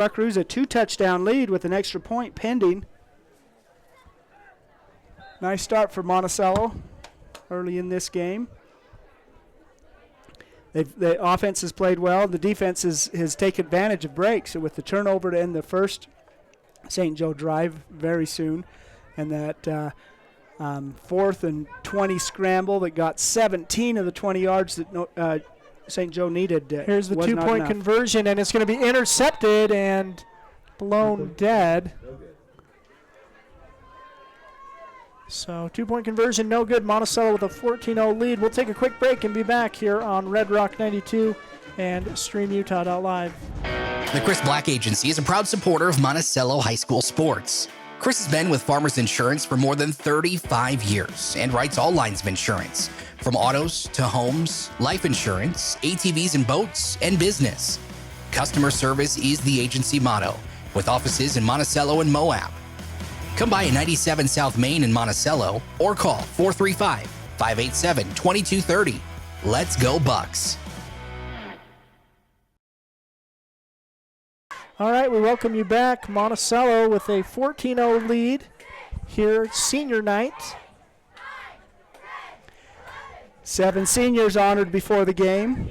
Buckaroos a 2-touchdown lead with an extra point pending. Nice start for Monticello early in this game. The offense has played well. The defense has taken advantage of breaks. So with the turnover to end the first St. Joe drive very soon, and that 4th and 20 scramble that got 17 of the 20 yards that St. Joe needed. Here's the 2-point conversion, and it's going to be intercepted and blown dead. So 2-point conversion, no good. Monticello with a 14-0 lead. We'll take a quick break and be back here on Red Rock 92 and StreamUtah.live. The Chris Black Agency is a proud supporter of Monticello High School sports. Chris has been with Farmers Insurance for more than 35 years and writes all lines of insurance, from autos to homes, life insurance, ATVs and boats, and business. Customer service is the agency motto, with offices in Monticello and Moab. Come by at 97 South Main in Monticello or call 435-587-2230. Let's go Bucks. All right, we welcome you back. Monticello with a 14-0 lead here at senior night. 7 seniors honored before the game.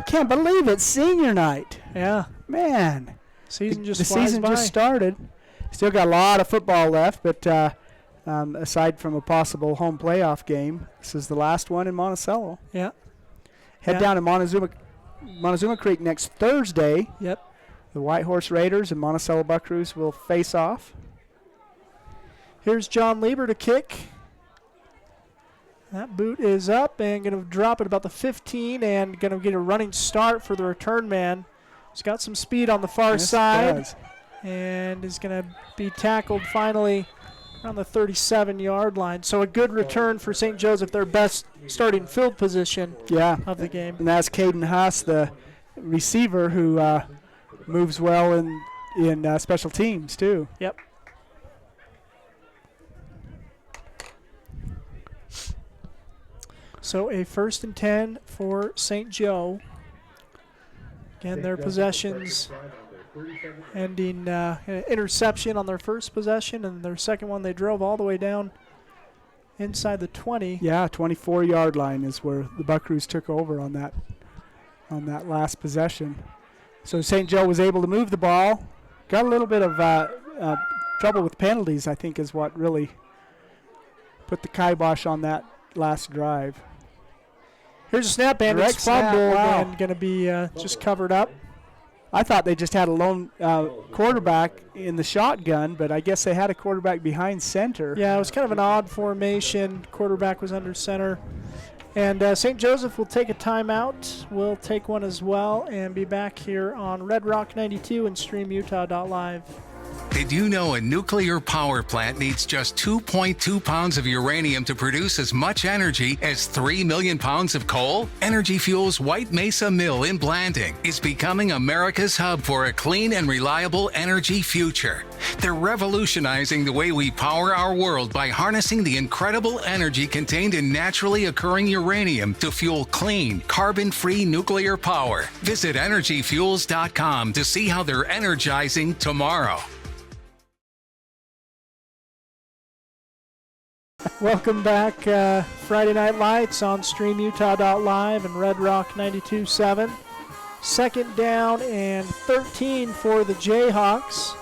Can't believe it's senior night. Yeah. Man. The season just started. Still got a lot of football left, but aside from a possible home playoff game, this is the last one in Monticello. Yeah. Head down to Montezuma Creek next Thursday. Yep. The White Horse Raiders and Monticello Buckaroos will face off. Here's John Lieber to kick. That boot is up and going to drop at about the 15 and going to get a running start for the return man. He's got some speed on the far side and is going to be tackled finally around the 37-yard line. So a good return for St. Joseph, their best starting field position of the game. And that's Caden Huss, the receiver, who moves well in special teams too. Yep. So a 1st and 10 for St. Joe. Again, their possessions ending interception on their first possession, and their second one they drove all the way down inside the 20. Yeah, 24-yard line is where the Buckaroos took over on that last possession. So St. Joe was able to move the ball. Got a little bit of trouble with penalties, I think, is what really put the kibosh on that last drive. Here's a snap, and it's fumbled and going to be just covered up. I thought they just had a lone quarterback in the shotgun, but I guess they had a quarterback behind center. Yeah, it was kind of an odd formation. Quarterback was under center. And St. Joseph will take a timeout. We'll take one as well and be back here on Red Rock 92 and StreamUtah.live. Did you know a nuclear power plant needs just 2.2 pounds of uranium to produce as much energy as 3 million pounds of coal? Energy Fuels' White Mesa Mill in Blanding is becoming America's hub for a clean and reliable energy future. They're revolutionizing the way we power our world by harnessing the incredible energy contained in naturally occurring uranium to fuel clean, carbon-free nuclear power. Visit energyfuels.com to see how they're energizing tomorrow. Welcome back. Friday Night Lights on StreamUtah.live and Red Rock 92.7. 2nd down and 13 for the Jayhawks.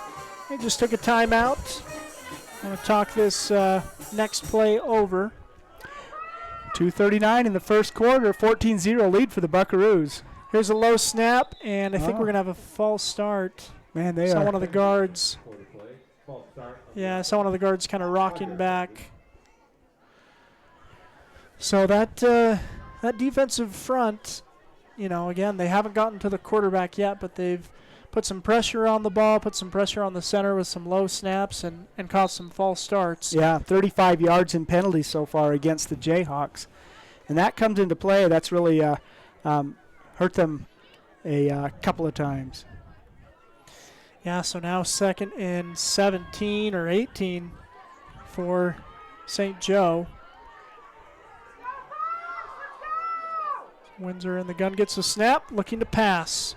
They just took a timeout. I'm going to talk this next play over. 2:39 in the first quarter, 14-0 lead for the Buckaroos. Here's a low snap, and I think we're going to have a false start. Man, they saw are. One of the guards. Yeah, I saw one of the guards kind of rocking back. So that defensive front, again, they haven't gotten to the quarterback yet, but they've put some pressure on the ball, put some pressure on the center with some low snaps and caused some false starts. Yeah, 35 yards in penalties so far against the Jayhawks. And that comes into play. That's really hurt them a couple of times. Yeah, so now 2nd and 17 or 18 for St. Joe. Windsor in the gun, gets a snap, looking to pass.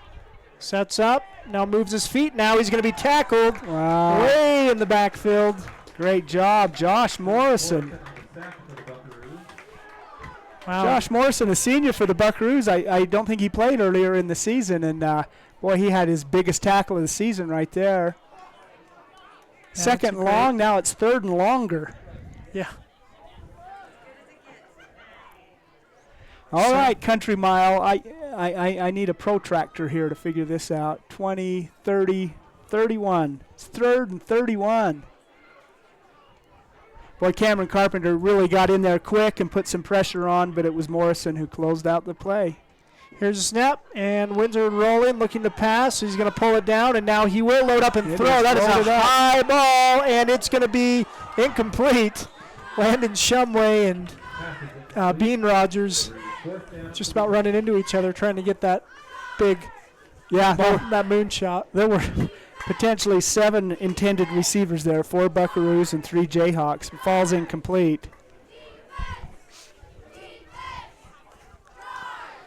Sets up, now moves his feet. Now he's going to be tackled way in the backfield. Great job, Josh Morrison. Wow. Josh Morrison, a senior for the Buckaroos. I don't think he played earlier in the season, and boy, he had his biggest tackle of the season right there. Yeah, second and long, now it's third and longer. Yeah. All right, Country Mile. I need a protractor here to figure this out. 20, 30, 31. It's third and 31. Boy, Cameron Carpenter really got in there quick and put some pressure on, but it was Morrison who closed out the play. Here's a snap, and Windsor rolling, looking to pass. He's going to pull it down, and now he will load up and throw. That is a high ball, and it's going to be incomplete. Landon Shumway and Bean Rogers just about running into each other, trying to get that big ball, that moonshot. There were potentially 7 intended receivers there, 4 Buckaroos and 3 Jayhawks. Falls incomplete.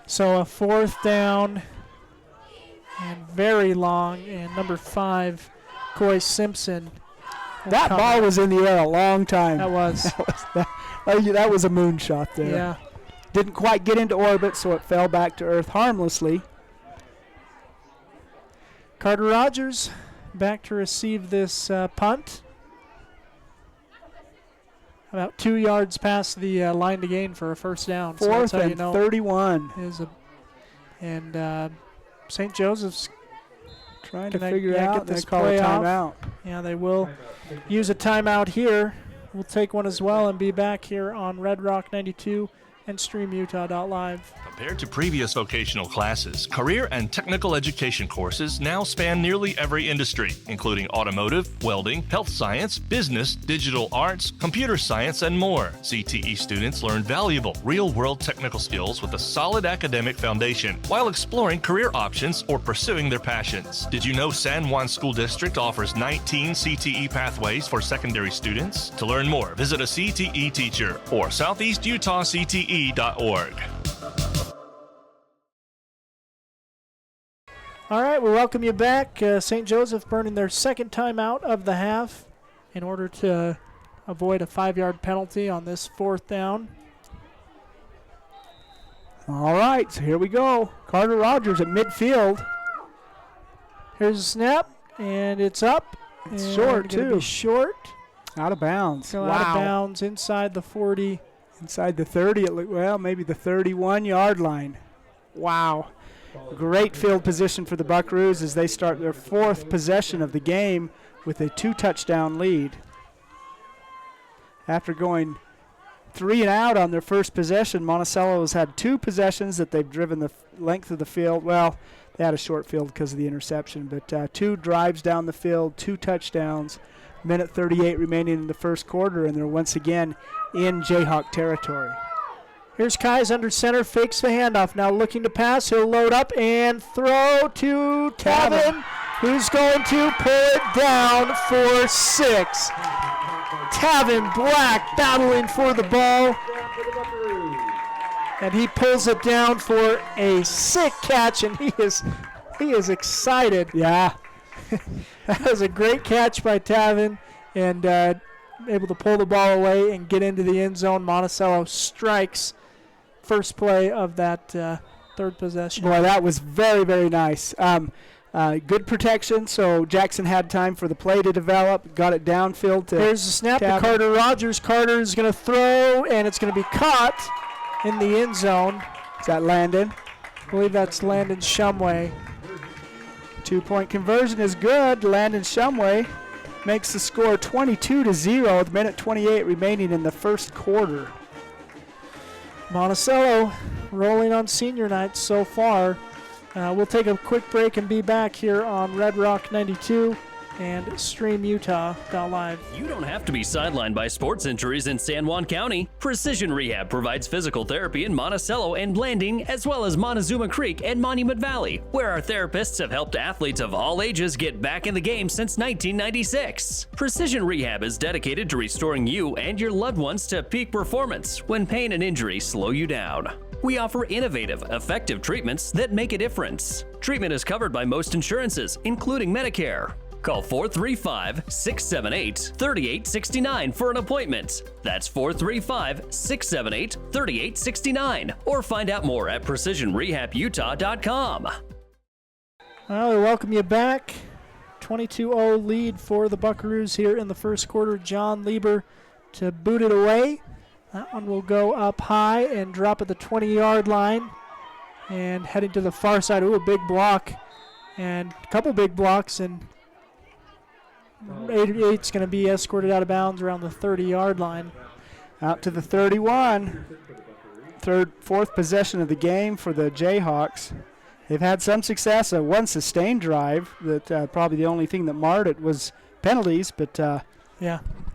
So a fourth down and very long, and number 5, Coy Simpson. That ball was in the air a long time. That was. That was a moonshot there. Yeah. Didn't quite get into orbit, so it fell back to earth harmlessly. Carter Rogers back to receive this punt. About 2 yards past the line to gain for a first down. Fourth so and 31. And St. Joseph's trying to figure out. They call a timeout. Yeah, they will use a timeout here. We'll take one as well and be back here on Red Rock 92 and StreamUtah.live. Compared to previous vocational classes, career and technical education courses now span nearly every industry, including automotive, welding, health science, business, digital arts, computer science, and more. CTE students learn valuable, real-world technical skills with a solid academic foundation while exploring career options or pursuing their passions. Did you know San Juan School District offers 19 CTE pathways for secondary students? To learn more, visit a CTE teacher or SoutheastUtahCTE.org. All right, we welcome you back. St. Joseph burning their second timeout of the half in order to avoid a 5-yard penalty on this fourth down. All right, so here we go. Carter Rogers at midfield. Here's a snap, and it's up. It's short, too. Be short. Out of bounds. Out of bounds inside the 40. Inside the 30, maybe the 31-yard line. Wow. Great field position for the Buckaroos as they start their 4th possession of the game with a 2-touchdown lead. After going 3 and out on their first possession, Monticello has had 2 possessions that they've driven the length of the field. Well, they had a short field because of the interception, but 2 drives down the field, 2 touchdowns. Minute 38 remaining in the first quarter, and they're once again in Jayhawk territory. Here's Kais under center, fakes the handoff. Now looking to pass. He'll load up and throw to Tavin, who's going to pull it down for 6. Tavin Black battling for the ball. And he pulls it down for a sick catch, and he is excited. Yeah. That was a great catch by Tavin, and able to pull the ball away and get into the end zone. Monticello strikes first play of that third possession. Boy, that was very, very nice. Good protection, so Jackson had time for the play to develop, got it downfield to Here's the snap to Carter Rogers. Carter is going to throw, and it's going to be caught in the end zone. Is that Landon? I believe that's Landon Shumway. 2-point conversion is good. Landon Shumway makes the score 22-0 with minute 28 remaining in the first quarter. Monticello rolling on senior night so far. We'll take a quick break and be back here on Red Rock 92 and StreamUtah.live. You don't have to be sidelined by sports injuries in San Juan County. Precision Rehab provides physical therapy in Monticello and Blanding, as well as Montezuma Creek and Monument Valley, where our therapists have helped athletes of all ages get back in the game since 1996. Precision Rehab is dedicated to restoring you and your loved ones to peak performance when pain and injury slow you down. We offer innovative, effective treatments that make a difference. Treatment is covered by most insurances, including Medicare. Call 435-678-3869 for an appointment. That's 435-678-3869. Or find out more at PrecisionRehabUtah.com. Well, we welcome you back. 22-0 lead for the Buckaroos here in the first quarter. John Lieber to boot it away. That one will go up high and drop at the 20-yard line. And heading to the far side. Ooh, a big block. And a couple big blocks. And 88's going to be escorted out of bounds around the 30-yard line. Out to the 31. Fourth possession of the game for the Jayhawks. They've had some success. One sustained drive that probably the only thing that marred it was penalties, but the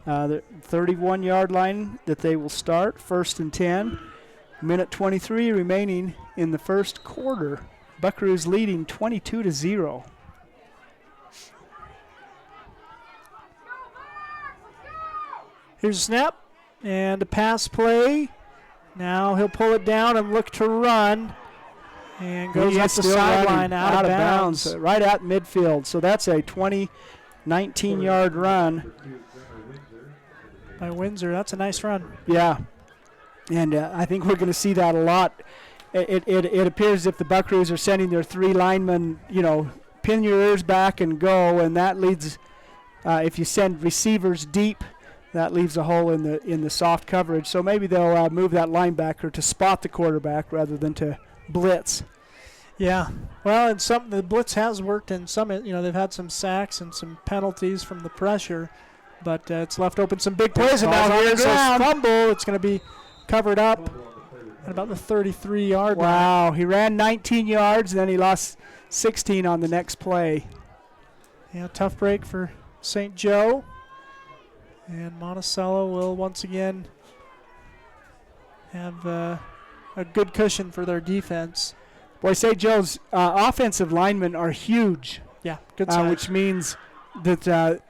31-yard line that they will start, 1st and 10. Minute 23 remaining in the first quarter. Buckaroos leading 22-0. Here's a snap and a pass play. Now he'll pull it down and look to run. And goes up the sideline out of bounds. Right at midfield. So that's a 19-yard run. By Windsor. That's a nice run. Yeah. And I think we're going to see that a lot. It appears as if the Buckaroos are sending their 3 linemen, pin your ears back and go. And that leads, if you send receivers deep, that leaves a hole in the soft coverage. So maybe they'll move that linebacker to spot the quarterback rather than to blitz. Yeah. Well, and the blitz has worked, and some, they've had some sacks and some penalties from the pressure, but it's left open some big plays. And now here's a fumble. It's going to be covered up at about the 33-yard line. Wow. He ran 19 yards, and then he lost 16 on the next play. Yeah, tough break for St. Joe. And Monticello will once again have a good cushion for their defense. Boy, St. Joe's offensive linemen are huge. Yeah, good size. Which means that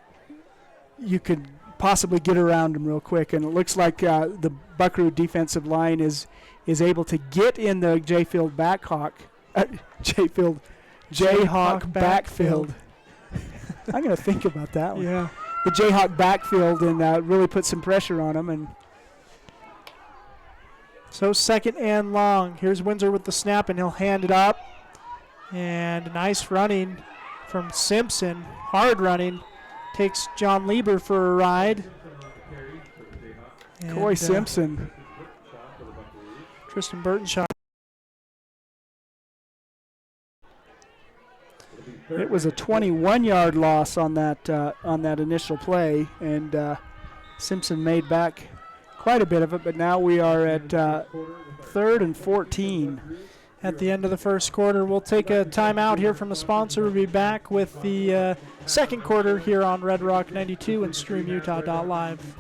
you could possibly get around them real quick. And it looks like the Buckaroo defensive line is able to get in the Jayhawk backfield. I'm going to think about that one. Yeah. The Jayhawk backfield and really put some pressure on them. And so 2nd and long. Here's Windsor with the snap, and he'll hand it up. And nice running from Simpson. Hard running. Takes John Lieber for a ride. Coy Simpson. Tristan Burtonshaw. It was a 21-yard loss on that initial play, and Simpson made back quite a bit of it, but now we are at 3rd and 14. At the end of the first quarter, we'll take a timeout here from the sponsor. We'll be back with the second quarter here on Red Rock 92 and StreamUtah.live.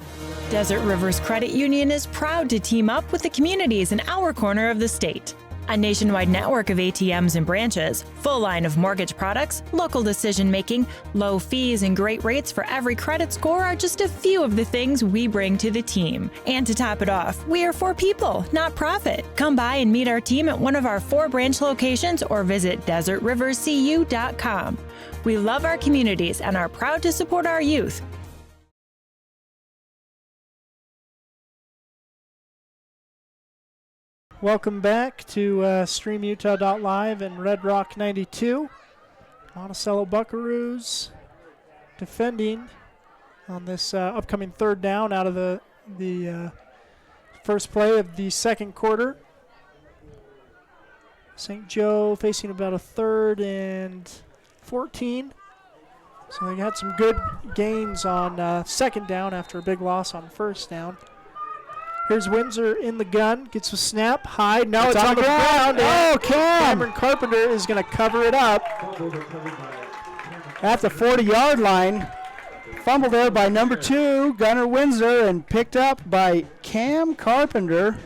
Desert Rivers Credit Union is proud to team up with the communities in our corner of the state. A nationwide network of ATMs and branches, full line of mortgage products, local decision-making, low fees, and great rates for every credit score are just a few of the things we bring to the team. And to top it off, we are for people, not profit. Come by and meet our team at one of our 4 branch locations or visit desertriverscu.com. We love our communities and are proud to support our youth. Welcome back to StreamUtah.live and Red Rock 92. Monticello Buckaroos defending on this upcoming 3rd down out of the first play of the second quarter. St. Joe facing about a 3rd and 14. So they had some good gains on 2nd down after a big loss on 1st down. Here's Windsor in the gun, gets a snap, high, no, it's on the ground. Oh, Cameron Carpenter is going to cover it up. At the 40-yard line, fumbled there by number 2, Gunnar Windsor, and picked up by Cam Carpenter.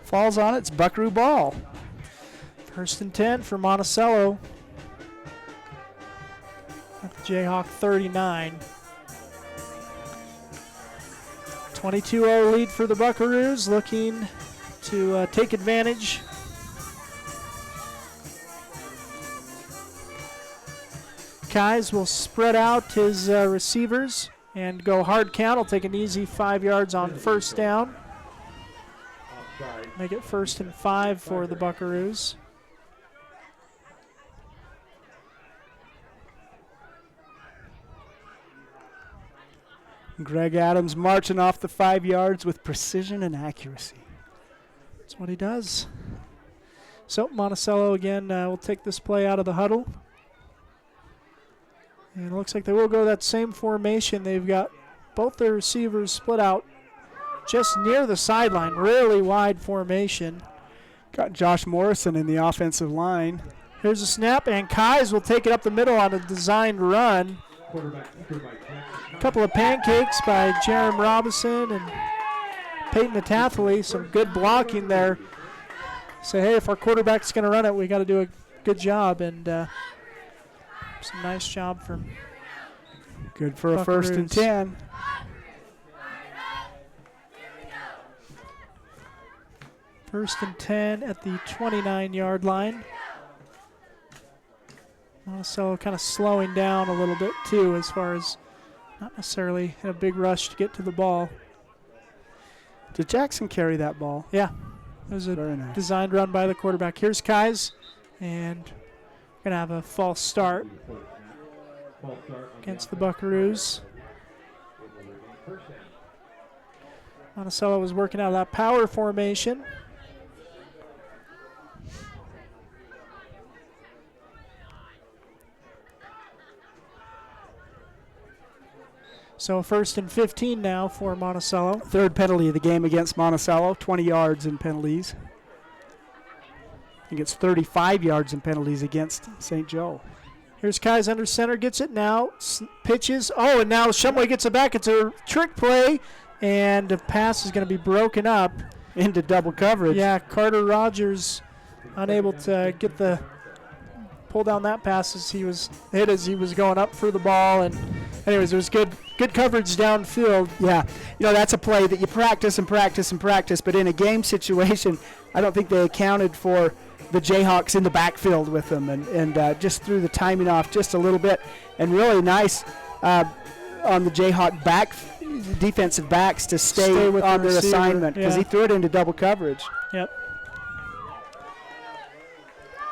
Falls on it, it's Buckaroo ball. 1st and 10 for Monticello. At the Jayhawk 39. 22-0 lead for the Buckaroos, looking to take advantage Keyes will spread out his receivers and go hard count. He'll take an easy 5 yards on first down. Make it 1st and 5 for the Buckaroos. Greg Adams marching off the 5 yards with precision and accuracy. That's what he does. So Monticello again will take this play out of the huddle. And it looks like they will go that same formation. They've got both their receivers split out just near the sideline. Really wide formation. Got Josh Morrison in the offensive line. Here's a snap, and Keyes will take it up the middle on a designed run. A couple of pancakes by Jerem Robinson and Peyton Natathley. Some good blocking there. Say, hey, if our quarterback's going to run it, we got to do a good job. And some nice job from good for a 1st and 10. First and 10 at the 29-yard line. Monticello kind of slowing down a little bit, too, as far as not necessarily in a big rush to get to the ball. Did Jackson carry that ball? Yeah. It was a nice designed run by the quarterback. Here's Keyes, and we're going to have a false start against the Buckaroos. Monticello was working out of that power formation. So 1st and 15 now for Monticello. 3rd penalty of the game against Monticello, 20 yards in penalties. He gets 35 yards in penalties against St. Joe. Here's Keyes under center, gets it now, pitches. Oh, and now Shumway gets it back. It's a trick play, and the pass is going to be broken up. Into double coverage. Yeah, Carter Rogers unable to get the pull down that pass as he was going up for the ball. And anyways, it was good coverage downfield. Yeah, that's a play that you practice and practice and practice, but in a game situation, I don't think they accounted for the Jayhawks in the backfield with them and just threw the timing off just a little bit. And really nice on the Jayhawk defensive backs to stay with on the their receiver, assignment because he threw it into double coverage. Yep.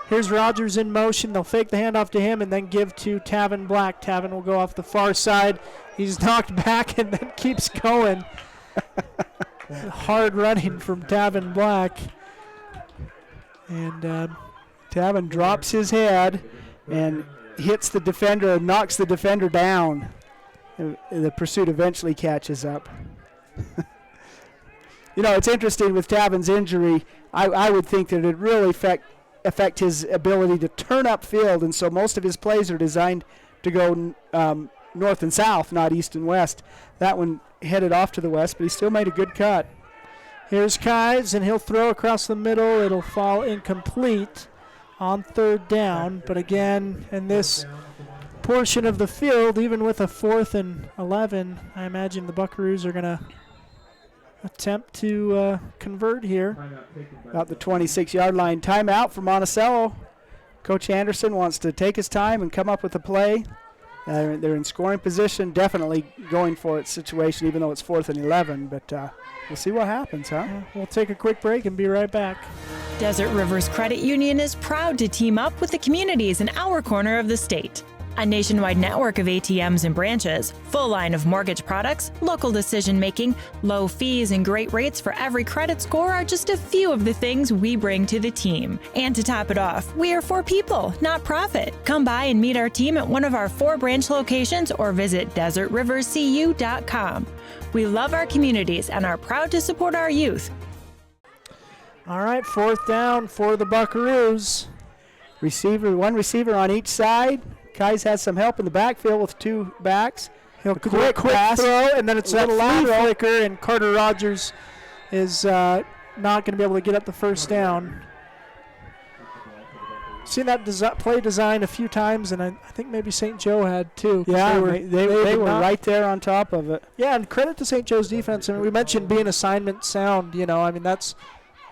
Here's Rogers in motion. They'll fake the handoff to him and then give to Tavin Black. Tavin will go off the far side. He's knocked back and then keeps going. Hard running from Tavin Black. And Tavin drops his head and hits the defender and knocks the defender down. The pursuit eventually catches up. It's interesting with Tavin's injury. I would think that it really affect his ability to turn upfield, and so most of his plays are designed to go north and south, not east and west. That one headed off to the west, but he still made a good cut. Here's Keyes, and he'll throw across the middle. It'll fall incomplete on 3rd down, but again, in this portion of the field, even with a 4th and 11, I imagine the Buckaroos are going to attempt to convert here. About the 26-yard line. Timeout for Monticello. Coach Anderson wants to take his time and come up with a play. They're in scoring position, definitely going for it situation, even though it's 4th and 11. But we'll see what happens, huh? Yeah, we'll take a quick break and be right back. Desert Rivers Credit Union is proud to team up with the communities in our corner of the state. A nationwide network of ATMs and branches, full line of mortgage products, local decision making, low fees, and great rates for every credit score are just a few of the things we bring to the team. And to top it off, we are for people, not profit. Come by and meet our team at one of our 4 branch locations or visit desertriverscu.com. We love our communities and are proud to support our youth. All right, 4th down for the Buckaroos. One receiver on each side. Keyes has some help in the backfield with 2 backs. He'll quick pass, throw, and then it's that lateral flicker, and Carter Rogers is not going to be able to get up the 1st down. Seen that play design a few times, and I think maybe St. Joe had too. Yeah, they were right there on top of it. Yeah, and credit to St. Joe's defense. I mean, we mentioned being assignment sound. That's,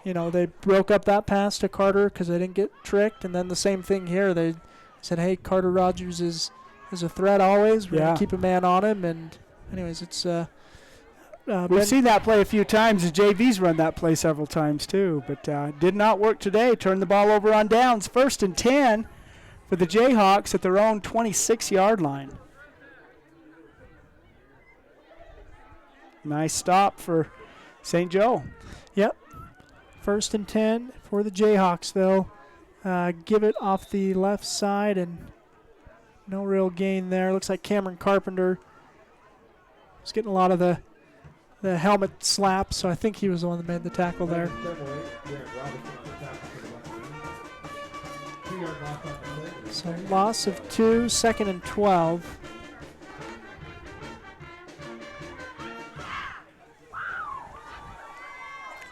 they broke up that pass to Carter because they didn't get tricked, and then the same thing here. They said, hey, Carter Rogers is is a threat always. We're going Yeah. to keep a man on him. And anyways, it's We've seen that play a few times. The JV's run that play several times too, but did not work today. Turned the ball over on downs. 1st and 10 for the Jayhawks at their own 26-yard line. Nice stop for St. Joe. Yep. 1st and 10 for the Jayhawks. They'll give it off the left side, and no real gain there. Looks like Cameron Carpenter was getting a lot of the helmet slap, so I think he was the one that made the tackle there. So loss of 2, 2nd and 12.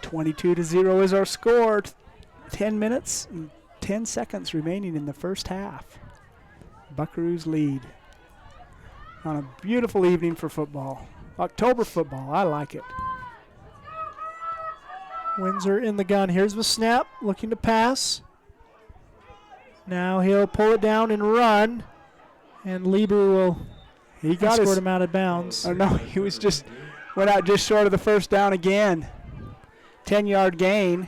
$22-0 is our score. 10 minutes and 10 seconds remaining in the first half. Buckaroos lead on a beautiful evening for football. October football, I like it. Windsor in the gun. Here's the snap, looking to pass. Now he'll pull it down and run, and Lieber will escort him out of bounds. Oh no, he was went out just short of the first down again. 10-yard gain,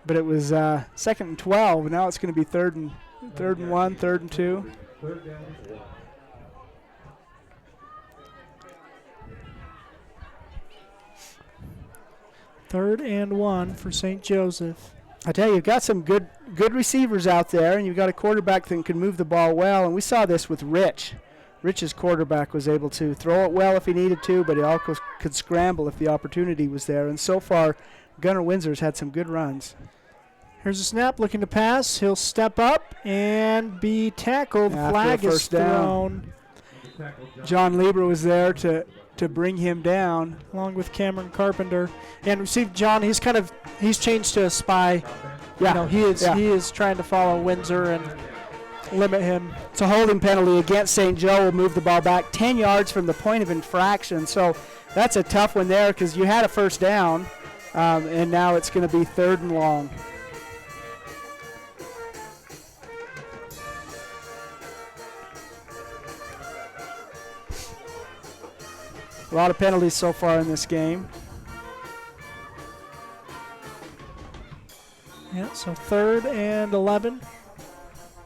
but it was 2nd and 12. Now it's going to be 3rd and 1, 3rd and 2. Third and 1 for St. Joseph. I tell you, you've got some good receivers out there, and you've got a quarterback that can move the ball well. And we saw this with Rich. Rich's quarterback was able to throw it well if he needed to, but he also could scramble if the opportunity was there. And so far, Gunnar Windsor's had some good runs. Here's a snap, looking to pass. He'll step up and be tackled. After Flag the is first down. thrown. John Lieber was there to bring him down. Along with Cameron Carpenter. And receive John, he's changed to a spy. Yeah. He is trying to follow Windsor and limit him. It's a holding penalty against St. Joe. Will move the ball back 10 yards from the point of infraction. So that's a tough one there because you had a first down, and now it's going to be 3rd and long. A lot of penalties so far in this game. Yeah, so 3rd and 11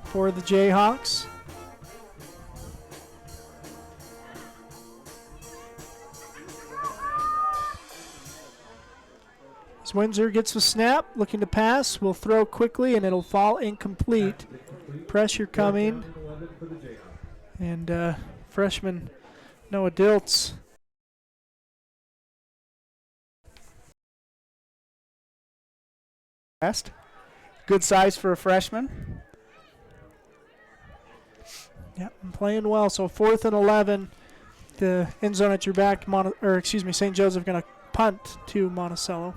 for the Jayhawks. As Windsor gets the snap, looking to pass, will throw quickly, and it'll fall incomplete. Pressure coming. And freshman Noah Diltz. Good size for a freshman. Yep, and playing well. So 4th and 11. The end zone at your back. St. Joseph going to punt to Monticello.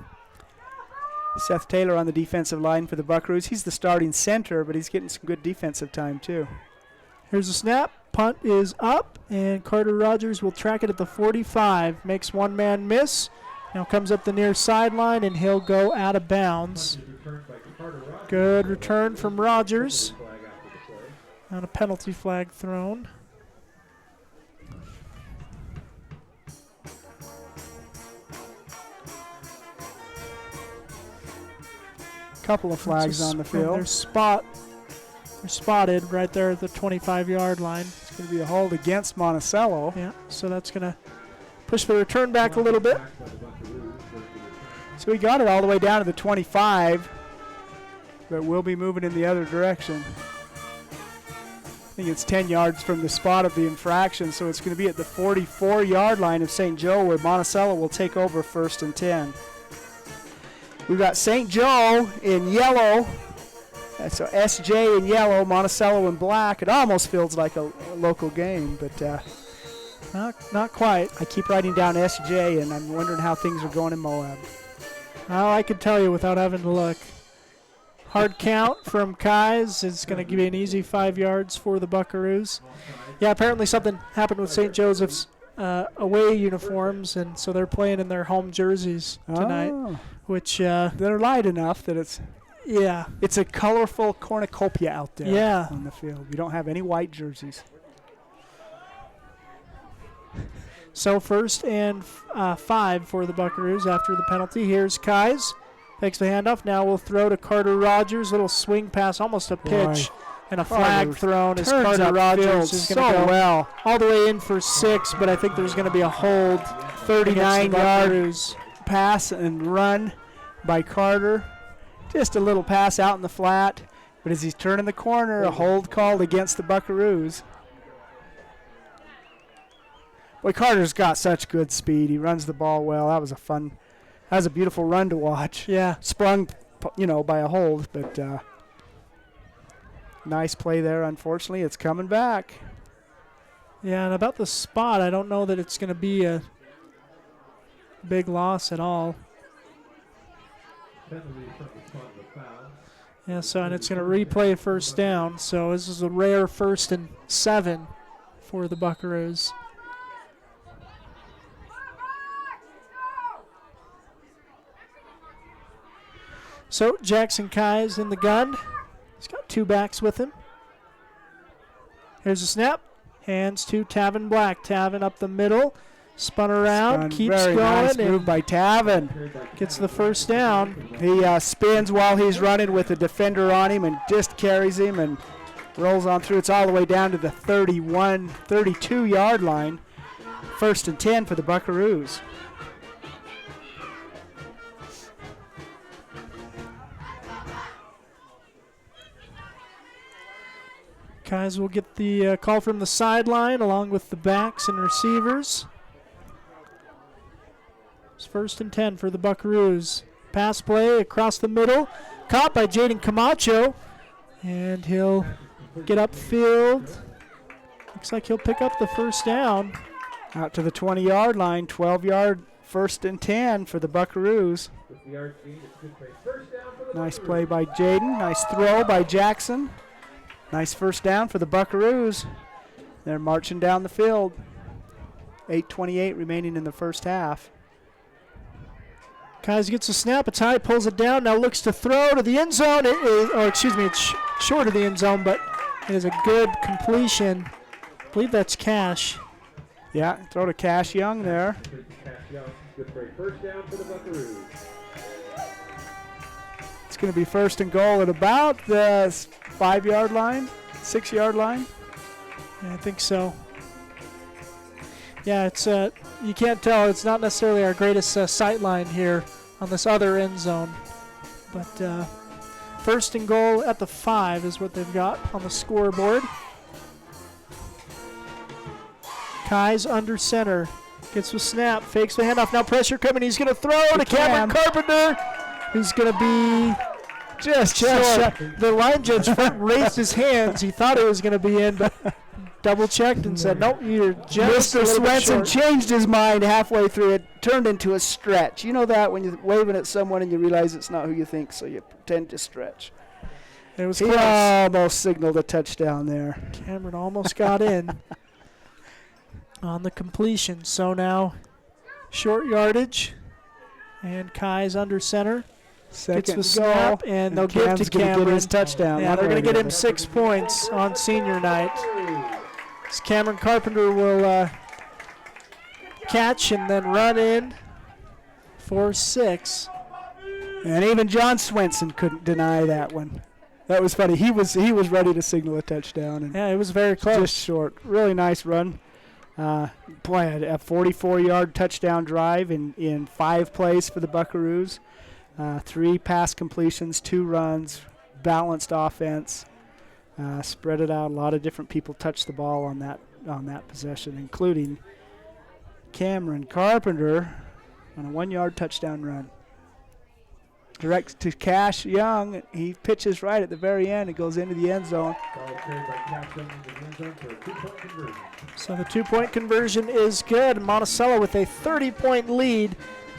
Seth Taylor on the defensive line for the Buckaroos. He's the starting center, but he's getting some good defensive time too. Here's a snap. Punt is up, and Carter Rogers will track it at the 45. Makes one man miss. Now comes up the near sideline, and he'll go out of bounds. Good return from Rogers. And a penalty flag thrown. Couple of flags on the field. They're spotted right there at the 25-yard line. It's going to be a hold against Monticello. Yeah, so that's going to push the return back a little bit. So he got it all the way down to the 25, but we'll be moving in the other direction. I think it's 10 yards from the spot of the infraction, so it's going to be at the 44-yard line of St. Joe, where Monticello will take over 1st and 10. We've got St. Joe in yellow, so SJ in yellow, Monticello in black. It almost feels like a local game, but not quite. I keep writing down SJ, and I'm wondering how things are going in Moab. Well, I could tell you without having to look. Hard count from Kais is going to give you an easy 5 yards for the Buckaroos. Yeah, apparently something happened with St. Joseph's away uniforms, and so they're playing in their home jerseys tonight, which they're light enough that it's a colorful cornucopia out there on the field. We don't have any white jerseys. So 1st and 5 for the Buckaroos after the penalty. Here's Kais. Takes the handoff. Now we'll throw to Carter Rogers. Little swing pass, almost a pitch. And a flag thrown as Carter Rogers is going to go all the way in for 6, but I think there's going to be a hold. 39-yard pass and run by Carter. Just a little pass out in the flat, but as he's turning the corner, a hold called against the Buckaroos. Boy, Carter's got such good speed. He runs the ball well. That was a beautiful run to watch. Yeah. Sprung, by a hold, but nice play there. Unfortunately, it's coming back. Yeah, and about the spot, I don't know that it's going to be a big loss at all. Yeah, so and it's going to replay 1st down. So this is a rare 1st and 7 for the Buckaroos. So Jackson Kai's in the gun. He's got 2 backs with him. Here's a snap. Hands to Tavin Black. Tavin up the middle. Spun around. Keeps very going. Nice move by Tavin. Gets the 1st down. He spins while he's running with the defender on him and just carries him and rolls on through. It's all the way down to the 32-yard line. 1st and 10 for the Buckaroos. Kais will get the call from the sideline along with the backs and receivers. It's 1st and 10 for the Buckaroos. Pass play across the middle. Caught by Jaden Camacho. And he'll get upfield. Looks like he'll pick up the 1st down. Out to the 20-yard line. 12-yard 1st and 10 for the Buckaroos. Nice play by Jaden. Nice throw by Jackson. Nice 1st down for the Buckaroos. They're marching down the field. 8:28 remaining in the 1st half. Kais gets a snap. It's high, pulls it down. Now looks to throw to the end zone. It's short of the end zone, but it is a good completion. I believe that's Cash. Yeah, throw to Cash Young there. Good for a 1st down for the Buckaroos. It's going to be 1st and goal at about the 5-yard line, 6-yard line. Yeah, I think so. Yeah, it's you can't tell. It's not necessarily our greatest sight line here on this other end zone. But 1st and goal at the 5 is what they've got on the scoreboard. Kai's under center. Gets the snap, fakes the handoff. Now pressure coming. He's going to throw to Cameron Carpenter, who's going to be just short. The line judge raised his hands. He thought it was going to be in, but double-checked and said, nope, you're just Mr. a little bit Swenson short. changed his mind halfway through. It turned into a stretch. You know that when you're waving at someone and you realize it's not who you think, so you pretend to stretch. It was He close. almost signaled a touchdown there. Cameron almost got in on the completion. So now short yardage, and Kai's under center. Gets the snap, and they'll give to Cameron. Get his touchdown. Yeah, they're going to get him 6 points on senior night. As Cameron Carpenter will catch and then run in for 6. And even John Swenson couldn't deny that one. That was funny. He was ready to signal a touchdown. And yeah, it was very close. Just short. Really nice run. A 44-yard touchdown drive in 5 plays for the Buckaroos. 3 pass completions, 2 runs, balanced offense. Spread it out. A lot of different people touched the ball on that possession, including Cameron Carpenter on a 1-yard touchdown run. Direct to Cash Young. He pitches right at the very end. It goes into the end zone. So the 2-point conversion is good. Monticello with a 30-point lead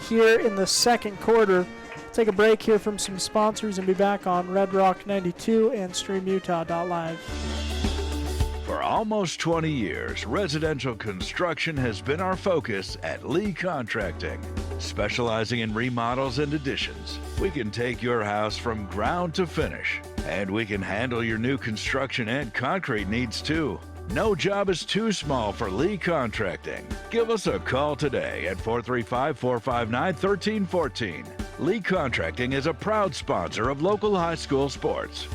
here in the 2nd quarter. Take a break here from some sponsors and be back on Red Rock 92 and StreamUtah.live. For almost 20 years, residential construction has been our focus at Lee Contracting. Specializing in remodels and additions, we can take your house from ground to finish, and we can handle your new construction and concrete needs too. No job is too small for Lee Contracting. Give us a call today at 435-459-1314. Lee Contracting is a proud sponsor of local high school sports.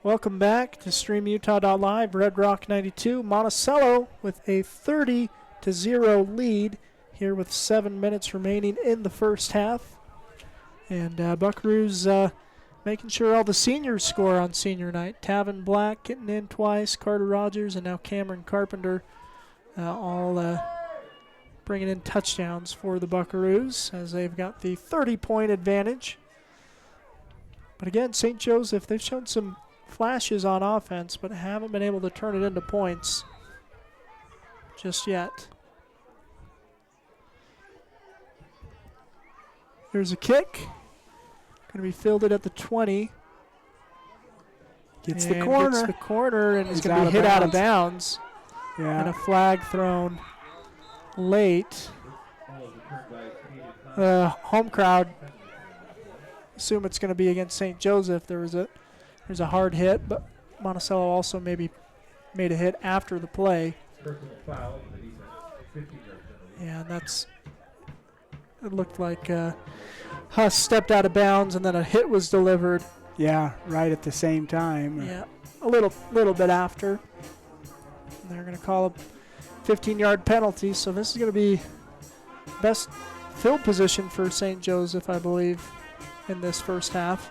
Welcome back to StreamUtah.live. Red Rock 92, Monticello with a 30-0 lead here with 7 minutes remaining in the first half. And Buckaroos making sure all the seniors score on senior night. Tavin Black getting in twice, Carter Rogers, and now Cameron Carpenter all bringing in touchdowns for the Buckaroos as they've got the 30-point advantage. But again, St. Joseph, they've shown some flashes on offense, but haven't been able to turn it into points just yet. Here's a kick. Going to be fielded at the 20. Gets the corner. And is going to be hit out of bounds. Yeah. And a flag thrown late. The home crowd assume it's going to be against St. Joseph. There's a hard hit, but Monticello also maybe made a hit after the play. Yeah, and it looked like Huss stepped out of bounds and then a hit was delivered. Yeah, right at the same time. Yeah, a little bit after. And they're going to call a 15-yard penalty, so this is going to be best field position for St. Joseph, I believe, in this first half.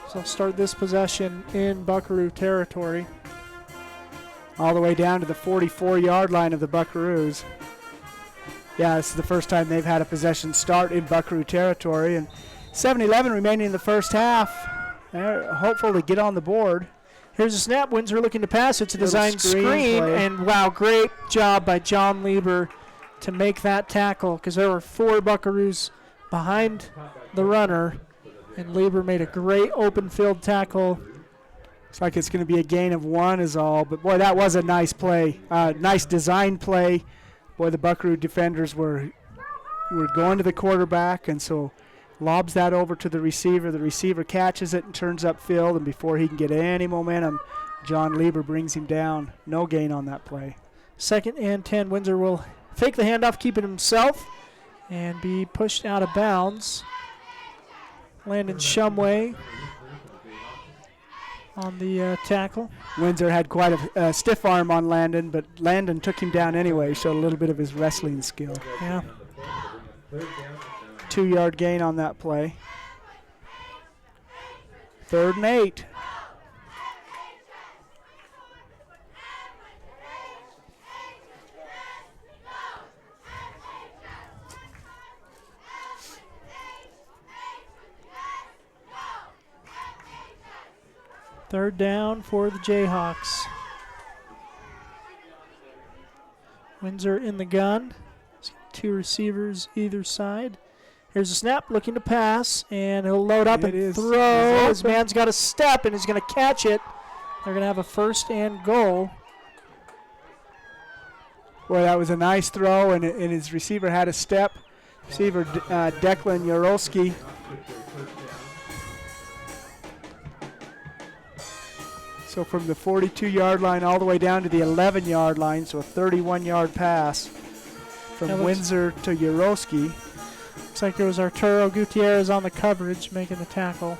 So I'll start this possession in Buckaroo territory. All the way down to the 44-yard line of the Buckaroos. Yeah, this is the first time they've had a possession start in Buckaroo territory. And 7-11 remaining in the first half. They're hopeful to get on the board. Here's a snap. Windsor looking to pass. It's a design screen. And, wow, great job by John Lieber to make that tackle because there were 4 Buckaroos behind the runner. And Lieber made a great open field tackle. Looks like it's going to be a gain of 1 is all. But, boy, that was a nice play. Nice design play. Boy, the Buckaroo defenders were going to the quarterback, and so lobs that over to the receiver. The receiver catches it and turns upfield, and before he can get any momentum, John Lieber brings him down. No gain on that play. 2nd and 10. Windsor will fake the handoff, keep it himself, and be pushed out of bounds. Landon Shumway on the tackle. Windsor had quite a stiff arm on Landon, but Landon took him down anyway, showed a little bit of his wrestling skill. Yeah. 2-yard gain on that play. 3rd and 8. Third down for the Jayhawks. Windsor in the gun. 2 receivers either side. Here's a snap, looking to pass, and he'll load up and throw. His man's got a step, and he's going to catch it. They're going to have a 1st and goal. Boy, that was a nice throw, and his receiver had a step. Receiver Declan Yarolski. So from the 42-yard line all the way down to the 11-yard line, so a 31-yard pass from Windsor to Yarowski. Looks like it was Arturo Gutierrez on the coverage making the tackle.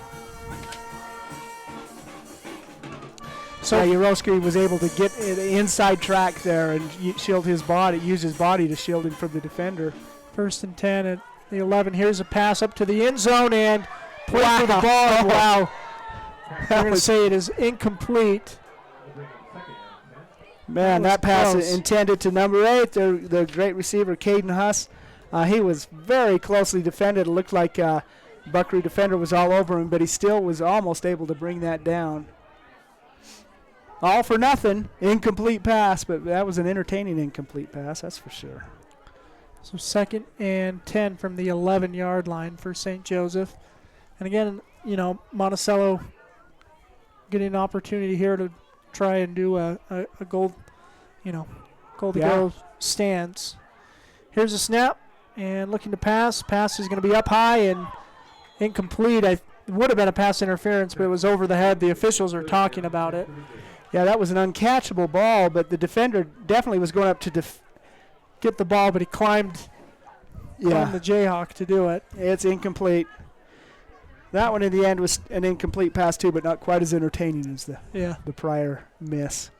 So Yarowski was able to get the inside track there and shield his body, use his body to shield him from the defender. 1st and 10 at the 11. Here's a pass up to the end zone and play for the ball. Wow. I'm going to say it is incomplete. Man, that pass is intended to number 8, the great receiver, Caden Huss. He was very closely defended. It looked like Buckaroo defender was all over him, but he still was almost able to bring that down. All for nothing, incomplete pass, but that was an entertaining incomplete pass, that's for sure. So 2nd and 10 from the 11-yard line for St. Joseph. And again, Monticello getting an opportunity here to try and do a goal to go stance. Here's a snap and looking to pass. Pass is going to be up high and incomplete. It would have been a pass interference, but it was over the head. The officials are talking about it. Yeah, that was an uncatchable ball, but the defender definitely was going up to get the ball, but he climbed the Jayhawk to do it. It's incomplete. That one in the end was an incomplete pass too, but not quite as entertaining as the prior miss.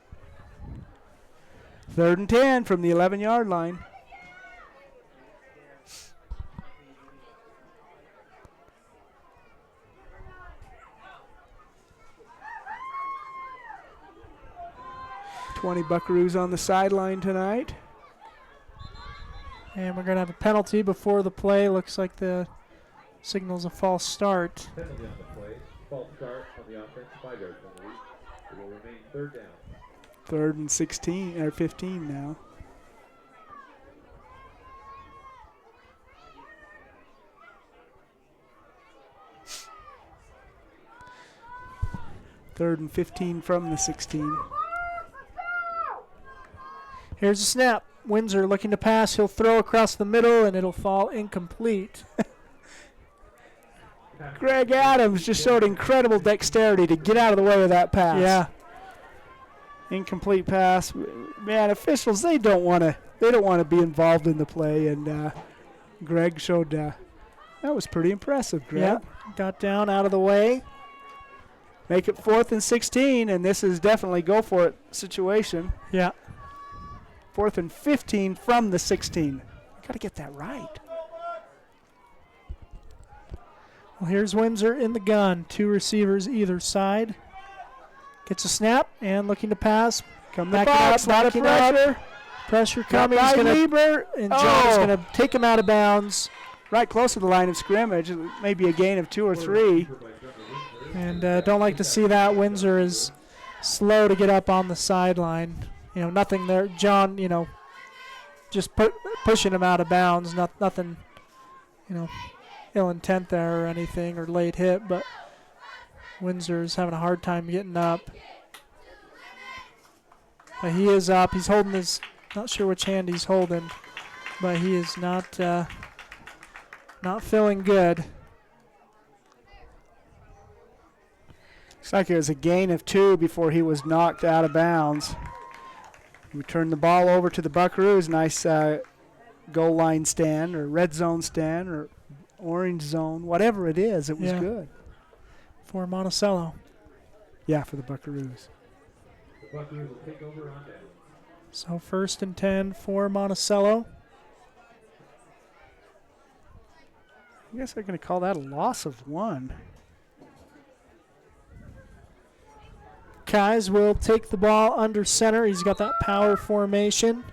3rd and 10 from the 11-yard line. $20 Buckaroos on the sideline tonight. And we're going to have a penalty before the play. Looks like the signal's a false start. Penalty on the play. False start on the offense. 5-yard penalty. It will remain 3rd down. 3rd and 16 or 15 now. Third and 15 from the 16. Here's a snap. Windsor looking to pass. He'll throw across the middle, and it'll fall incomplete. Greg Adams just showed incredible dexterity to get out of the way of that pass. Yeah. Incomplete pass. Man, officials, they don't want to be involved in the play, and Greg showed that was pretty impressive, Greg. Yeah. Got down out of the way. Make it 4th and 16, and this is definitely go for it situation. Yeah. 4th and 15 from the 16. Got to get that right. Well, here's Windsor in the gun. 2 receivers either side. Gets a snap and looking to pass. Come the box, a lot of pressure. Pressure coming. He's gonna, and John's going to take him out of bounds. Right close to the line of scrimmage. Maybe a gain of 2 or 3. And don't like to see that. Windsor is slow to get up on the sideline. Nothing there. John, just pushing him out of bounds. Nothing, ill intent there or anything or late hit, but Windsor's having a hard time getting up. But he is up. He's holding his, not sure which hand he's holding, but he is not feeling good. Looks like it was a gain of 2 before he was knocked out of bounds. We turn the ball over to the Buckaroos. Nice goal line stand or red zone stand or orange zone, whatever it is. It was good. For Monticello. Yeah, for the Buckaroos. The Buckaroos will take over on down. So 1st and 10 for Monticello. I guess they're going to call that a loss of 1. Kais will take the ball under center. He's got that power formation.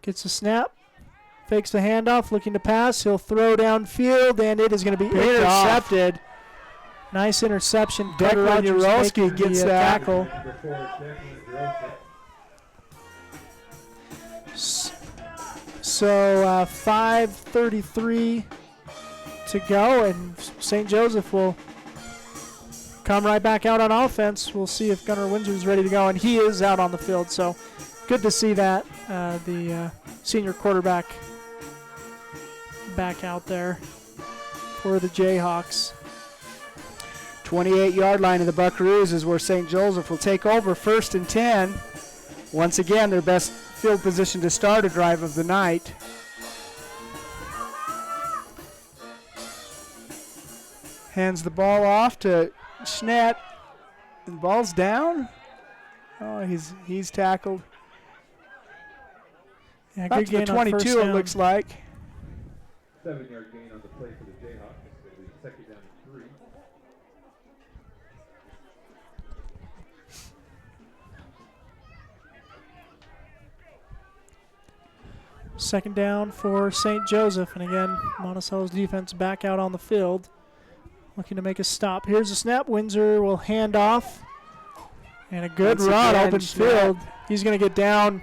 Gets a snap. Fakes the handoff, looking to pass. He'll throw downfield, and it is going to be intercepted. Nice interception. Declan Urolski gets that tackle. So 5:33 to go, and St. Joseph will come right back out on offense. We'll see if Gunnar Windsor's ready to go, and he is out on the field. So good to see that. The senior quarterback back out there for the Jayhawks. 28-yard line of the Buckaroos is where St. Joseph will take over. 1st and 10. Once again, their best field position to start a drive of the night. Hands the ball off to Schnett. The ball's down. Oh, he's tackled. Yeah, Up good to the gain on 22, first it down. looks like. 7-yard gain on the play for the Jayhawks. It'll be 2nd down and 3. Second down for St. Joseph. And again, Monticello's defense back out on the field, looking to make a stop. Here's a snap. Windsor will hand off. And a good run, open field. He's going to get down.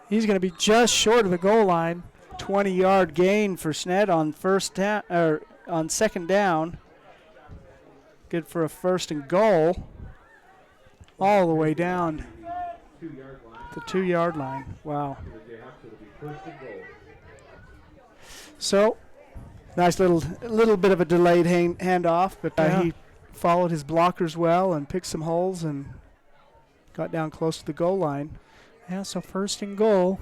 He's going to be just short of the goal line. 20-yard gain for Schnett on on 2nd down. Good for a 1st and goal. All the way down the 2-yard line. Wow. So Nice little bit of a delayed handoff, but Yeah. he followed his blockers well and picked some holes and got down close to the goal line. Yeah, so first and goal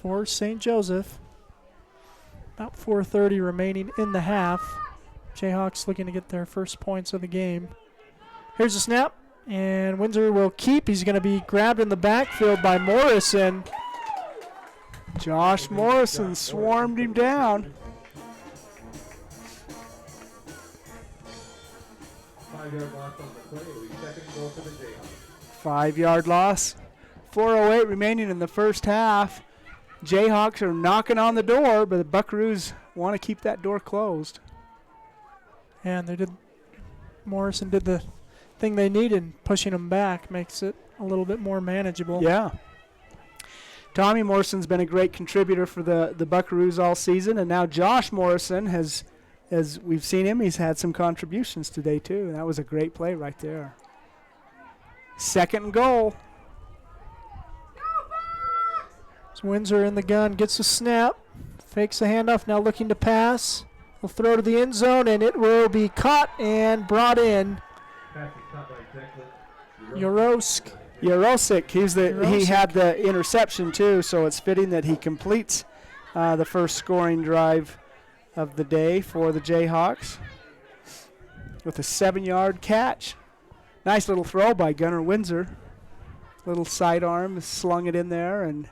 for St. Joseph. About 4:30 remaining in the half. Jayhawks looking to get their first points of the game. Here's a snap, and Windsor will keep. He's going to be grabbed in the backfield by Morrison. Josh Morrison swarmed him down. 5-yard loss on the play. It'll be second goal for the Jayhawks. 5-yard loss. 4:08 remaining in the first half. Jayhawks are knocking on the door, but the Buckaroos want to keep that door closed. And Morrison did the thing they needed, pushing them back makes it a little bit more manageable. Yeah. Tommy Morrison's been a great contributor for the Buckaroos all season, and now Josh Morrison has, as we've seen him, he's had some contributions today too. That was a great play right there. Second and goal. So Windsor in the gun, gets a snap, fakes the handoff, now looking to pass. Will throw to the end zone, and it will be caught and brought in. Pass is caught by Yorosk. Yarosik, he had the interception too, so it's fitting that he completes the first scoring drive of the day for the Jayhawks with a 7-yard catch. Nice little throw by Gunnar Windsor. Little sidearm, slung it in there, and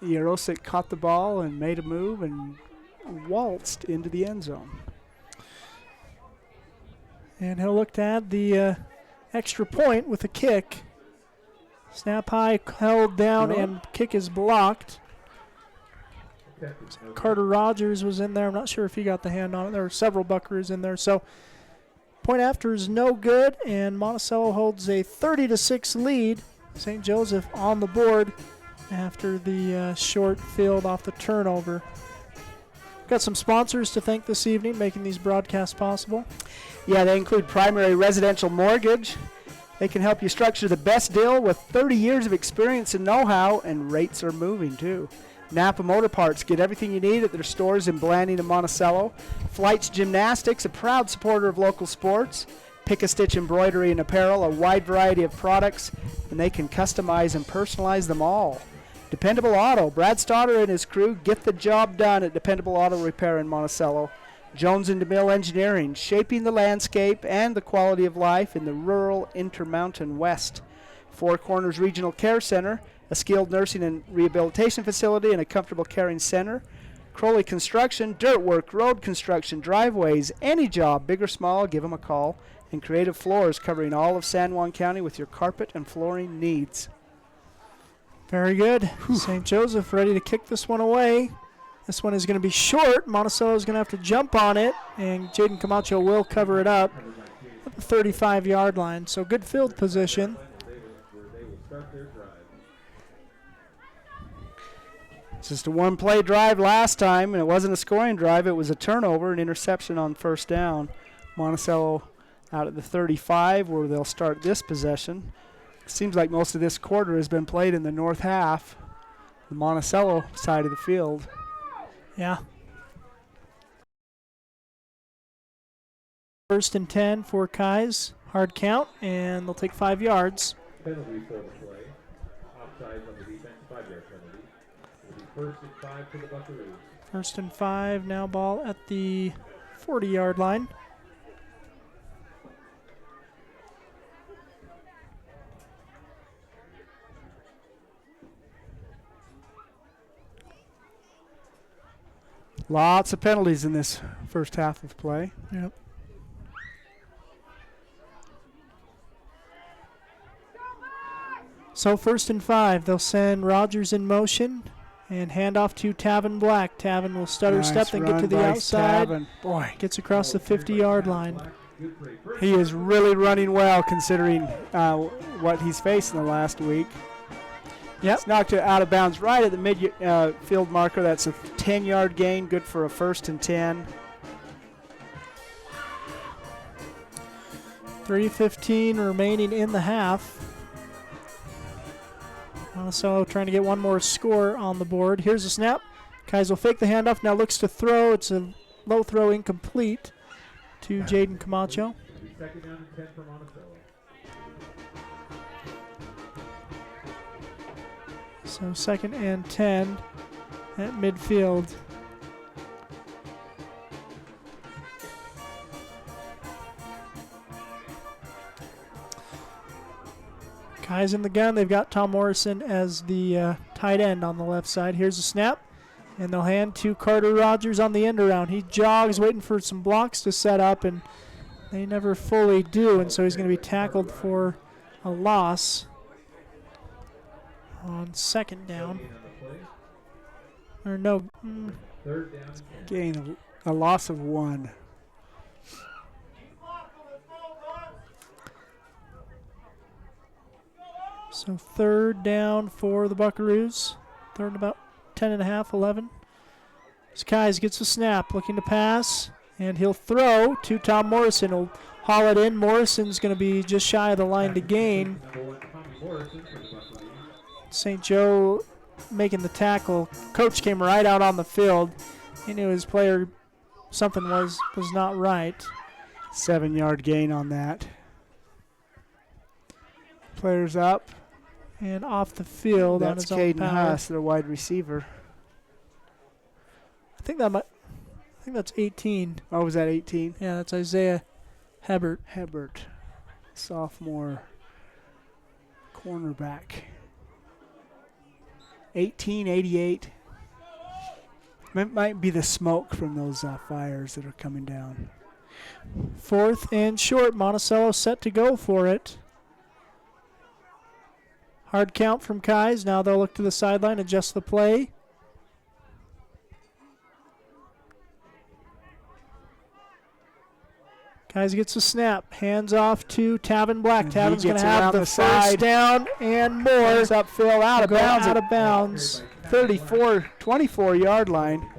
Yarosik caught the ball and made a move and waltzed into the end zone. And he'll look to add the extra point with a kick. Snap high, held down, and kick is blocked. Carter Rogers was in there. I'm not sure if he got the hand on it. There were several Buckaroos in there. So point after is no good, and Monticello holds a 30-6 lead. St. Joseph on the board after the short field off the turnover. Got some sponsors to thank this evening, making these broadcasts possible. Yeah, they include Primary Residential Mortgage. They can help you structure the best deal with 30 years of experience and know-how, and rates are moving too. Napa Motor Parts, get everything you need at their stores in Blanding and Monticello. Flights Gymnastics, a proud supporter of local sports. Pick-a-Stitch Embroidery and Apparel, a wide variety of products, and they can customize and personalize them all. Dependable Auto, Brad Stoddard and his crew get the job done at Dependable Auto Repair in Monticello. Jones and DeMille Engineering, shaping the landscape and the quality of life in the rural Intermountain West. Four Corners Regional Care Center, a skilled nursing and rehabilitation facility and a comfortable caring center. Crowley Construction, dirt work, road construction, driveways, any job, big or small, give them a call. And Creative Floors, covering all of San Juan County with your carpet and flooring needs. Very good. St. Joseph ready to kick this one away. This one is going to be short. Monticello is going to have to jump on it, and Jaden Camacho will cover it up at the 35-yard line. So good field position. It's just a one-play drive last time, and it wasn't a scoring drive. It was a turnover, an interception on first down. Monticello out at the 35 where they'll start this possession. Seems like most of this quarter has been played in the north half, the Monticello side of the field. Yeah. First and 10 for Kais. Hard count, and they'll take 5 yards. Penalty for the play. Offside on the defense, 5-yard penalty. It'll be first and 5 for the Buckaroos. First and 5, now ball at the 40-yard line. Lots of penalties in this first half of play. Yep. So first and 5, they'll send Rogers in motion and hand off to Tavin Black. Tavin will stutter step and get to the outside. Tavin. Boy, gets across the 50-yard line. He is really running well considering what he's faced in the last week. Yep. It's knocked it out of bounds right at the midfield marker. That's a 10-yard gain, good for a first and 10. 3:15 remaining in the half. Monticello trying to get one more score on the board. Here's a snap. Kais will fake the handoff. Now looks to throw. It's a low throw, incomplete to Jaden Camacho. Second down and 10 for Monticello. So 2nd and 10 at midfield. Kai's in the gun. They've got Tom Morrison as the tight end on the left side. Here's a snap, and they'll hand to Carter Rogers on the end around. He jogs, waiting for some blocks to set up, and they never fully do, and so he's going to be tackled for a loss on 2nd down. Or no. Third down. Gain a loss of 1. So 3rd down for the Buckaroos. 3rd and about 10.5, 11. Skies gets a snap, looking to pass, and he'll throw to Tom Morrison. He'll haul it in. Morrison's going to be just shy of the line to gain. St. Joe making the tackle. Coach came right out on the field. He knew his player, something was not right. 7-yard gain on that. Players up. And off the field on his own Caden power. Huss, their wide receiver. I think that's 18. Oh, was that 18? Yeah, that's Isaiah Hebert. Hebert, sophomore cornerback. 1888. Might be the smoke from those fires that are coming down. 4th and short. Monticello set to go for it. Hard count from Kais. Now they'll look to the sideline, adjust the play. Kais gets a snap. Hands off to Tavin Black. And Tavin's he going gets to have around the the first side. down and more. Comes upfield, out of Go bounds. out of bounds. 24-yard line.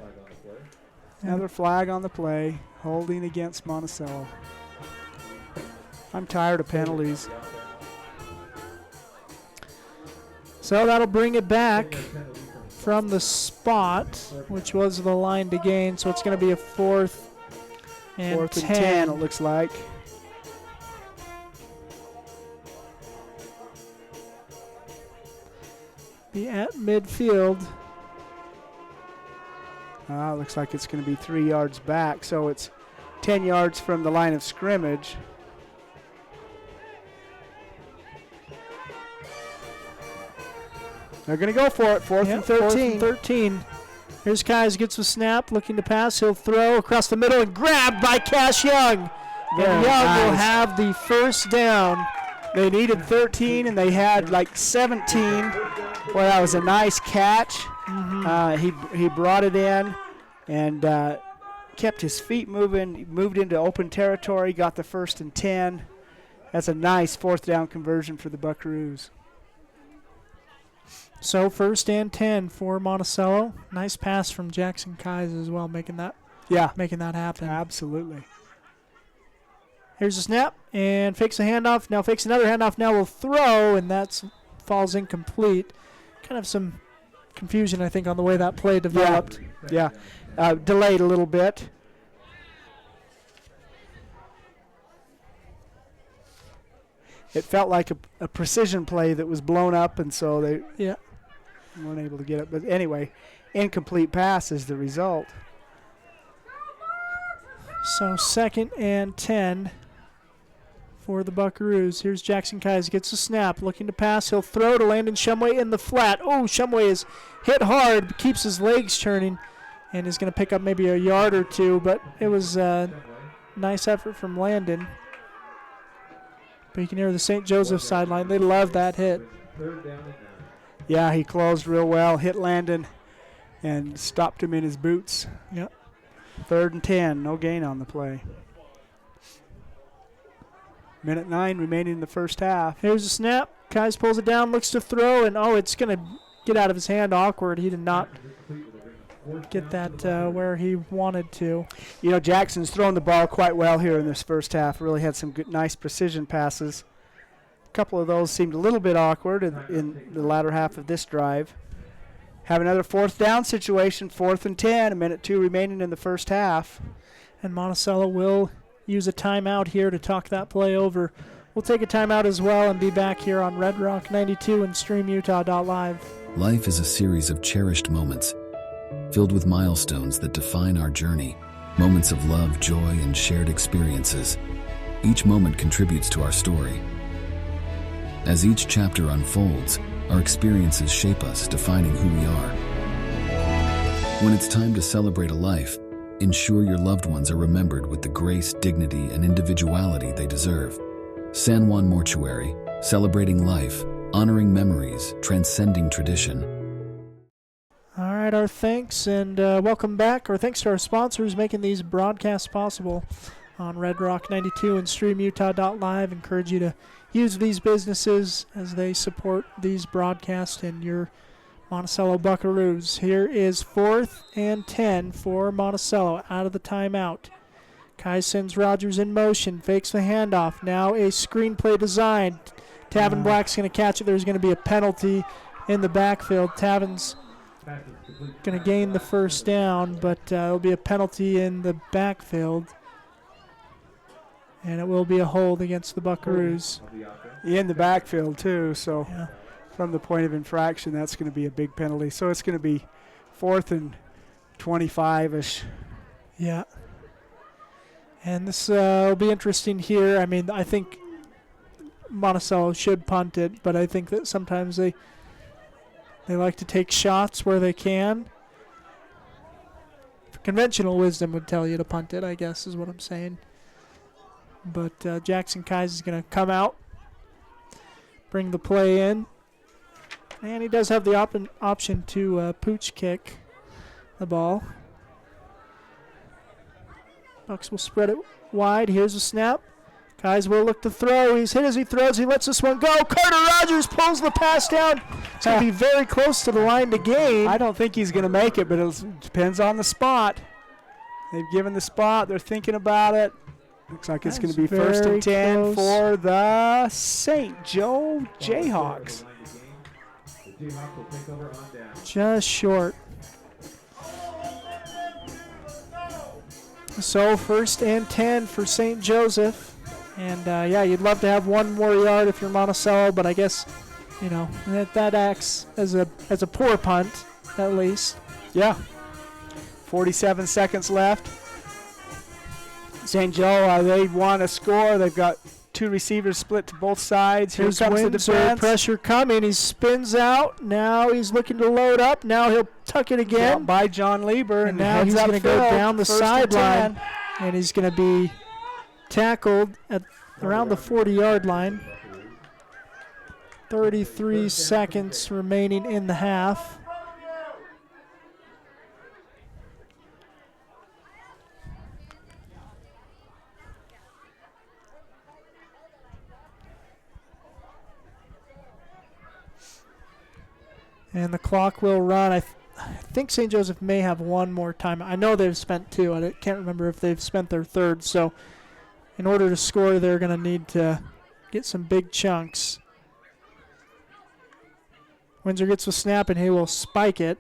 Another flag on the play. Holding against Monticello. I'm tired of penalties. So that'll bring it back from the spot, which was the line to gain. So it's going to be a 4th and 10. It looks like. Be at midfield. Looks like it's going to be 3 yards back. So it's 10 yards from the line of scrimmage. They're going to go for it. 4th and 13. 4th and 13. Here's Kais, gets a snap, looking to pass. He'll throw across the middle and grabbed by Cash Young. Very And Young will nice. have the first down. They needed 13 and they had like 17. Well, that was a nice catch. He brought it in and kept his feet moving, moved into open territory, got the 1st and 10. That's a nice 4th down conversion for the Buckaroos. So 1st and 10 for Monticello. Nice pass from Jackson Kais as well, making that happen. Absolutely. Here's a snap and fakes a handoff. Now fakes another handoff. Now will throw, and that falls incomplete. Kind of some confusion, I think, on the way that play developed. Yeah. Delayed a little bit. It felt like a precision play that was blown up, and so they weren't able to get it. But anyway, incomplete pass is the result. So 2nd and 10 for the Buckaroos. Here's Jackson Kais, gets a snap, looking to pass. He'll throw to Landon Shumway in the flat. Oh, Shumway is hit hard, but keeps his legs turning, and is going to pick up maybe a yard or two. But it was a nice effort from Landon. But you can hear the St. Joseph sideline. They love that hit. Yeah, he closed real well, hit Landon, and stopped him in his boots. Yep. 3rd and 10, no gain on the play. Minute 9 remaining in the first half. Here's a snap. Kais pulls it down, looks to throw, and it's going to get out of his hand awkward. He did not get that where he wanted to. You know, Jackson's thrown the ball quite well here in this first half. Really had some good, nice precision passes. A couple of those seemed a little bit awkward in the latter half of this drive. have another 4th down situation, 4th and 10, 1:02 remaining in the first half. And Monticello will use a timeout here to talk that play over. We'll take a timeout as well and be back here on Red Rock 92 and StreamUtah.live. Life is a series of cherished moments, filled with milestones that define our journey. Moments of love, joy, and shared experiences. Each moment contributes to our story. As each chapter unfolds, our experiences shape us, defining who we are. When it's time to celebrate a life, ensure your loved ones are remembered with the grace, dignity, and individuality they deserve. San Juan Mortuary, celebrating life, honoring memories, transcending tradition. All right, our thanks and welcome back. Our thanks to our sponsors making these broadcasts possible on Red Rock 92 and StreamUtah.live. Encourage you to use these businesses as they support these broadcasts and your Monticello Buckaroos. Here is 4th and 10 for Monticello out of the timeout. Kai sends Rogers in motion, fakes the handoff. Now a screenplay design. Tavin Black's going to catch it. There's going to be a penalty in the backfield. Tavin's going to gain the first down, but there'll be a penalty in the backfield. And it will be a hold against the Buckaroos. In the backfield, too, so Yeah. from the point of infraction, that's going to be a big penalty. So it's going to be 4th and 25-ish. Yeah. And this will be interesting here. I mean, I think Monticello should punt it, but I think that sometimes they like to take shots where they can. Conventional wisdom would tell you to punt it, I guess, is what I'm saying. But Jackson Kais is going to come out, bring the play in. And he does have the option to pooch kick the ball. Bucks will spread it wide. Here's a snap. Kais will look to throw. He's hit as he throws. He lets this one go. Carter Rogers pulls the pass down. It's going to be very close to the line to gain. I don't think he's going to make it, but it depends on the spot. They've given the spot. They're thinking about it. Looks like it's going to be 1st and 10 for the St. Joe Jayhawks. Just short. So 1st and 10 for St. Joseph. And, yeah, you'd love to have one more yard if you're Monticello, but I guess, you know, that acts as a poor punt, at least. Yeah. 47 seconds left. St. Joe, they want to score. They've got 2 receivers split to both sides. Here comes the defense. Pressure coming. He spins out. Now he's looking to load up. Now he'll tuck it again. By John Lieber. And now he's going to go down the sideline. And he's going to be tackled at around the 40-yard line. 33 seconds remaining in the half. And the clock will run. I think St. Joseph may have one more time. I know they've spent 2. I can't remember if they've spent their 3rd. So in order to score, they're going to need to get some big chunks. Windsor gets the snap, and he will spike it.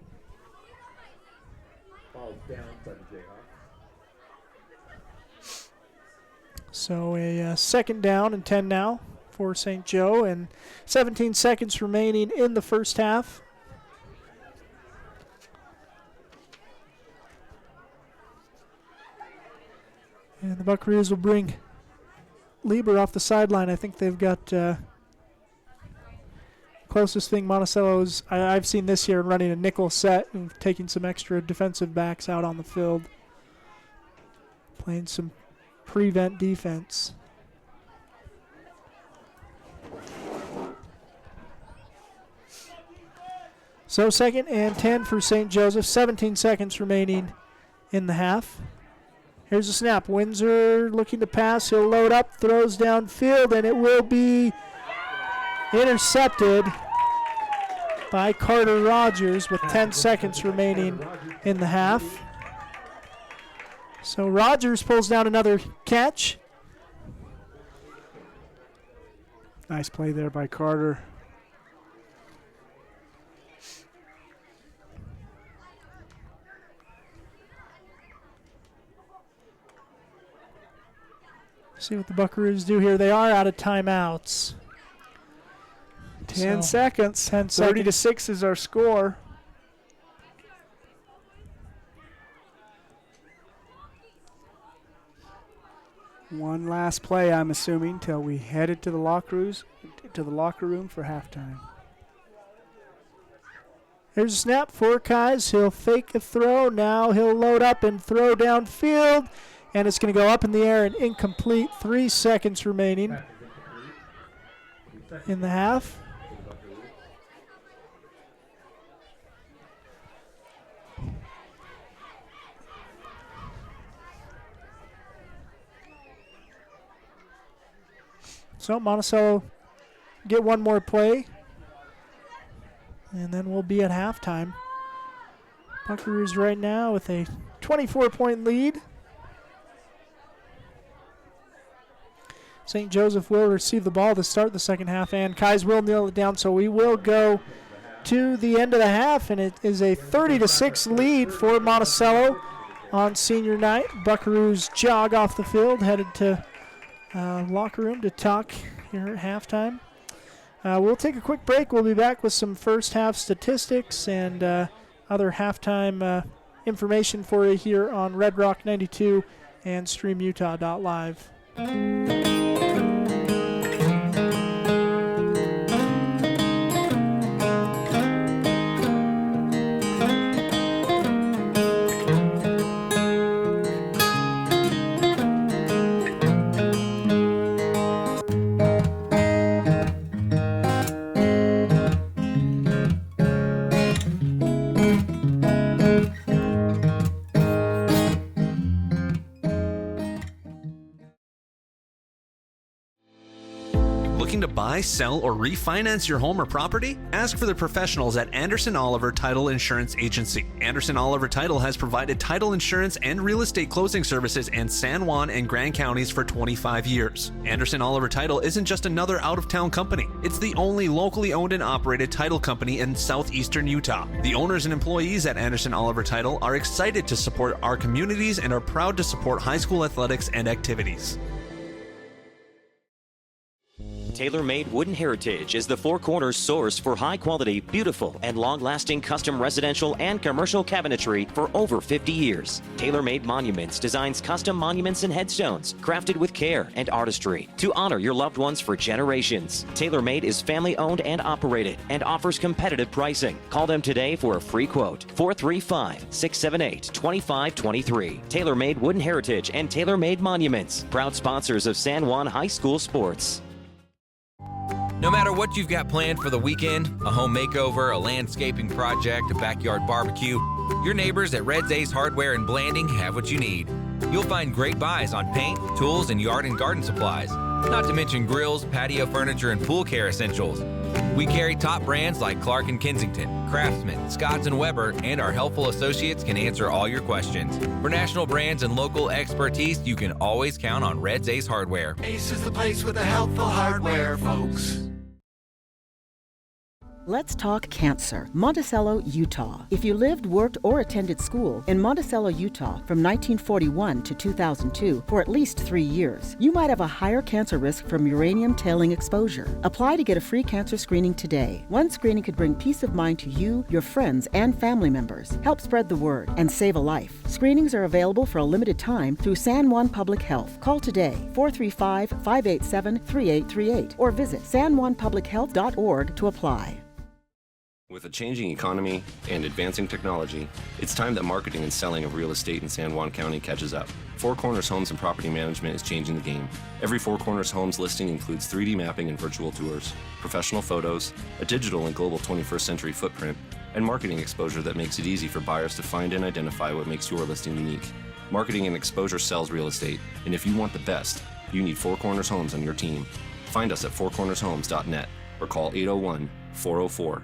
So a 2nd down and 10 now for St. Joe, and 17 seconds remaining in the first half. And the Buckaroos will bring Lieber off the sideline. I think they've got closest thing Monticello's I've seen this year running a nickel set and taking some extra defensive backs out on the field, playing some prevent defense. So 2nd and 10 for St. Joseph. 17 seconds remaining in the half. Here's a snap. Windsor looking to pass. He'll load up, throws downfield, and it will be intercepted by Carter Rogers with 10 seconds remaining in the half. So Rogers pulls down another catch. Nice play there by Carter. See what the Buckaroos do here. They are out of timeouts. 10 seconds. 10 30-6 is our score. One last play, I'm assuming, till we headed to the locker room for halftime. Here's a snap for Kais. He'll fake a throw. Now he'll load up and throw downfield. And it's going to go up in the air and incomplete. 3 seconds remaining in the half. So Monticello get one more play, and then we'll be at halftime. Buckaroos right now with a 24-point lead. St. Joseph will receive the ball to start the second half, and Kais will kneel it down, so we will go to the end of the half, and it is a 30-6 lead for Monticello on senior night. Buckaroos jog off the field, headed to locker room to talk here at halftime. We'll take a quick break. We'll be back with some first half statistics and other halftime information for you here on Red Rock 92 and StreamUtah.live. Looking to buy, sell, or refinance your home or property? Ask for the professionals at Anderson Oliver Title Insurance Agency. Anderson Oliver Title has provided title insurance and real estate closing services in San Juan and Grand Counties for 25 years. Anderson Oliver Title isn't just another out-of-town company. It's the only locally owned and operated title company in southeastern Utah. The owners and employees at Anderson Oliver Title are excited to support our communities and are proud to support high school athletics and activities. TaylorMade Wooden Heritage is the Four Corners source for high-quality, beautiful, and long-lasting custom residential and commercial cabinetry for over 50 years. TaylorMade Monuments designs custom monuments and headstones crafted with care and artistry to honor your loved ones for generations. TaylorMade is family-owned and operated and offers competitive pricing. Call them today for a free quote. 435-678-2523. TaylorMade Wooden Heritage and TaylorMade Monuments, proud sponsors of San Juan High School sports. No matter what you've got planned for the weekend, a home makeover, a landscaping project, a backyard barbecue, your neighbors at Red's Ace Hardware in Blanding have what you need. You'll find great buys on paint, tools, and yard and garden supplies, not to mention grills, patio furniture, and pool care essentials. We carry top brands like Clark & Kensington, Craftsman, Scotts & Weber, and our helpful associates can answer all your questions. For national brands and local expertise, you can always count on Red's Ace Hardware. Ace is the place with the helpful hardware, folks. Let's talk cancer. Monticello, Utah. If you lived, worked, or attended school in Monticello, Utah from 1941 to 2002 for at least 3 years, you might have a higher cancer risk from uranium tailing exposure. Apply to get a free cancer screening today. One screening could bring peace of mind to you, your friends, and family members, help spread the word, and save a life. Screenings are available for a limited time through San Juan Public Health. Call today, 435-587-3838, or visit sanjuanpublichealth.org to apply. With a changing economy and advancing technology, it's time that marketing and selling of real estate in San Juan County catches up. Four Corners Homes and Property Management is changing the game. Every Four Corners Homes listing includes 3D mapping and virtual tours, professional photos, a digital and global 21st century footprint, and marketing exposure that makes it easy for buyers to find and identify what makes your listing unique. Marketing and exposure sells real estate, and if you want the best, you need Four Corners Homes on your team. Find us at fourcornershomes.net or call 801-404-0058.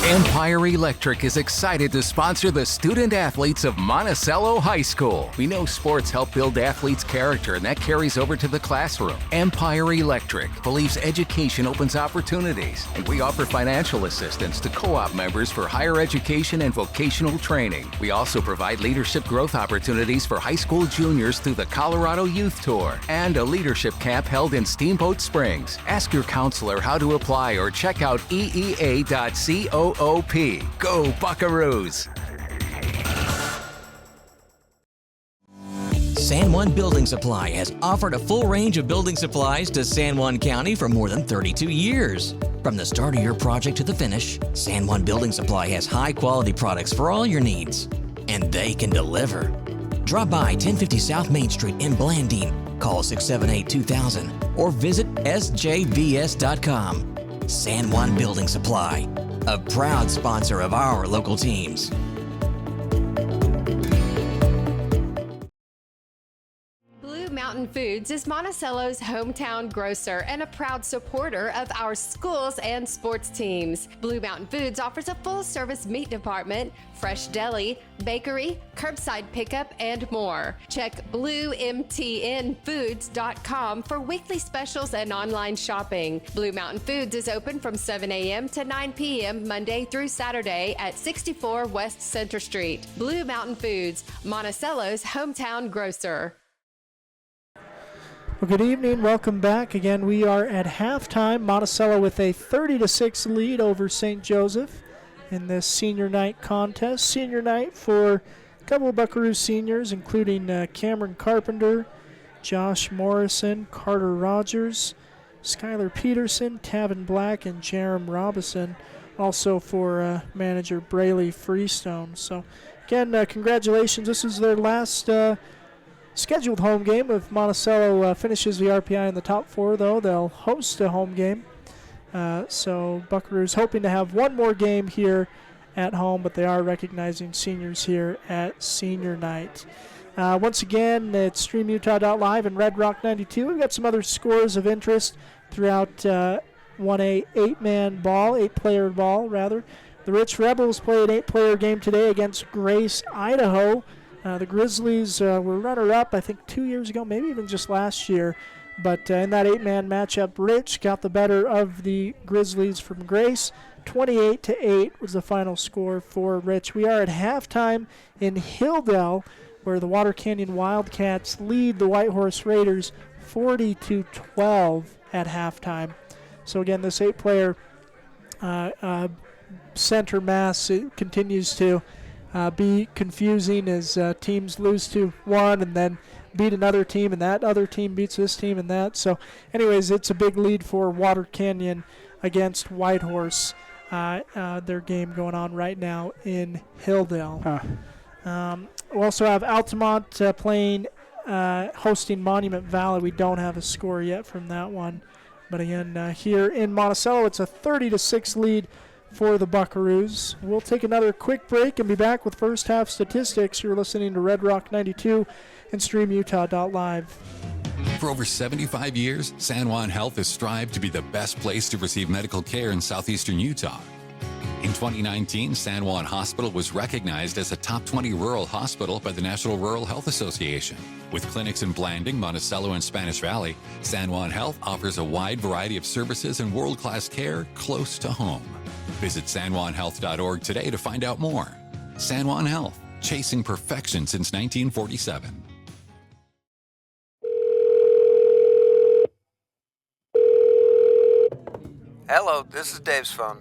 Empire Electric is excited to sponsor the student athletes of Monticello High School. We know sports help build athletes' character, and that carries over to the classroom. Empire Electric believes education opens opportunities, and we offer financial assistance to co-op members for higher education and vocational training. We also provide leadership growth opportunities for high school juniors through the Colorado Youth Tour and a leadership camp held in Steamboat Springs. Ask your counselor how to apply or check out eea.coop. Go Buckaroos! San Juan Building Supply has offered a full range of building supplies to San Juan County for more than 32 years. From the start of your project to the finish, San Juan Building Supply has high-quality products for all your needs, and they can deliver. Drop by 1050 South Main Street in Blanding, call 678-2000, or visit sjbs.com. San Juan Building Supply, a proud sponsor of our local teams. Blue Mountain Foods is Monticello's hometown grocer and a proud supporter of our schools and sports teams. Blue Mountain Foods offers a full-service meat department, fresh deli, bakery, curbside pickup, and more. Check bluemtnfoods.com for weekly specials and online shopping. Blue Mountain Foods is open from 7 a.m. to 9 p.m. Monday through Saturday at 64 West Center Street. Blue Mountain Foods, Monticello's hometown grocer. Well, good evening. Welcome back. Again, we are at halftime. Monticello with a 30-6 lead over St. Joseph in this senior night contest. Senior night for a couple of Buckaroo seniors, including Cameron Carpenter, Josh Morrison, Carter Rogers, Skylar Peterson, Tavin Black, and Jerem Robinson. Also for manager Brayley Freestone. So, again, congratulations. This is their last scheduled home game. If Monticello finishes the RPI in the top four, though, they'll host a home game. So Buckaroos hoping to have one more game here at home, but they are recognizing seniors here at senior night. Once again, it's StreamUtah.live and Red Rock 92. We've got some other scores of interest throughout 1A eight-player ball. The Rich Rebels play an 8-player game today against Grace, Idaho. The Grizzlies were runner-up, I think, 2 years ago, maybe even just last year. But in that 8-man matchup, Rich got the better of the Grizzlies from Grace. 28-8 was the final score for Rich. We are at halftime in Hilldale, where the Water Canyon Wildcats lead the Whitehorse Raiders 40-12 at halftime. So again, this 8-player center mass continues to be confusing as teams lose to one and then beat another team, and that other team beats this team and that. So anyways, it's a big lead for Water Canyon against Whitehorse. Their game going on right now in Hilldale. We also have Altamont hosting Monument Valley. We don't have a score yet from that one. But again, here in Monticello, it's a 30-6 lead for the Buckaroos. We'll take another quick break and be back with first half statistics. You're listening to Red Rock 92 and StreamUtah.live. For over 75 years, San Juan Health has strived to be the best place to receive medical care in southeastern Utah. In 2019, San Juan Hospital was recognized as a top 20 rural hospital by the National Rural Health Association. With clinics in Blanding, Monticello, and Spanish Valley, San Juan Health offers a wide variety of services and world-class care close to home. Visit sanjuanhealth.org today to find out more. San Juan Health, chasing perfection since 1947. Hello, this is Dave's phone.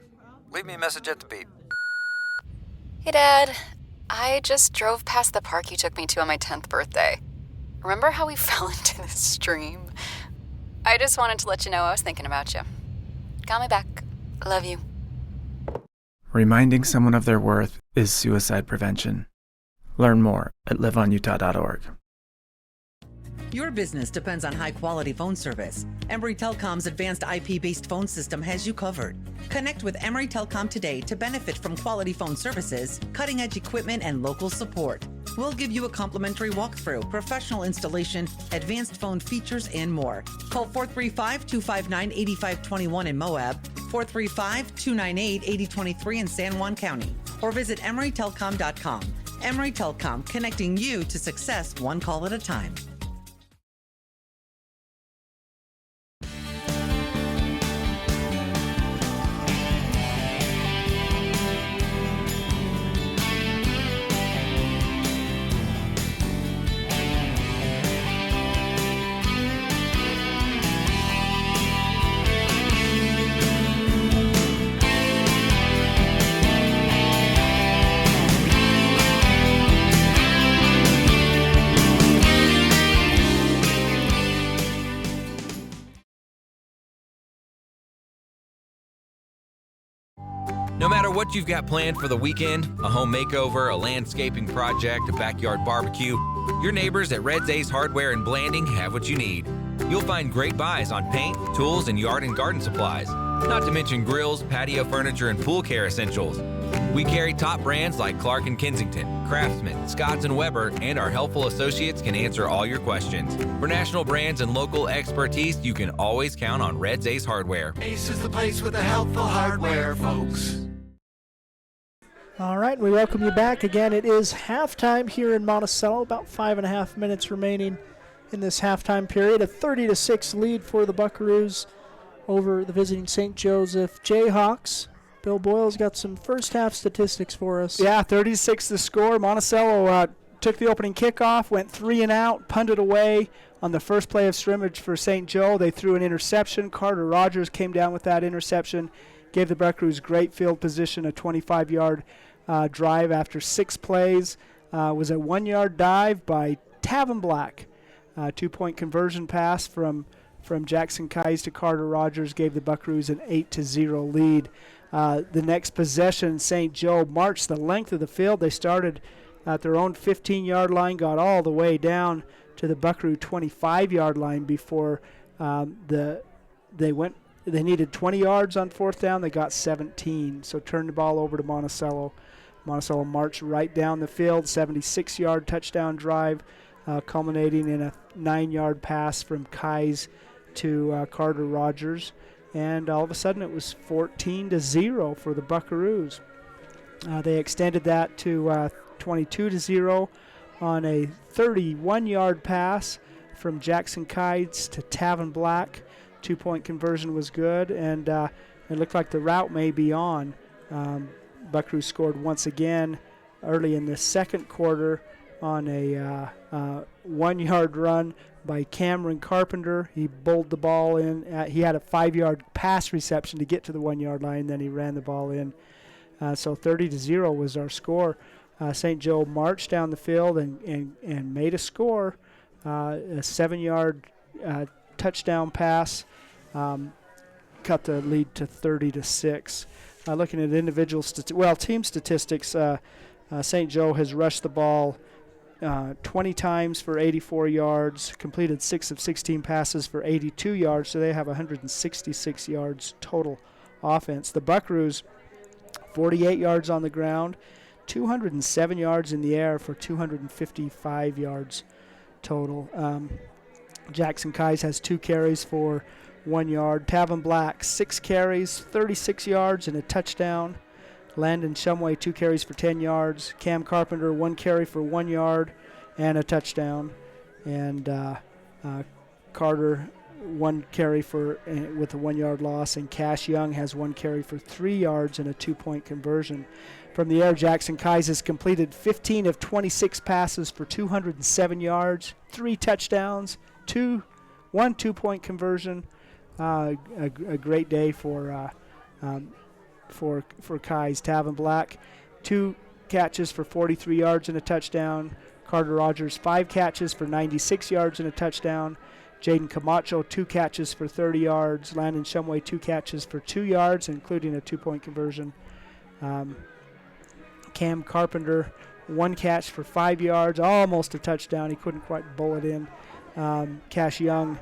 Leave me a message at the beep. Hey, Dad. I just drove past the park you took me to on my 10th birthday. Remember how we fell into the stream? I just wanted to let you know I was thinking about you. Call me back. Love you. Reminding someone of their worth is suicide prevention. Learn more at liveonutah.org. Your business depends on high-quality phone service. Emory Telecom's advanced IP-based phone system has you covered. Connect with Emory Telecom today to benefit from quality phone services, cutting-edge equipment, and local support. We'll give you a complimentary walkthrough, professional installation, advanced phone features, and more. Call 435-259-8521 in Moab, 435-298-8023 in San Juan County, or visit emerytelcom.com. Emory Telecom, connecting you to success one call at a time. No matter what you've got planned for the weekend, a home makeover, a landscaping project, a backyard barbecue, your neighbors at Red's Ace Hardware in Blanding have what you need. You'll find great buys on paint, tools, and yard and garden supplies, not to mention grills, patio furniture, and pool care essentials. We carry top brands like Clark & Kensington, Craftsman, Scotts & Weber, and our helpful associates can answer all your questions. For national brands and local expertise, you can always count on Red's Ace Hardware. Ace is the place with the helpful hardware, folks. All right, we welcome you back again. It is halftime here in Monticello, about 5.5 minutes remaining in this halftime period. A 30-6 lead for the Buckaroos over the visiting St. Joseph Jayhawks. Bill Boyle's got some first half statistics for us. Yeah, 36 the score. Monticello took the opening kickoff, went 3 and out, punted away on the first play of scrimmage for St. Joe. They threw an interception. Carter Rogers came down with that interception, gave the Buckaroos great field position, a 25-yard drive after 6 plays. Was a 1-yard dive by Tavin Black. 2-point conversion pass from Jackson Keyes to Carter Rogers gave the Buckaroos an 8-0 lead. The next possession, St. Joe marched the length of the field. They started at their own 15-yard line, got all the way down to the Buckaroo 25-yard line before they needed 20 yards on 4th down. They got 17, so turned the ball over to Monticello. Monticello marched right down the field, 76-yard touchdown drive, culminating in a 9-yard pass from Keyes to Carter Rogers. And all of a sudden it was 14-0 for the Buckaroos. They extended that to 22-0 on a 31-yard pass from Jackson Keyes to Tavin Black. 2-point conversion was good, and it looked like the route may be on. Buckaroos scored once again early in the second quarter on a 1-yard run by Cameron Carpenter. He bowled the ball in. He had a 5-yard pass reception to get to the 1-yard line, then he ran the ball in. So 30-0 was our score. St. Joe marched down the field and made a score. A 7-yard touchdown pass cut the lead to 30-6. Looking at individual team statistics, St. Joe has rushed the ball 20 times for 84 yards, completed 6 of 16 passes for 82 yards, so they have 166 yards total offense. The Buckaroos, 48 yards on the ground, 207 yards in the air for 255 yards total. Jackson Keyes has 2 carries for 1 yard. Tavin Black, 6 carries, 36 yards, and a touchdown. Landon Shumway, 2 carries for 10 yards. Cam Carpenter, 1 carry for 1 yard and a touchdown. And Carter, 1 carry with a 1-yard loss. And Cash Young has 1 carry for 3 yards and a 2-point conversion. From the air, Jackson Keyes has completed 15 of 26 passes for 207 yards, 3 touchdowns, 1 2-point conversion. A great day for Keyes. Tavin Black, 2 catches for 43 yards and a touchdown. Carter Rogers, 5 catches for 96 yards and a touchdown. Jaden Camacho, 2 catches for 30 yards. Landon Shumway, 2 catches for 2 yards, including a 2-point conversion. Cam Carpenter, 1 catch for 5 yards, almost a touchdown. He couldn't quite bowl it in. Cash Young,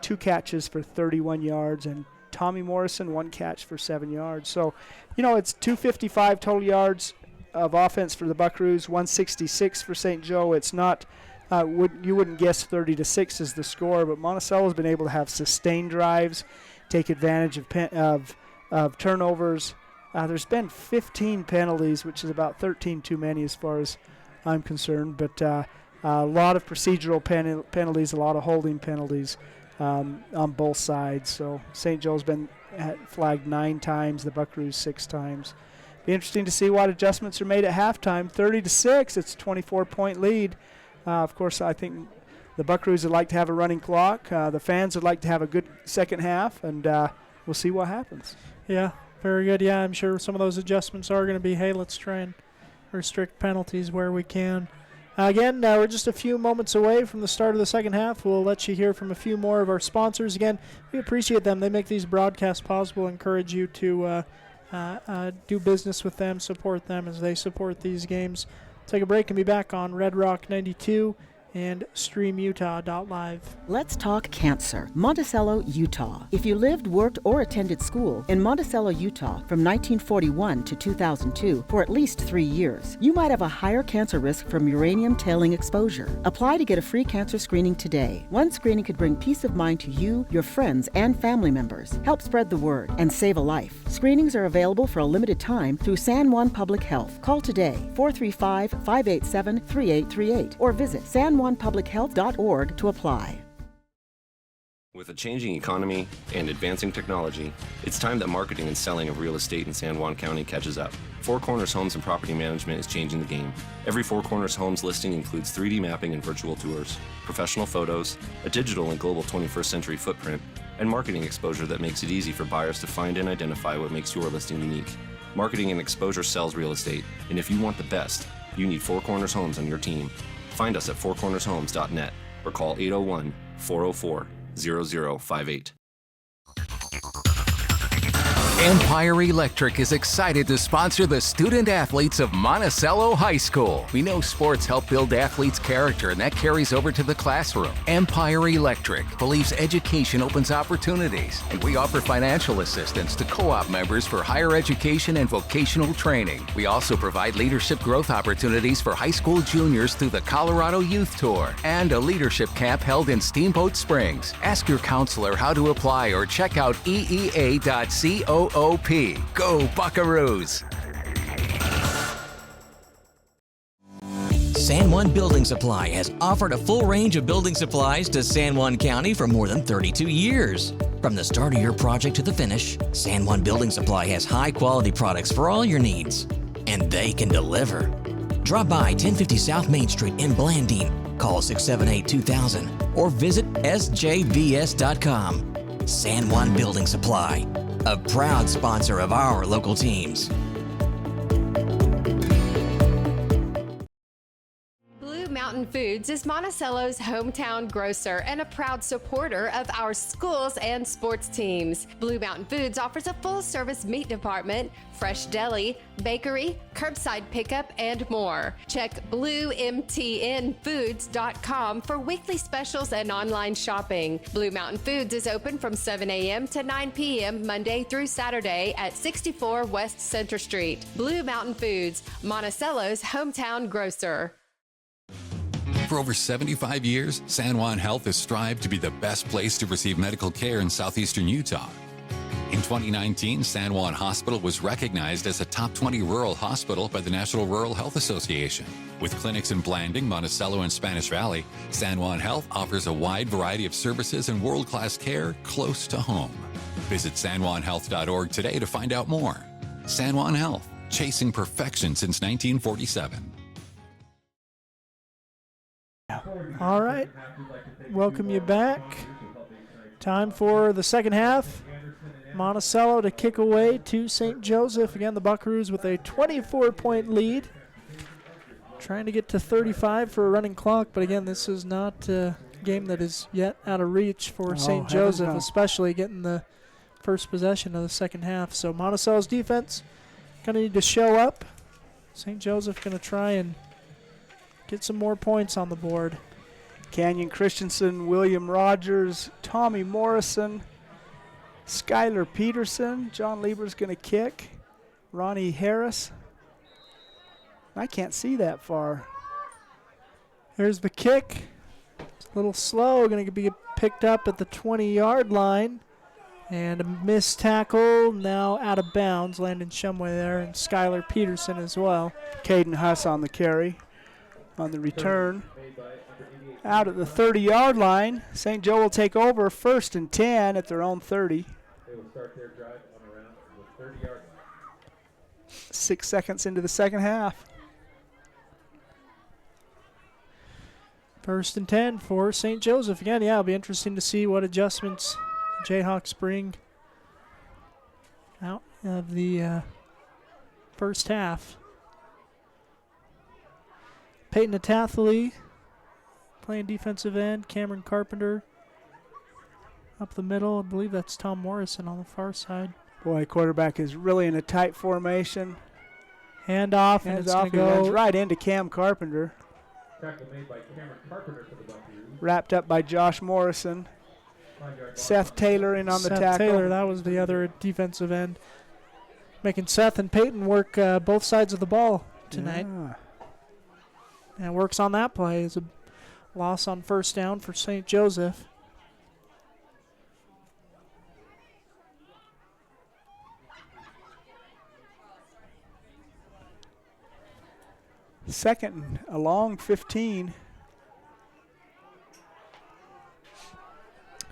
2 catches for 31 yards, and Tommy Morrison, 1 catch for 7 yards. So, it's 255 total yards of offense for the Buckaroos, 166 for St. Joe. It's not, you wouldn't guess 30-6 is the score, but Monticello's been able to have sustained drives, take advantage of of turnovers. There's been 15 penalties, which is about 13 too many as far as I'm concerned, but a lot of procedural penalties, a lot of holding penalties on both sides. So St. Joe's been flagged 9 times, the Buckaroos 6 times. Be interesting to see what adjustments are made at halftime. 30-6, it's a 24-point lead. Of course, I think the Buckaroos would like to have a running clock. The fans would like to have a good second half, and we'll see what happens. Yeah, very good. Yeah, I'm sure some of those adjustments are going to be, hey, let's try and restrict penalties where we can. Again, we're just a few moments away from the start of the second half. We'll let you hear from a few more of our sponsors. Again, we appreciate them. They make these broadcasts possible, encourage you to do business with them, support them as they support these games. Take a break and be back on Red Rock 92 and streamutah.live. Let's talk cancer. Monticello, Utah. If you lived, worked, or attended school in Monticello, Utah from 1941 to 2002 for at least 3 years, you might have a higher cancer risk from uranium tailing exposure. Apply to get a free cancer screening today. One screening could bring peace of mind to you, your friends, and family members. Help spread the word and save a life. Screenings are available for a limited time through San Juan Public Health. Call today, 435-587-3838, or visit sanjuanpublichealth.org to apply. With a changing economy and advancing technology, it's time that marketing and selling of real estate in San Juan County catches up. Four Corners Homes and Property Management is changing the game. Every Four Corners Homes listing includes 3D mapping and virtual tours, professional photos, a digital and global 21st century footprint, and marketing exposure that makes it easy for buyers to find and identify what makes your listing unique. Marketing and exposure sells real estate, and if you want the best, you need Four Corners Homes on your team. Find us at fourcornershomes.net or call 801-404-0058. Empire Electric is excited to sponsor the student athletes of Monticello High School. We know sports help build athletes' character, and that carries over to the classroom. Empire Electric believes education opens opportunities, and we offer financial assistance to co-op members for higher education and vocational training. We also provide leadership growth opportunities for high school juniors through the Colorado Youth Tour and a leadership camp held in Steamboat Springs. Ask your counselor how to apply or check out eea.co. Go Buckaroos! San Juan Building Supply has offered a full range of building supplies to San Juan County for more than 32 years. From the start of your project to the finish, San Juan Building Supply has high-quality products for all your needs, and they can deliver. Drop by 1050 South Main Street in Blanding, call 678-2000, or visit sjvs.com. San Juan Building Supply, a proud sponsor of our local teams. Blue Mountain Foods is Monticello's hometown grocer and a proud supporter of our schools and sports teams. Blue Mountain Foods offers a full-service meat department, fresh deli, bakery, curbside pickup, and more. Check bluemtnfoods.com for weekly specials and online shopping. Blue Mountain Foods is open from 7 a.m. to 9 p.m. Monday through Saturday at 64 West Center Street. Blue Mountain Foods, Monticello's hometown grocer. For over 75 years, San Juan Health has strived to be the best place to receive medical care in southeastern Utah. In 2019, San Juan Hospital was recognized as a top 20 rural hospital by the National Rural Health Association. With clinics in Blanding, Monticello, and Spanish Valley, San Juan Health offers a wide variety of services and world-class care close to home. Visit sanjuanhealth.org today to find out more. San Juan Health, chasing perfection since 1947. All right, welcome you back. Time for the second half. Monticello to kick away to St. Joseph. Again, the Buckaroos with a 24-point lead. Trying to get to 35 for a running clock, but again, this is not a game that is yet out of reach for St. Joseph, especially getting the first possession of the second half. So Monticello's defense going to need to show up. St. Joseph going to try and get some more points on the board. Canyon Christensen, William Rogers, Tommy Morrison, Skylar Peterson. John Lieber's going to kick. Ronnie Harris. I can't see that far. There's the kick. It's a little slow. Going to be picked up at the 20-yard line. And a missed tackle, now out of bounds. Landon Shumway there, and Skylar Peterson as well. Caden Huss on the carry. On the return. Out at the 30-yard line. St. Joe will take over 1st and 10 at their own 30. They will start their drive on around the 30-yard line. 6 seconds into the second half. 1st and 10 for St. Joseph. Again, yeah, it'll be interesting to see what adjustments Jayhawks bring out of the first half. Peyton Atathley playing defensive end. Cameron Carpenter up the middle. I believe that's Tom Morrison on the far side. Boy, quarterback is really in a tight formation. Hand off, and it's going to go runs right into Cam Carpenter. Tackle made by Cameron Carpenter for the Buckaroos. Wrapped up by Josh Morrison. Seth Taylor in on the tackle. Seth Taylor, that was the other defensive end. Making Seth and Peyton work both sides of the ball tonight. Yeah. And works on that play. It's a loss on 1st down for St. Joseph. Second, a long 15.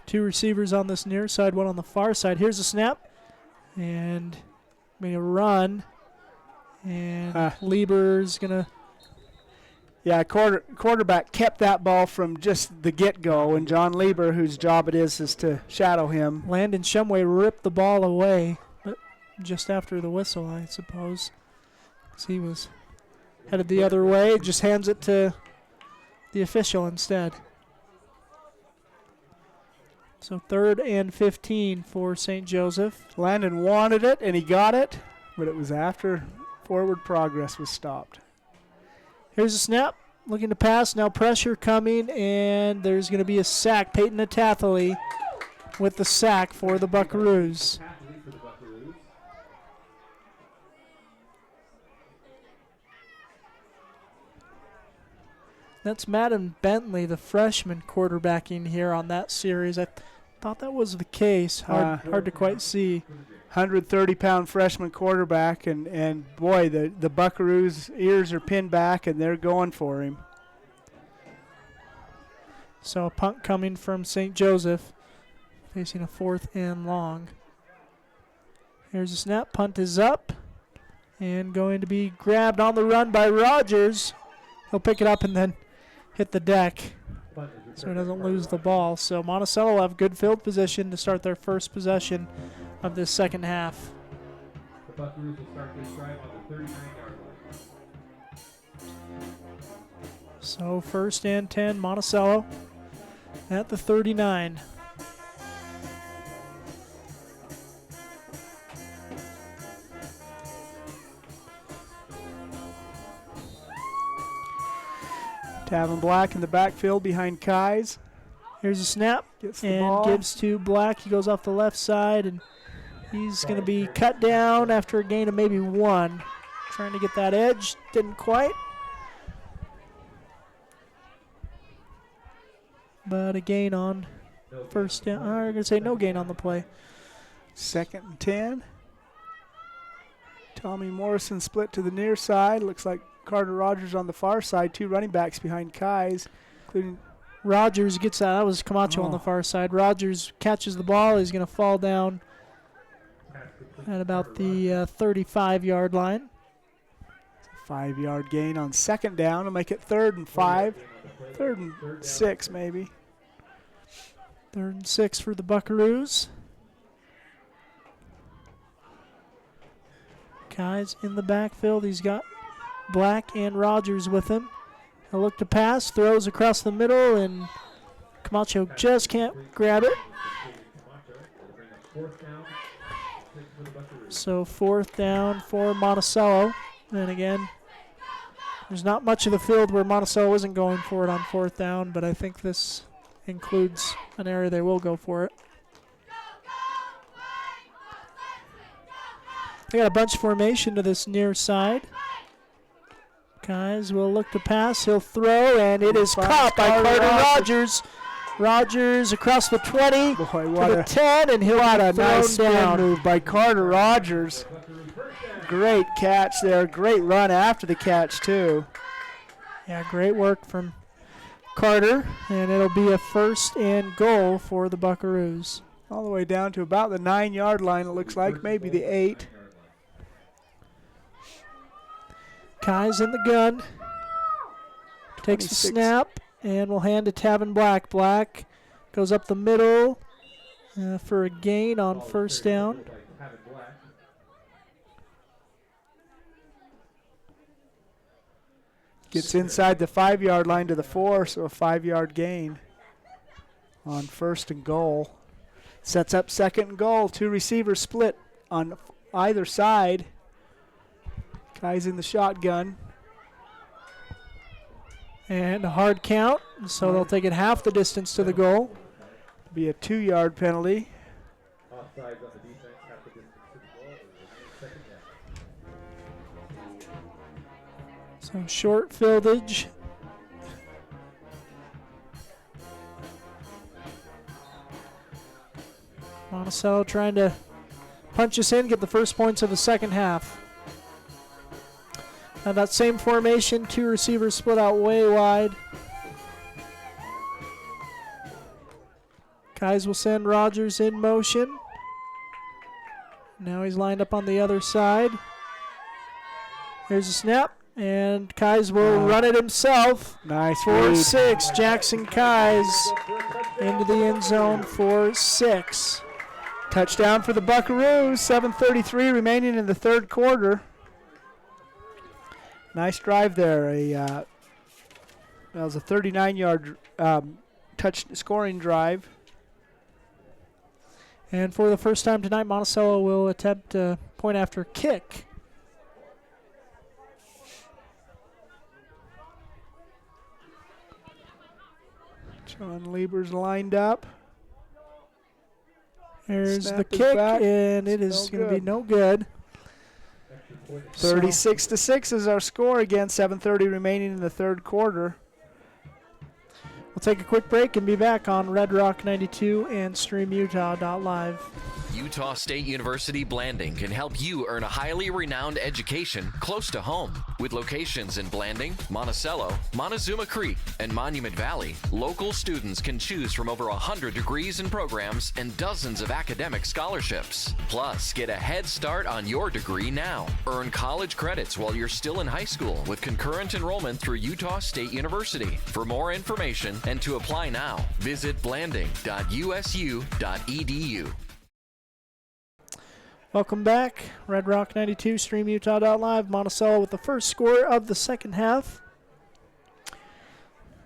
2 receivers on this near side, 1 on the far side. Here's a snap. And made a run. And Lieber's going to... Yeah, quarterback kept that ball from just the get-go, and John Lieber, whose job it is to shadow him. Landon Shumway ripped the ball away, but just after the whistle, I suppose. 'Cause he was headed the other way, just hands it to the official instead. So 3rd and 15 for St. Joseph. Landon wanted it, and he got it, but it was after forward progress was stopped. Here's a snap, looking to pass, now pressure coming, and there's going to be a sack. Peyton Atathley with the sack for the Buckaroos. That's Madden Bentley, the freshman quarterbacking here on that series. I thought that was the case. Hard to quite see. 130-pound freshman quarterback, and boy, the Buckaroos' ears are pinned back, and they're going for him. So a punt coming from St. Joseph, facing a 4th and long. Here's a snap. Punt is up, and going to be grabbed on the run by Rogers. He'll pick it up and then hit the deck so he doesn't lose the ball. So Monticello will have good field position to start their first possession of this second half. The Buckaroos will start this drive on the 39-yard line. So 1st and 10, Monticello at the 39. Tavin Black in the backfield behind Kais. Here's a snap, and gives to Black. He goes off the left side, and he's going to be cut down after a gain of maybe 1. Trying to get that edge, didn't quite. But a gain on 1st down. I'm going to say no gain on the play. 2nd and 10. Tommy Morrison split to the near side. Looks like Carter Rogers on the far side. 2 running backs behind Kais, including Rogers gets out. That was Camacho on the far side. Rogers catches the ball. He's going to fall down at about the 35-yard line. 5-yard gain on 2nd down to make it 3rd and 5. 3rd and 6 maybe. 3rd and 6 for the Buckaroos. Kais in the backfield. He's got Black and Rogers with him. He'll look to pass, throws across the middle, and Camacho just can't grab it. So 4th down for Monticello. And again, there's not much of the field where Monticello isn't going for it on 4th down, but I think this includes an area they will go for it. They got a bunch formation to this near side. Kais will look to pass. He'll throw, and it is caught by Carter Rogers. Rogers across the 20 Boy, to what the a 10, and he'll what be a thrown nice spin down. move by Carter Rogers. Great catch there. Great run after the catch, too. Yeah, great work from Carter, and it'll be a 1st and goal for the Buckaroos. All the way down to about the 9-yard line, it looks like, maybe the 8. Kai's in the gun. Takes the 26. snap, and will hand to Tavin Black. Black goes up the middle for a gain on 1st down. Gets inside the 5-yard line to the 4, so a 5-yard gain on 1st and goal. Sets up 2nd and goal. 2 receivers split on either side. Kai's in the shotgun. And a hard count, so they'll take it half the distance to the goal. Be a 2-yard penalty. So short fieldage. Monticello trying to punch us in, get the first points of the second half. Now that same formation, 2 receivers split out way wide. Kais will send Rogers in motion. Now he's lined up on the other side. Here's a snap, and Kais will run it himself. Nice. 4-6, Jackson Kais into the end zone for 6. Touchdown for the Buckaroos. 7:33 remaining in the 3rd quarter. Nice drive there. That was a 39-yard scoring drive. And for the first time tonight, Monticello will attempt a point after kick. John Lieber's lined up. There's Snap the is kick, back. and it is going to be no good. 36-6 is our score again. 7:30 remaining in the 3rd quarter. We'll take a quick break and be back on Red Rock 92 and StreamUtah.live. Utah State University Blanding can help you earn a highly renowned education close to home. With locations in Blanding, Monticello, Montezuma Creek, and Monument Valley, local students can choose from over 100 degrees and programs and dozens of academic scholarships. Plus, get a head start on your degree now. Earn college credits while you're still in high school with concurrent enrollment through Utah State University. For more information and to apply now, visit blanding.usu.edu. Welcome back. Red Rock 92, StreamUtah.live. Monticello with the first score of the second half.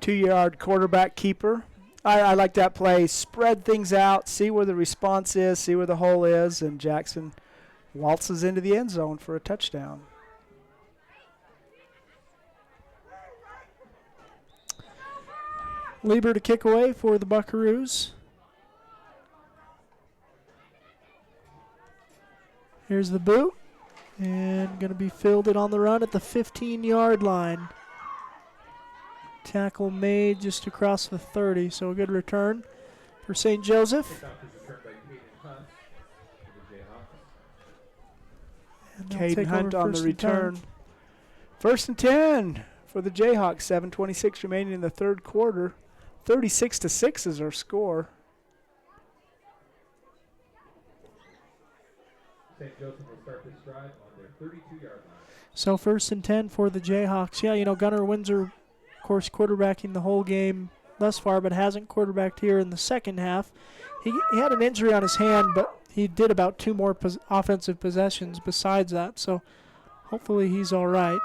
2-yard quarterback keeper. I like that play. Spread things out, see where the response is, see where the hole is, and Jackson waltzes into the end zone for a touchdown. Lieber to kick away for the Buckaroos. Here's the boot, and going to be fielded on the run at the 15-yard line. Tackle made just across the 30, so a good return for St. Joseph. Caden Hunt on the return. 1st and 10 for the Jayhawks. 7:26 remaining in the 3rd quarter. 36-6 is our score. St. Joseph will start this drive on their 32-yard line. So 1st and 10 for the Jayhawks. Yeah, you know, Gunnar Windsor, of course, quarterbacking the whole game thus far, but hasn't quarterbacked here in the second half. He had an injury on his hand, but he did about 2 more offensive possessions besides that, so hopefully he's all right.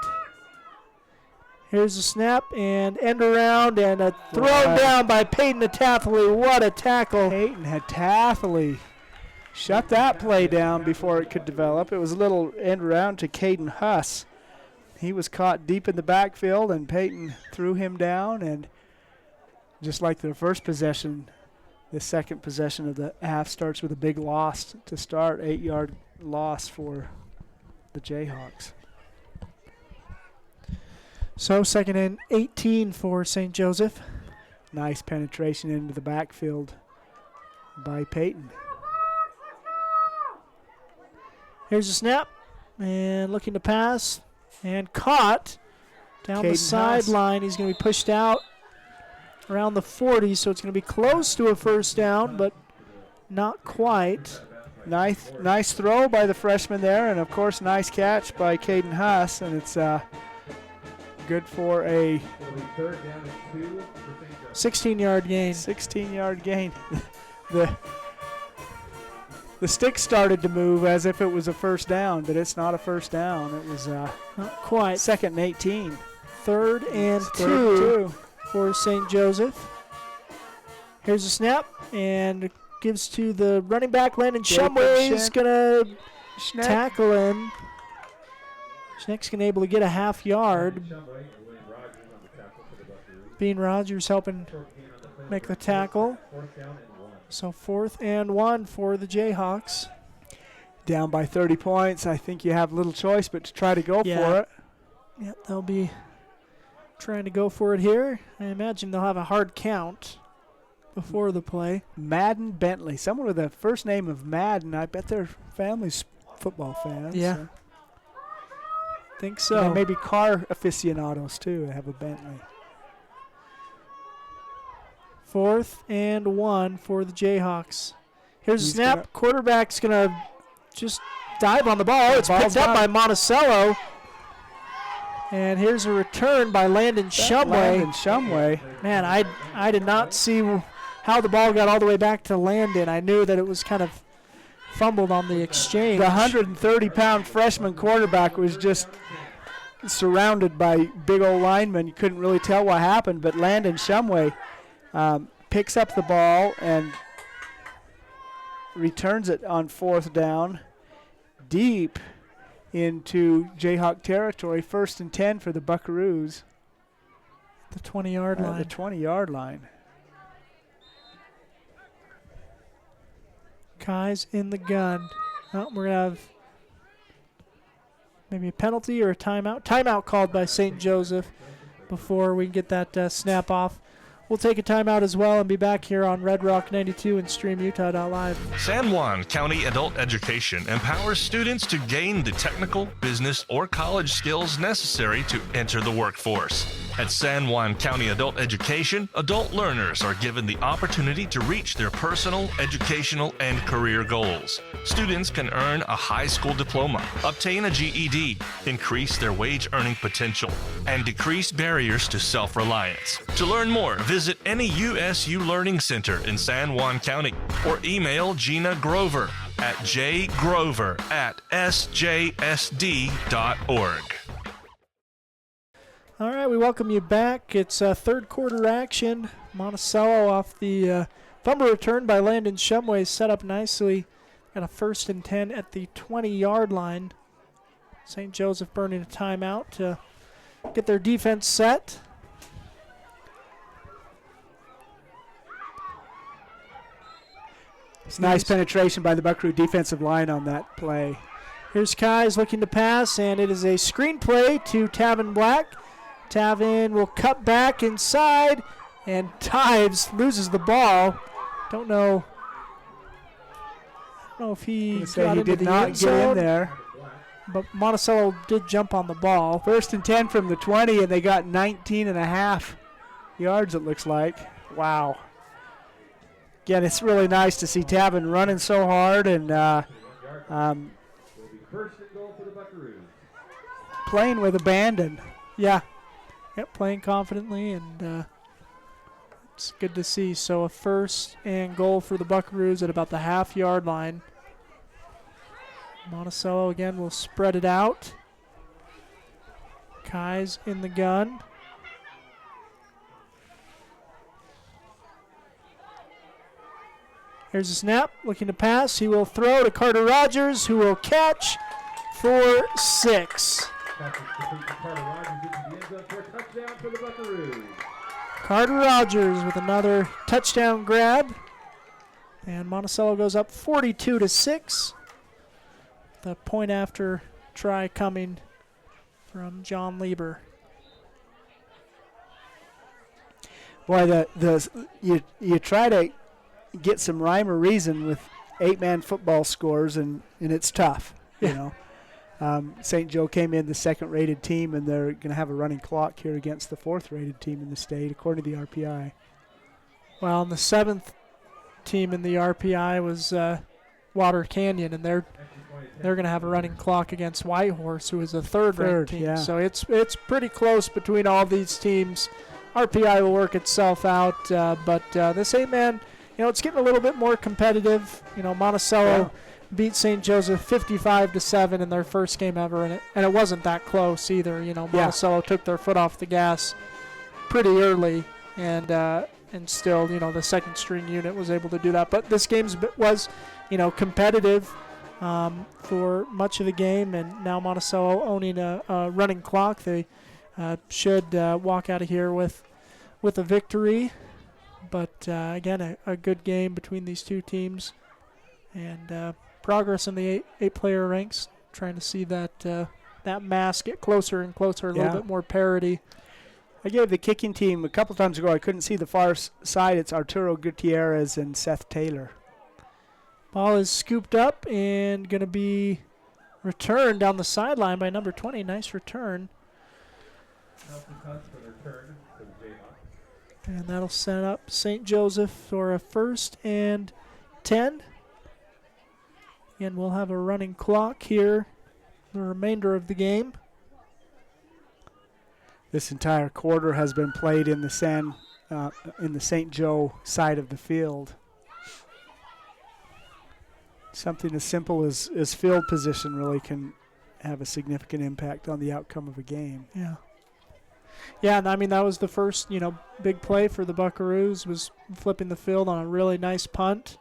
Here's a snap and end around and a throw down by Peyton Hatathley. What a tackle. Peyton Hatathley shut that play down before it could develop. It was a little end around to Caden Huss. He was caught deep in the backfield, and Peyton threw him down. And just like the first possession, the second possession of the half starts with a big loss to start, 8-yard loss for the Jayhawks. So 2nd and 18 for St. Joseph. Nice penetration into the backfield by Peyton. Here's a snap, and looking to pass, and caught down the sideline. He's going to be pushed out around the 40, so it's going to be close to a first down, but not quite. Nice throw by the freshman there, and of course, nice catch by Caden Huss, and it's good for a 16-yard gain. 16-yard gain. The stick started to move as if it was a first down, but it's not a first down. It was not quite. 2nd and 18. 3rd and 2 for St. Joseph. Here's a snap, and gives to the running back, Landon Shumway. He's going to tackle him. Schneck's going to be able to get a half yard. Bean Rogers helping make the tackle. So 4th and 1 for the Jayhawks. Down by 30 points. I think you have little choice but to try to go for it. Yep, they'll be trying to go for it here. I imagine they'll have a hard count before the play. Madden Bentley. Someone with a first name of Madden. I bet their family's football fans. Yeah. So. Think so. And maybe car aficionados, too, have a Bentley. 4th and 1 for the Jayhawks. Here's a snap. Quarterback's going to just dive on the ball. It's picked up by Monticello. And here's a return by Landon Shumway. Man, I did not see how the ball got all the way back to Landon. I knew that it was kind of fumbled on the exchange. The 130-pound freshman quarterback was just surrounded by big old linemen. You couldn't really tell what happened, but Landon Shumway picks up the ball and returns it on 4th down deep into Jayhawk territory. 1st and 10 for the Buckaroos. The 20-yard line. The 20-yard line. Kai's in the gun. Oh, we're going to have maybe a penalty or a timeout. Timeout called by St. Joseph before we get that snap off. We'll take a timeout as well and be back here on Red Rock 92 and StreamUtah.live. San Juan County Adult Education empowers students to gain the technical, business, or college skills necessary to enter the workforce. At San Juan County Adult Education, adult learners are given the opportunity to reach their personal, educational, and career goals. Students can earn a high school diploma, obtain a GED, increase their wage earning potential, and decrease barriers to self-reliance. To learn more, visit any USU Learning Center in San Juan County or email Gina Grover at jgrover@sjsd.org. All right, we welcome you back. It's third quarter action. Monticello off the fumble return by Landon Shumway set up nicely. Got a 1st and 10 at the 20-yard line. St. Joseph burning a timeout to get their defense set. It's nice penetration by the Buckaroo defensive line on that play. Here's Kai's looking to pass, and it is a screen play to Tavin Black. Tavin will cut back inside, and Tives loses the ball. Don't know if he got into the end zone. Get in there. But Monticello did jump on the ball. 1st and 10 from the 20, and they got 19 and a half yards, it looks like. Wow. Again, it's really nice to see Tavin running so hard and playing with abandon. Yeah. Yep, playing confidently, and it's good to see. So a 1st and goal for the Buckaroos at about the half-yard line. Monticello again will spread it out. Kai's in the gun. Here's a snap, looking to pass. He will throw to Carter Rogers, who will catch for 6. Carter Rogers with another touchdown grab. And Monticello goes up 42-6. The point after try coming from John Lieber. Boy, you try to get some rhyme or reason with 8-man football scores, and it's tough. You know, St. Joe came in the second-rated team, and they're going to have a running clock here against the fourth-rated team in the state, according to the RPI. Well, and the seventh team in the RPI was Water Canyon, and they're going to have a running clock against Whitehorse, who is a third-ranked team. Yeah. So it's pretty close between all these teams. RPI will work itself out, but this 8-man, it's getting a little bit more competitive. Monticello beat St. Joseph 55-7 in their first game ever, and it wasn't that close either. Monticello took their foot off the gas pretty early, and still, the second-string unit was able to do that. But this game was, competitive for much of the game, and now Monticello owning a running clock. They should walk out of here with a victory. But, again, a good game between these two teams. And progress in the eight-player ranks, trying to see that mass get closer and closer, a little bit more parity. I gave the kicking team a couple times ago. I couldn't see the far side. It's Arturo Gutierrez and Seth Taylor. Ball is scooped up and going to be returned down the sideline by number 20. Nice return. And that'll set up St. Joseph for a 1st and 10. And we'll have a running clock here the remainder of the game. This entire quarter has been played in the St. Joe side of the field. Something as simple as field position really can have a significant impact on the outcome of a game. Yeah. Yeah, and I mean, that was the first, big play for the Buckaroos, was flipping the field on a really nice punt.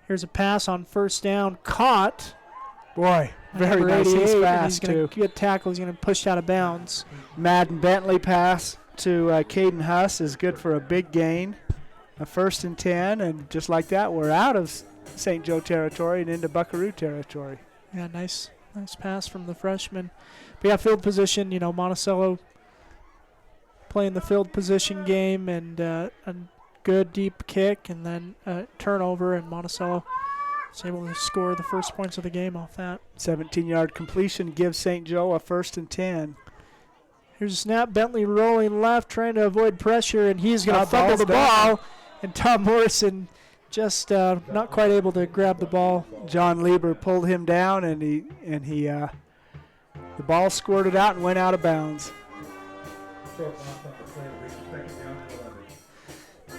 Here's a pass on 1st down, caught. Boy, very nice. He's fast, he's going to get tackled. He's going to push out of bounds. Madden Bentley pass to Caden Huss is good for a big gain. A 1st and 10, and just like that, we're out of St. Joe territory and into Buckaroo territory. Yeah, nice pass from the freshman. But yeah, field position, Monticello playing the field position game, and a good deep kick, and then a turnover, and Monticello was able to score the first points of the game off that. 17-yard completion gives St. Joe a 1st and 10. Here's a snap. Bentley rolling left, trying to avoid pressure, and he's going to fumble the ball. And Tom Morrison just not quite able to grab the ball. John Lieber pulled him down, and he the ball squirted out and went out of bounds.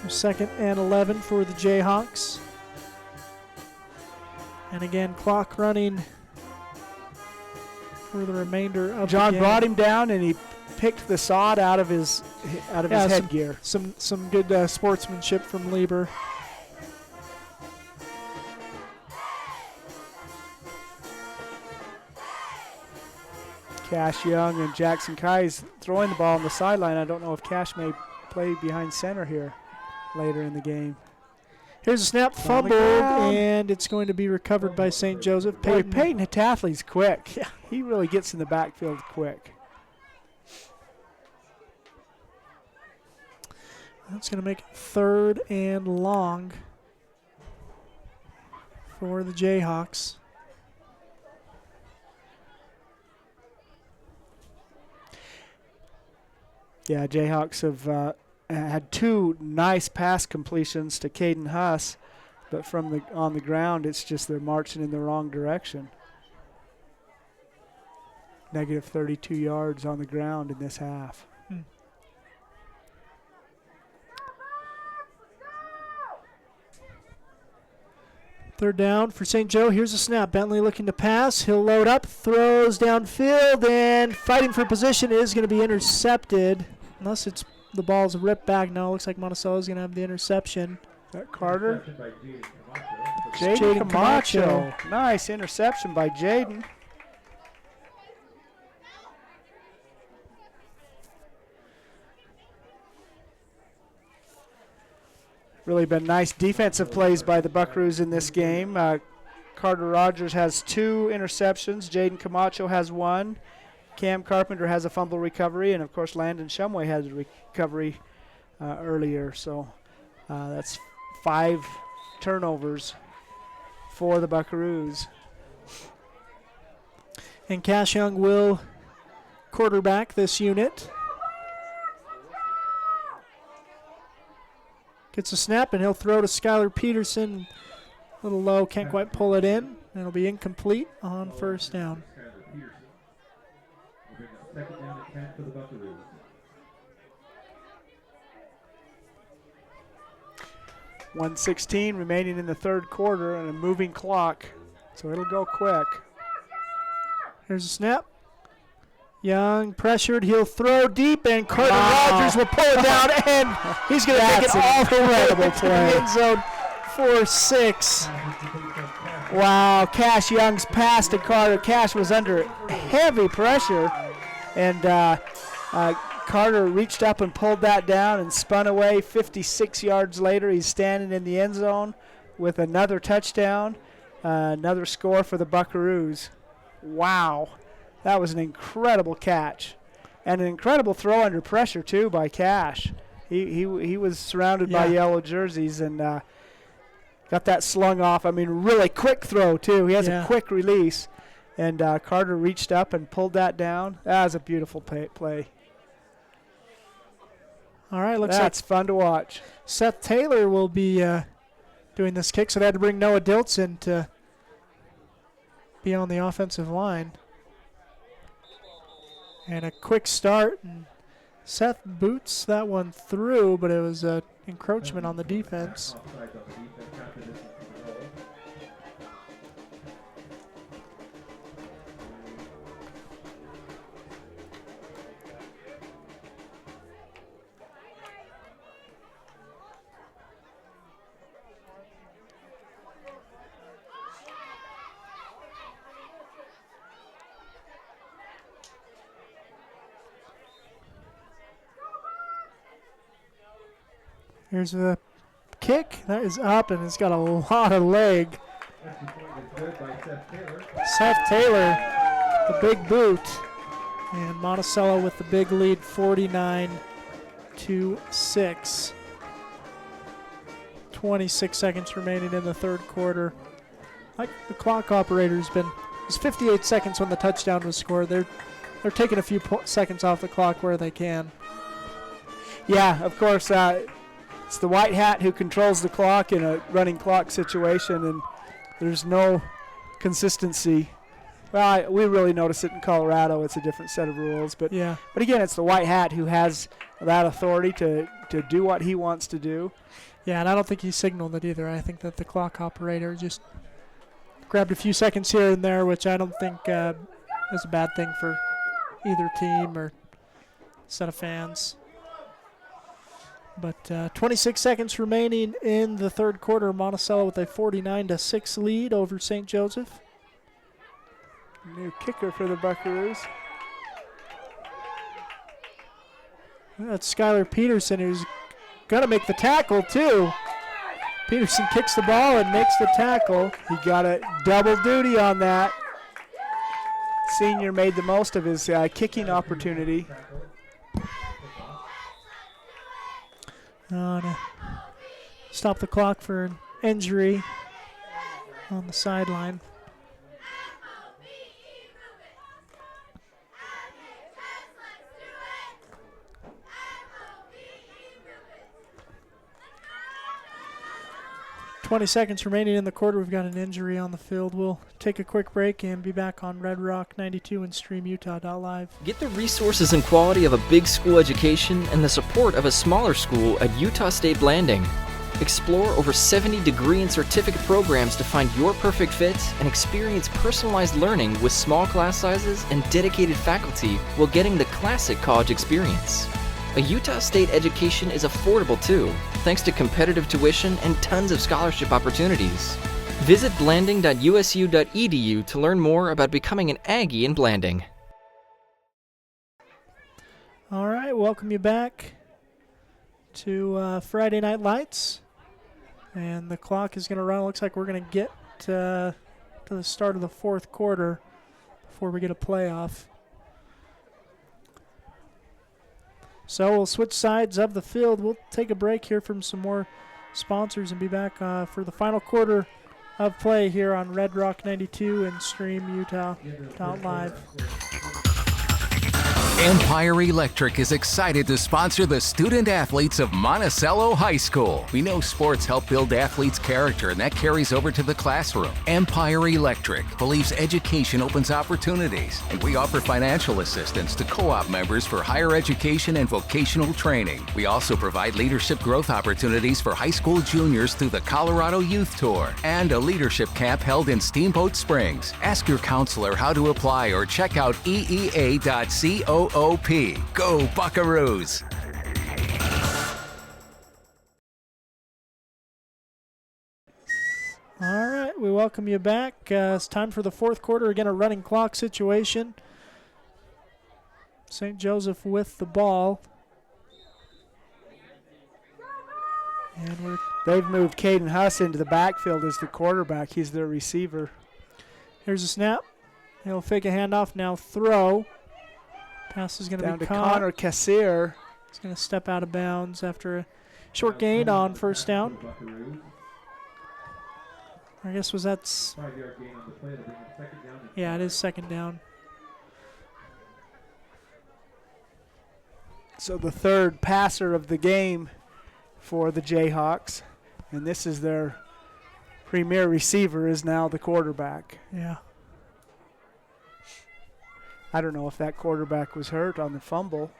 2nd and 11 for the Jayhawks. And again, clock running for the remainder of John the game. Brought him down, and he picked the sod out of his headgear. Some good sportsmanship from Lieber. Cash Young and Jackson Kai's throwing the ball on the sideline. I don't know if Cash may play behind center here later in the game. Here's a snap, fumbled, and it's going to be recovered by St. Joseph. Peyton Hatatley's quick. Yeah, he really gets in the backfield quick. That's going to make it 3rd and long for the Jayhawks. Yeah, Jayhawks have had 2 nice pass completions to Caden Huss, but on the ground, it's just they're marching in the wrong direction. Negative 32 yards on the ground in this half. 3rd down for St. Joe. Here's a snap. Bentley looking to pass. He'll load up, throws downfield, and fighting for position is going to be intercepted. Unless the ball's ripped back. No, it looks like Monticello is going to have the interception. Is that Carter? Jaden Camacho. Nice interception by Jaden. Really been nice defensive plays by the Buckaroos in this game. Carter Rogers has 2 interceptions. Jaden Camacho has 1. Cam Carpenter has a fumble recovery. And, of course, Landon Shumway has a recovery earlier. So that's 5 turnovers for the Buckaroos. And Cash Young will quarterback this unit. Gets a snap, and he'll throw to Skylar Peterson. A little low, can't quite pull it in. It'll be incomplete on first down. Second down and 10 for the Buckaroos. .116 remaining in the third quarter and a moving clock, so it'll go quick. Here's a snap. Young pressured, he'll throw deep, and Carter Rogers will pull it down, and he's going to take it all the way to the end zone for 6. Wow, Cash Young's pass to Carter. Cash was under heavy pressure, and Carter reached up and pulled that down and spun away. 56 yards later, he's standing in the end zone with another touchdown, another score for the Buckaroos. Wow, that was an incredible catch, and an incredible throw under pressure too by Cash. He was surrounded by yellow jerseys and got that slung off. I mean, really quick throw too. He has a quick release, and Carter reached up and pulled that down. That was a beautiful play. All right, looks like that's fun to watch. Seth Taylor will be doing this kick, so they had to bring Noah Diltson to be on the offensive line. And a quick start, and Seth boots that one through, but it was an encroachment on the defense. Here's a kick. That is up, and it's got a lot of leg. Seth Taylor, the big boot. And Monticello with the big lead, 49-6. 26 seconds remaining in the third quarter. Like the clock operator's been, it was 58 seconds when the touchdown was scored. They're taking a few seconds off the clock where they can. Yeah, of course. It's the white hat who controls the clock in a running clock situation, and there's no consistency. Well, we really notice it in Colorado. It's a different set of rules. But again, it's the white hat who has that authority to do what he wants to do. Yeah, and I don't think he signaled it either. I think that the clock operator just grabbed a few seconds here and there, which I don't think is a bad thing for either team or set of fans. But 26 seconds remaining in the third quarter. Monticello with a 49-6 lead over St. Joseph. New kicker for the Buckaroos. That's Skylar Peterson, who's going to make the tackle, too. Peterson kicks the ball and makes the tackle. He got a double duty on that. Senior made the most of his kicking opportunity. To stop the clock for an injury on the sideline. .20 seconds remaining in the quarter. We've got an injury on the field. We'll take a quick break and be back on Red Rock 92 and StreamUtah.live. Get the resources and quality of a big school education and the support of a smaller school at Utah State Blanding. Explore over 70 degree and certificate programs to find your perfect fit and experience personalized learning with small class sizes and dedicated faculty while getting the classic college experience. A Utah State education is affordable too, thanks to competitive tuition and tons of scholarship opportunities. Visit blanding.usu.edu to learn more about becoming an Aggie in Blanding. All right, welcome you back to Friday Night Lights. And the clock is going to run. Looks like we're going to get to the start of the fourth quarter before we get a playoff. So we'll switch sides of the field. We'll take a break here from some more sponsors and be back for the final quarter of play here on Red Rock 92 and StreamUtah.live. Empire Electric is excited to sponsor the student athletes of Monticello High School. We know sports help build athletes' character, and that carries over to the classroom. Empire Electric believes education opens opportunities, and we offer financial assistance to co-op members for higher education and vocational training. We also provide leadership growth opportunities for high school juniors through the Colorado Youth Tour and a leadership camp held in Steamboat Springs. Ask your counselor how to apply or check out eea.coop. Go Buckaroos! All right, we welcome you back. It's time for the fourth quarter. Again, a running clock situation. St. Joseph with the ball. And they've moved Caden Huss into the backfield as the quarterback. He's their receiver. Here's a snap. He'll fake a handoff, now throw. Pass is going to be caught. Connor Cassier. He's going to step out of bounds after a short gain on first down. I guess that's... Yeah, it is second down. So the third passer of the game for the Jayhawks. And this is their premier receiver is now the quarterback. Yeah. I don't know if that quarterback was hurt on the fumble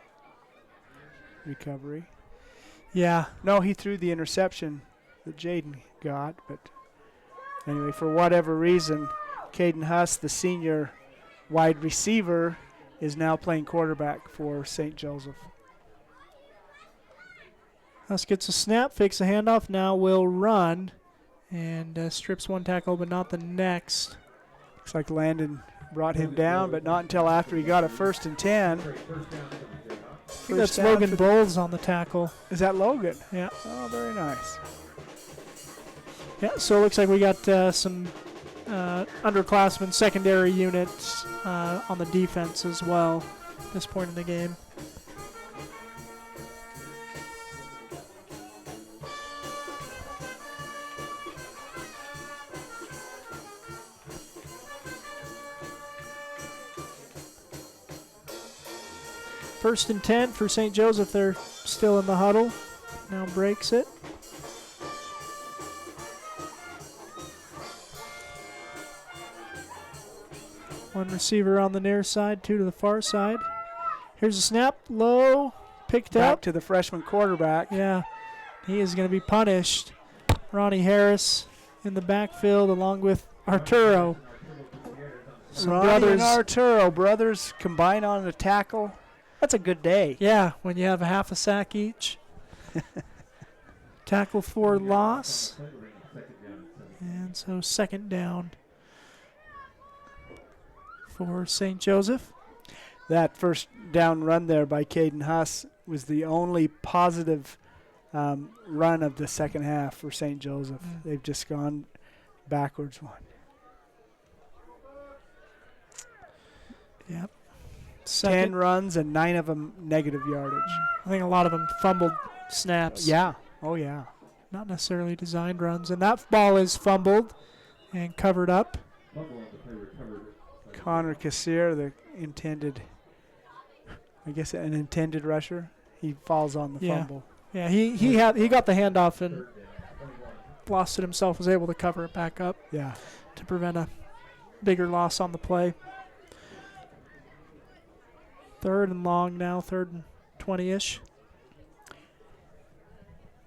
recovery. Yeah. No, he threw the interception that Jaden got. But anyway, for whatever reason, Caden Huss, the senior wide receiver, is now playing quarterback for St. Joseph. Huss gets a snap, fakes a handoff, now will run, and strips one tackle, but not the next. Looks like Landon brought him down, but not until after he got a 1st and 10. I think that's Logan Bowles on the tackle. Is that Logan? Yeah. Oh, very nice. Yeah, so it looks like we got some underclassmen secondary units on the defense as well at this point in the game. First and 10 for St. Joseph. They're still in the huddle. Now breaks it. One receiver on the near side, two to the far side. Here's a snap, low, picked Back up. to the freshman quarterback. Yeah, he is going to be punished. Ronnie Harris in the backfield along with Arturo. Ronnie and Arturo, brothers, combine on a tackle. That's a good day. Yeah, when you have a half a sack each. Tackle for loss. And so second down for St. Joseph. That first down run there by Caden Huss was the only positive run of the second half for St. Joseph. They've just gone backwards one. Yep. 10 runs and 9 of them negative yardage. I think a lot of them fumbled snaps. Yeah. Oh, yeah. Not necessarily designed runs. And that ball is fumbled and covered up. Connor Cassier, the intended, I guess an intended rusher. He falls on the fumble. Yeah, he got the handoff and lost it himself, was able to cover it back up. Yeah. To prevent a bigger loss on the play. Third and long now, 3rd and 20-ish.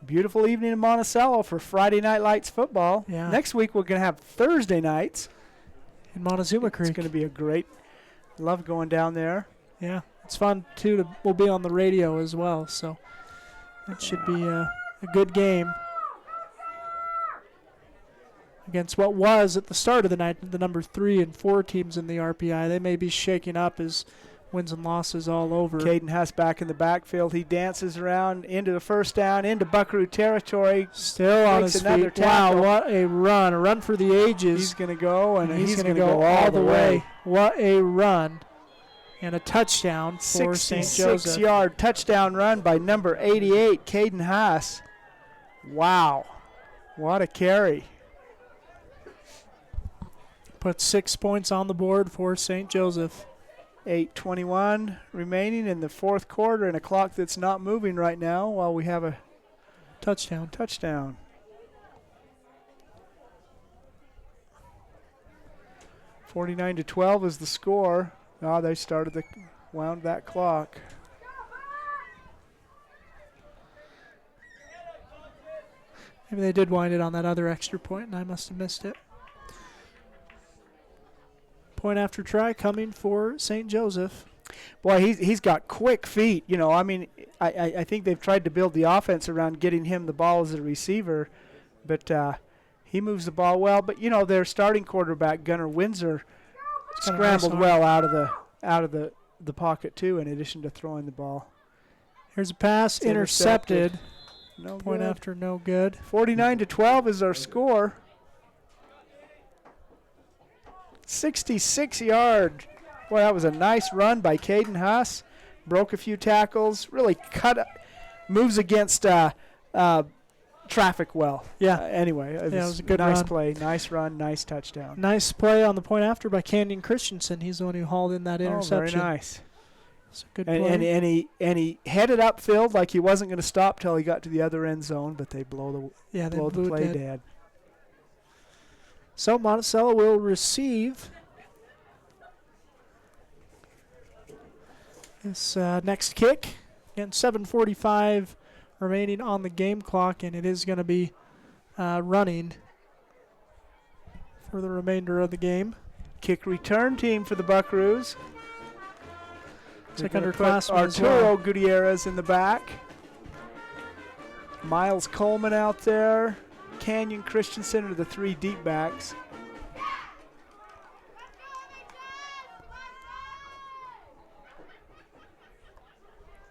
Beautiful evening in Monticello for Friday Night Lights football. Yeah. Next week we're going to have Thursday nights. In Montezuma Creek. It's going to be a great, love going down there. Yeah, it's fun too. We'll be on the radio as well, so that should be a good game against what was at the start of the night the number 3 and 4 teams in the RPI. They may be shaking up as wins and losses all over. Caden Huss back in the backfield. He dances around into the first down, into Buckaroo territory. Still on his feet. Wow, what a run. A run for the ages. He's going to go, and he's going to go all the way. What a run. And a touchdown for St. Joseph. 66-yard touchdown run by number 88, Caden Haas. Wow. What a carry. Put 6 points on the board for St. Joseph. 8:21 remaining in the fourth quarter, and a clock that's not moving right now while we have a touchdown. 49-12 is the score. Oh, they wound that clock. Maybe they did wind it on that other extra point, and I must have missed it. Point after try coming for St. Joseph. Boy, he's got quick feet. You know, I mean, I think they've tried to build the offense around getting him the ball as a receiver, but he moves the ball well. But you know, their starting quarterback Gunnar Windsor scrambled well out of the pocket too, in addition to throwing the ball. Here's a pass intercepted. No point good. after no good. 49-12 is our score. 66-yard. Boy, that was a nice run by Caden Haas. Broke a few tackles. Really moves against traffic well. Yeah. Anyway, it was a good nice run. play. Nice run. Nice touchdown. Nice play on the point after by Canyon Christensen. He's the one who hauled in that interception. Oh, very nice. It's a good play. And he headed upfield like he wasn't going to stop till he got to the other end zone, but they blow the play dead. So Monticello will receive this next kick. Again, 7:45 remaining on the game clock, and it is going to be running for the remainder of the game. Kick return team for the Buckaroos. It's like underclassmen Arturo Gutierrez in the back. Miles Coleman out there. Canyon Christensen are the three deep backs.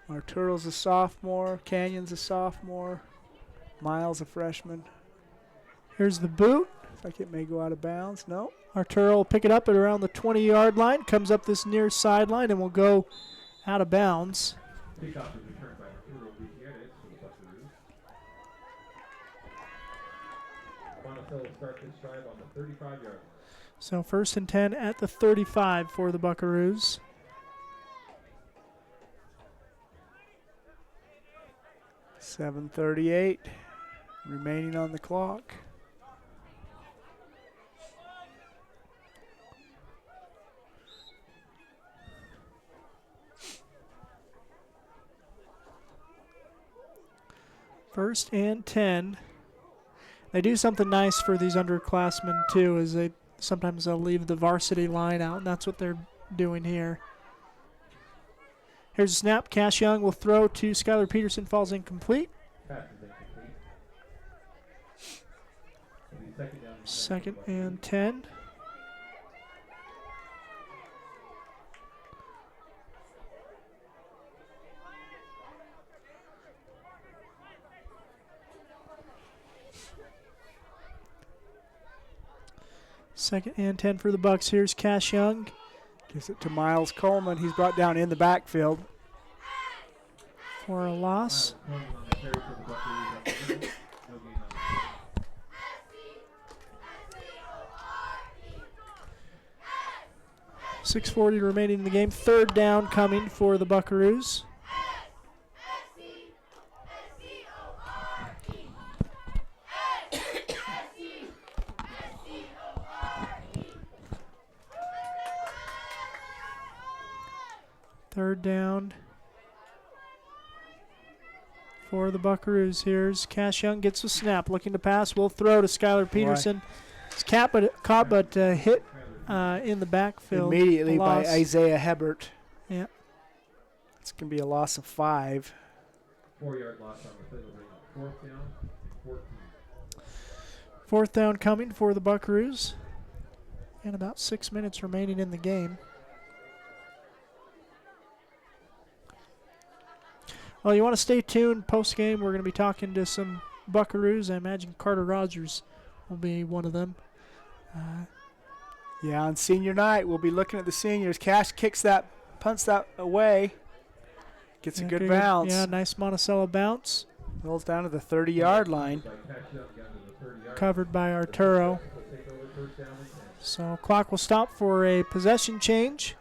Arturo's a sophomore. Canyon's a sophomore. Miles a freshman. Here's the boot. Looks like it may go out of bounds. No. Arturo will pick it up at around the 20-yard line. Comes up this near sideline and will go out of bounds. Kickoff is returned by Arturo Gutierrez for the Buckaroos. Monticello start this drive on the 35-yard line. So 1st and 10 at the 35 for the Buckaroos. .38 remaining on the clock. First and 10. They do something nice for these underclassmen too, is sometimes they'll leave the varsity line out, and that's what they're doing here. Here's a snap. Cash Young will throw to Skylar Peterson. Falls incomplete. Second and 10. Second and 10 for the Bucks. Here's Cash Young. Gives it to Miles Coleman. He's brought down in the backfield. For a loss. 6:40 remaining in the game. 3rd down coming for the Buckaroos. Third down for the Buckaroos. Here's Cash Young, gets a snap, looking to pass. Will throw to Skylar Peterson. It's caught but hit in the backfield. Immediately by Isaiah Hebert. Yeah. It's going to be a loss of 5. 4-yard loss on the field. 4th down, 14. 4th down coming for the Buckaroos. And about 6 minutes remaining in the game. Well, you want to stay tuned. Post-game, we're going to be talking to some Buckaroos. I imagine Carter Rogers will be one of them. Yeah, on senior night, we'll be looking at the seniors. Cash kicks that punts that away. Gets a good bounce. Yeah, nice Monticello bounce. Rolls down to the 30-yard line. Covered by Arturo. So clock will stop for a possession change.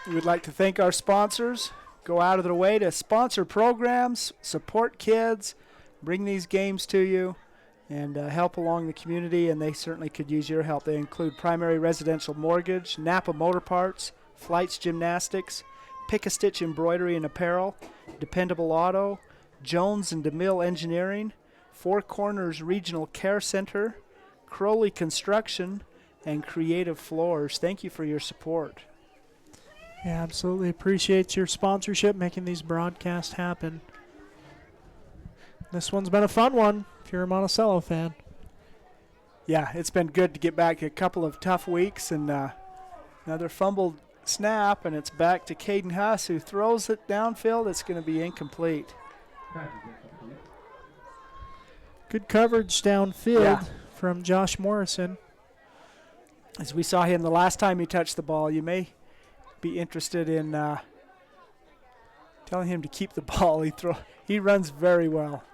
We would like to thank our sponsors. Go out of their way to sponsor programs, support kids, bring these games to you, and help along the community, and they certainly could use your help. They include Primary Residential Mortgage, Napa Motor Parts, Flights Gymnastics, Pick-A-Stitch Embroidery and Apparel, Dependable Auto, Jones and DeMille Engineering, Four Corners Regional Care Center, Crowley Construction, and Creative Floors. Thank you for your support. Yeah, absolutely appreciate your sponsorship, making these broadcasts happen. This one's been a fun one if you're a Monticello fan. Yeah, it's been good to get back a couple of tough weeks, and another fumbled snap, and it's back to Caden Huss, who throws it downfield. It's going to be incomplete. Good coverage downfield from Josh Morrison. As we saw him the last time he touched the ball, you may be interested in telling him to keep the ball. He runs very well.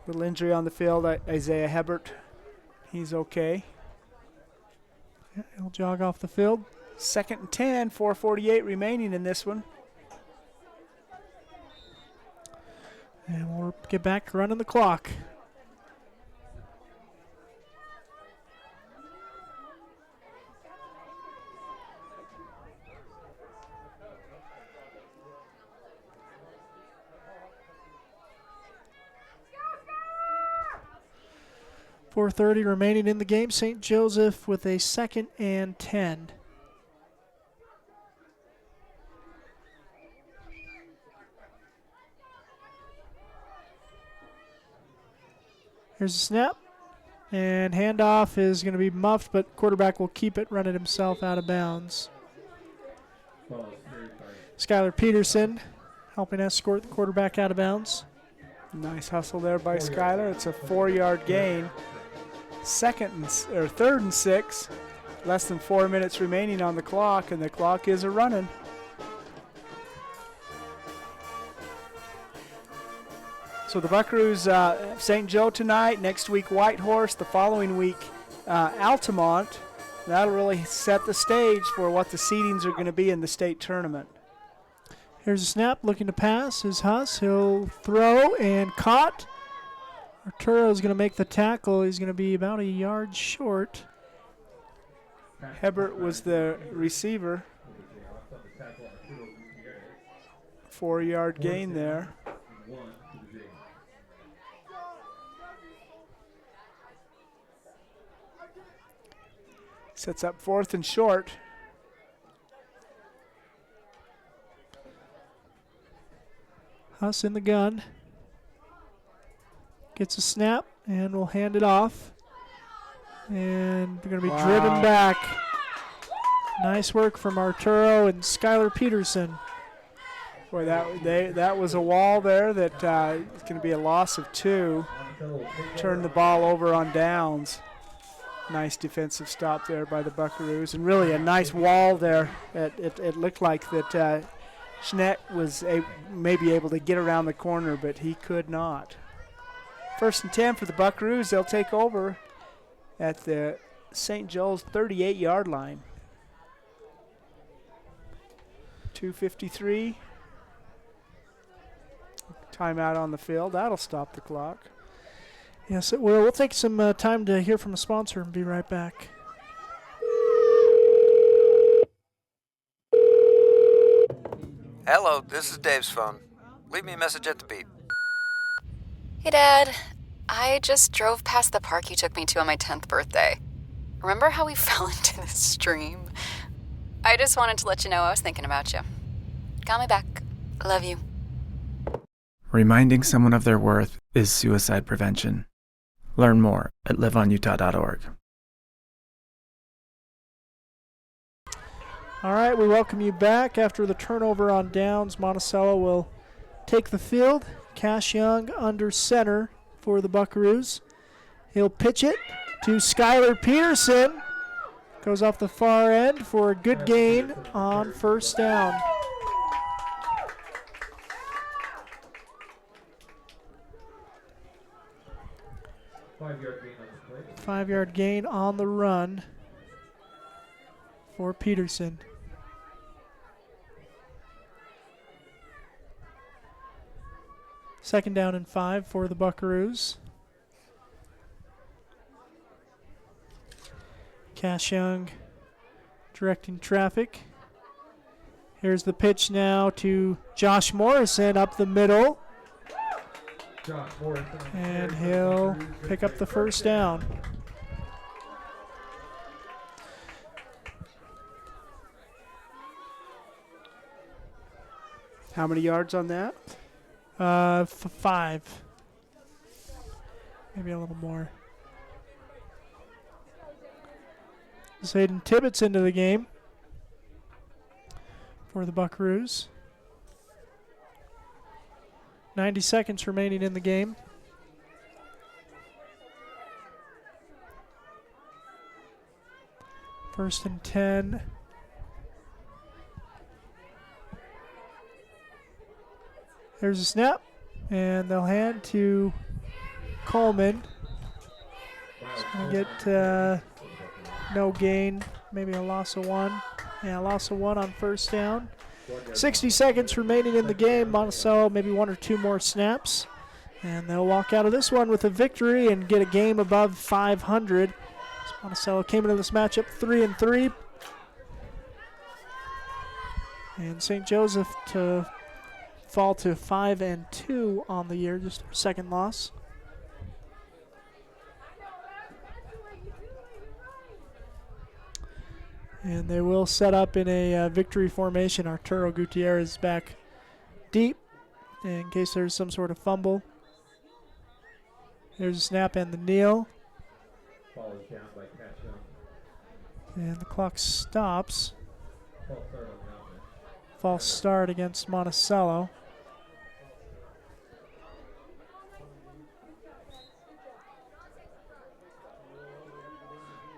Little injury on the field. Isaiah Hebert, he's okay. Yeah, he'll jog off the field. 2nd and 10, 4:48 remaining in this one. And we'll get back to running the clock. .430 remaining in the game. St. Joseph with a 2nd and 10. Here's a snap. And handoff is going to be muffed, but quarterback will keep it, run it himself out of bounds. Skylar Peterson helping escort the quarterback out of bounds. Nice hustle there by Skylar. It's a 4-yard gain. 3rd and 6. Less than 4 minutes remaining on the clock, and the clock is a-running. So the Buckaroos, St. Joe tonight, next week Whitehorse, the following week Altamont. That'll really set the stage for what the seedings are going to be in the state tournament. Here's a snap, looking to pass is Huss. He'll throw and caught. Arturo's going to make the tackle. He's going to be about a yard short. Hebert was the receiver. 4-yard gain there. Sets up 4th and short. Huss in the gun. Gets a snap and will hand it off. And they're going to be driven back. Nice work from Arturo and Skylar Peterson. Boy, that was a wall there that it's going to be a loss of 2. Turn the ball over on downs. Nice defensive stop there by the Buckaroos, and really a nice wall there. It looked like that Schneck was maybe able to get around the corner, but he could not. 1st and 10 for the Buckaroos. They'll take over at the St. Joe's 38-yard line. 2:53. Timeout on the field. That'll stop the clock. Yes, it will. We'll take some time to hear from a sponsor and be right back. Hello, this is Dave's phone. Leave me a message at the beep. Hey, Dad. I just drove past the park you took me to on my 10th birthday. Remember how we fell into the stream? I just wanted to let you know I was thinking about you. Call me back. Love you. Reminding someone of their worth is suicide prevention. Learn more at liveonutah.org. All right, we welcome you back. After the turnover on downs, Monticello will take the field. Cash Young under center for the Buckaroos. He'll pitch it to Skylar Peterson. Goes off the far end for a good gain on first down. Five-yard gain on the run for Peterson. Second down and 5 for the Buckaroos. Cash Young directing traffic. Here's the pitch now to Josh Morrison up the middle. And he'll pick up the first down. How many yards on that? 5. Maybe a little more. Hayden Tibbetts into the game for the Buckaroos. 90 seconds remaining in the game. First and 10. There's a snap, and they'll hand to Coleman. He's going to get no gain, maybe a loss of 1. Yeah, loss of 1 on first down. 60 seconds remaining in the game. Monticello maybe 1 or 2 more snaps. And they'll walk out of this one with a victory and get a game above 500. So Monticello came into this matchup 3-3. And St. Joseph to fall to 5-2 on the year, just their second loss. And they will set up in a victory formation. Arturo Gutierrez back deep in case there's some sort of fumble. There's a snap and the kneel. And the clock stops. False start against Monticello.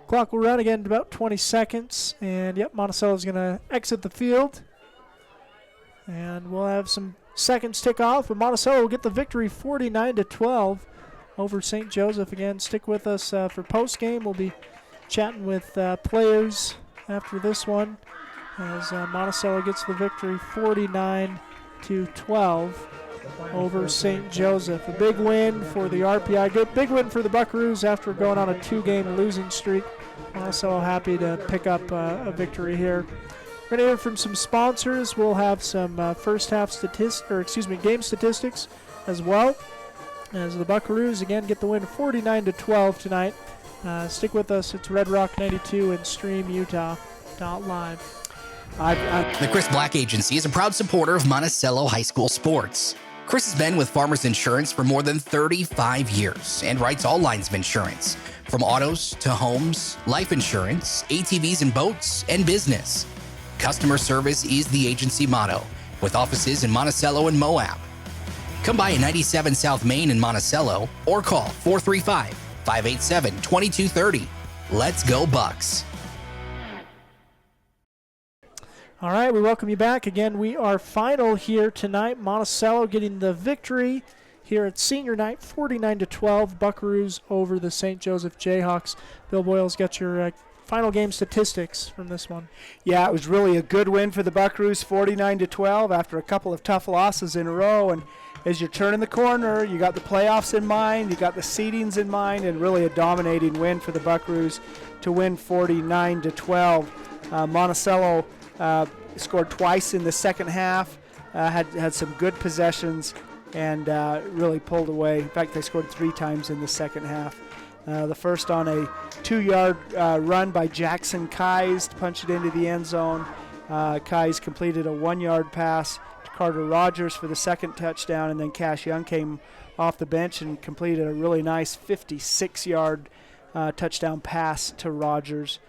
Clock will run again in about 20 seconds. And, yep, Monticello's going to exit the field. And we'll have some seconds tick off. But Monticello will get the victory 49-12 over St. Joseph. Again, stick with us for post-game. We'll be chatting with players after this one as Monticello gets the victory 49-12 over St. Joseph. A big win for the RPI. Good big win for the Buckaroos after going on a 2-game losing streak. Also happy to pick up a victory here. We're going to hear from some sponsors. We'll have some first half game statistics as well. As the Buckaroos again get the win 49-12 tonight. Stick with us. It's Red Rock 92 and StreamUtah.live. The Chris Black Agency is a proud supporter of Monticello High School sports. Chris has been with Farmers Insurance for more than 35 years and writes all lines of insurance, from autos to homes, life insurance, ATVs and boats, and business. Customer service is the agency motto, with offices in Monticello and Moab. Come by at 97 South Main in Monticello or call 435-587-2230. Let's go Bucks. All right, we welcome you back. Again, we are final here tonight. Monticello getting the victory here at senior night, 49-12. Buckaroos over the St. Joseph Jayhawks. Bill Boyle's got your final game statistics from this one. Yeah, it was really a good win for the Buckaroos, 49-12 after a couple of tough losses in a row. And as you're turning the corner, you got the playoffs in mind, you got the seedings in mind, and really a dominating win for the Buckaroos to win 49-12. Monticello scored twice in the second half, had some good possessions, and really pulled away. In fact, they scored 3 times in the second half. The first on a 2-yard run by Jackson Kais to punch it into the end zone. Kais completed a 1-yard pass to Carter Rogers for the second touchdown, and then Cash Young came off the bench and completed a really nice 56-yard touchdown pass to Rogers.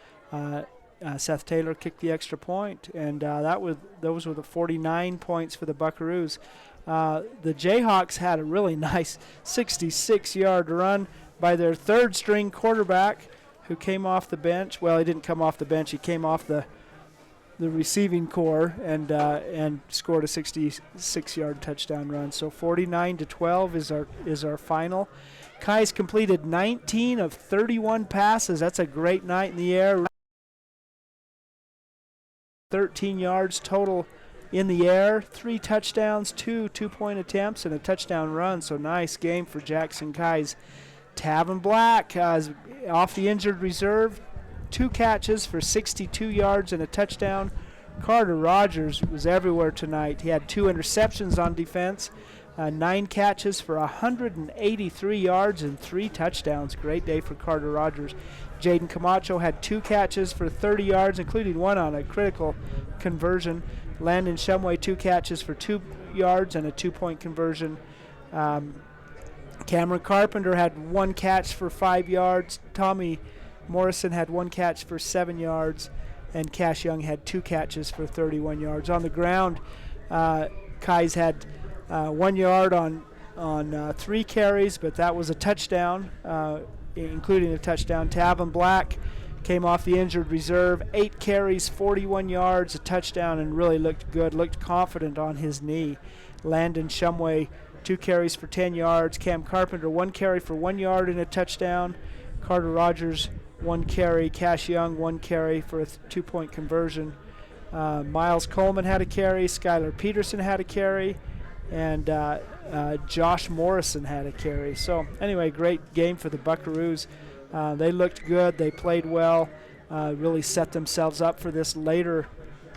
Seth Taylor kicked the extra point, and those were the 49 points for the Buckaroos. The Jayhawks had a really nice 66-yard run by their third-string quarterback, who came off the bench. Well, he didn't come off the bench. He came off the receiving core and scored a 66-yard touchdown run. So 49-12 is our final. Kai's completed 19 of 31 passes. That's a great night in the air. 13 yards total in the air, 3 touchdowns, 2 two-point attempts, and a touchdown run. So nice game for Jackson Kai's. Tavin Black off the injured reserve, 2 catches for 62 yards and a touchdown. Carter Rogers was everywhere tonight. He had 2 interceptions on defense, 9 catches for 183 yards and 3 touchdowns. Great day for Carter Rogers. Jaden Camacho had 2 catches for 30 yards, including 1 on a critical conversion. Landon Shumway 2 catches for 2 yards and a 2-point conversion. Cameron Carpenter had 1 catch for 5 yards. Tommy Morrison had 1 catch for 7 yards. And Cash Young had 2 catches for 31 yards. On the ground, Kai's had 1 yard on 3 carries, but that was a touchdown, including a touchdown. Tavin Black came off the injured reserve, 8 carries, 41 yards, a touchdown, and really looked good, looked confident on his knee. Landon Shumway, 2 carries for 10 yards. Cam Carpenter, 1 carry for 1 yard and a touchdown. Carter Rogers, 1 carry. Cash Young, 1 carry for a 2-point conversion. Miles Coleman had a carry. Skylar Peterson had a carry. And Josh Morrison had a carry. So anyway, great game for the Buckaroos. They looked good. They played well. Really set themselves up for this later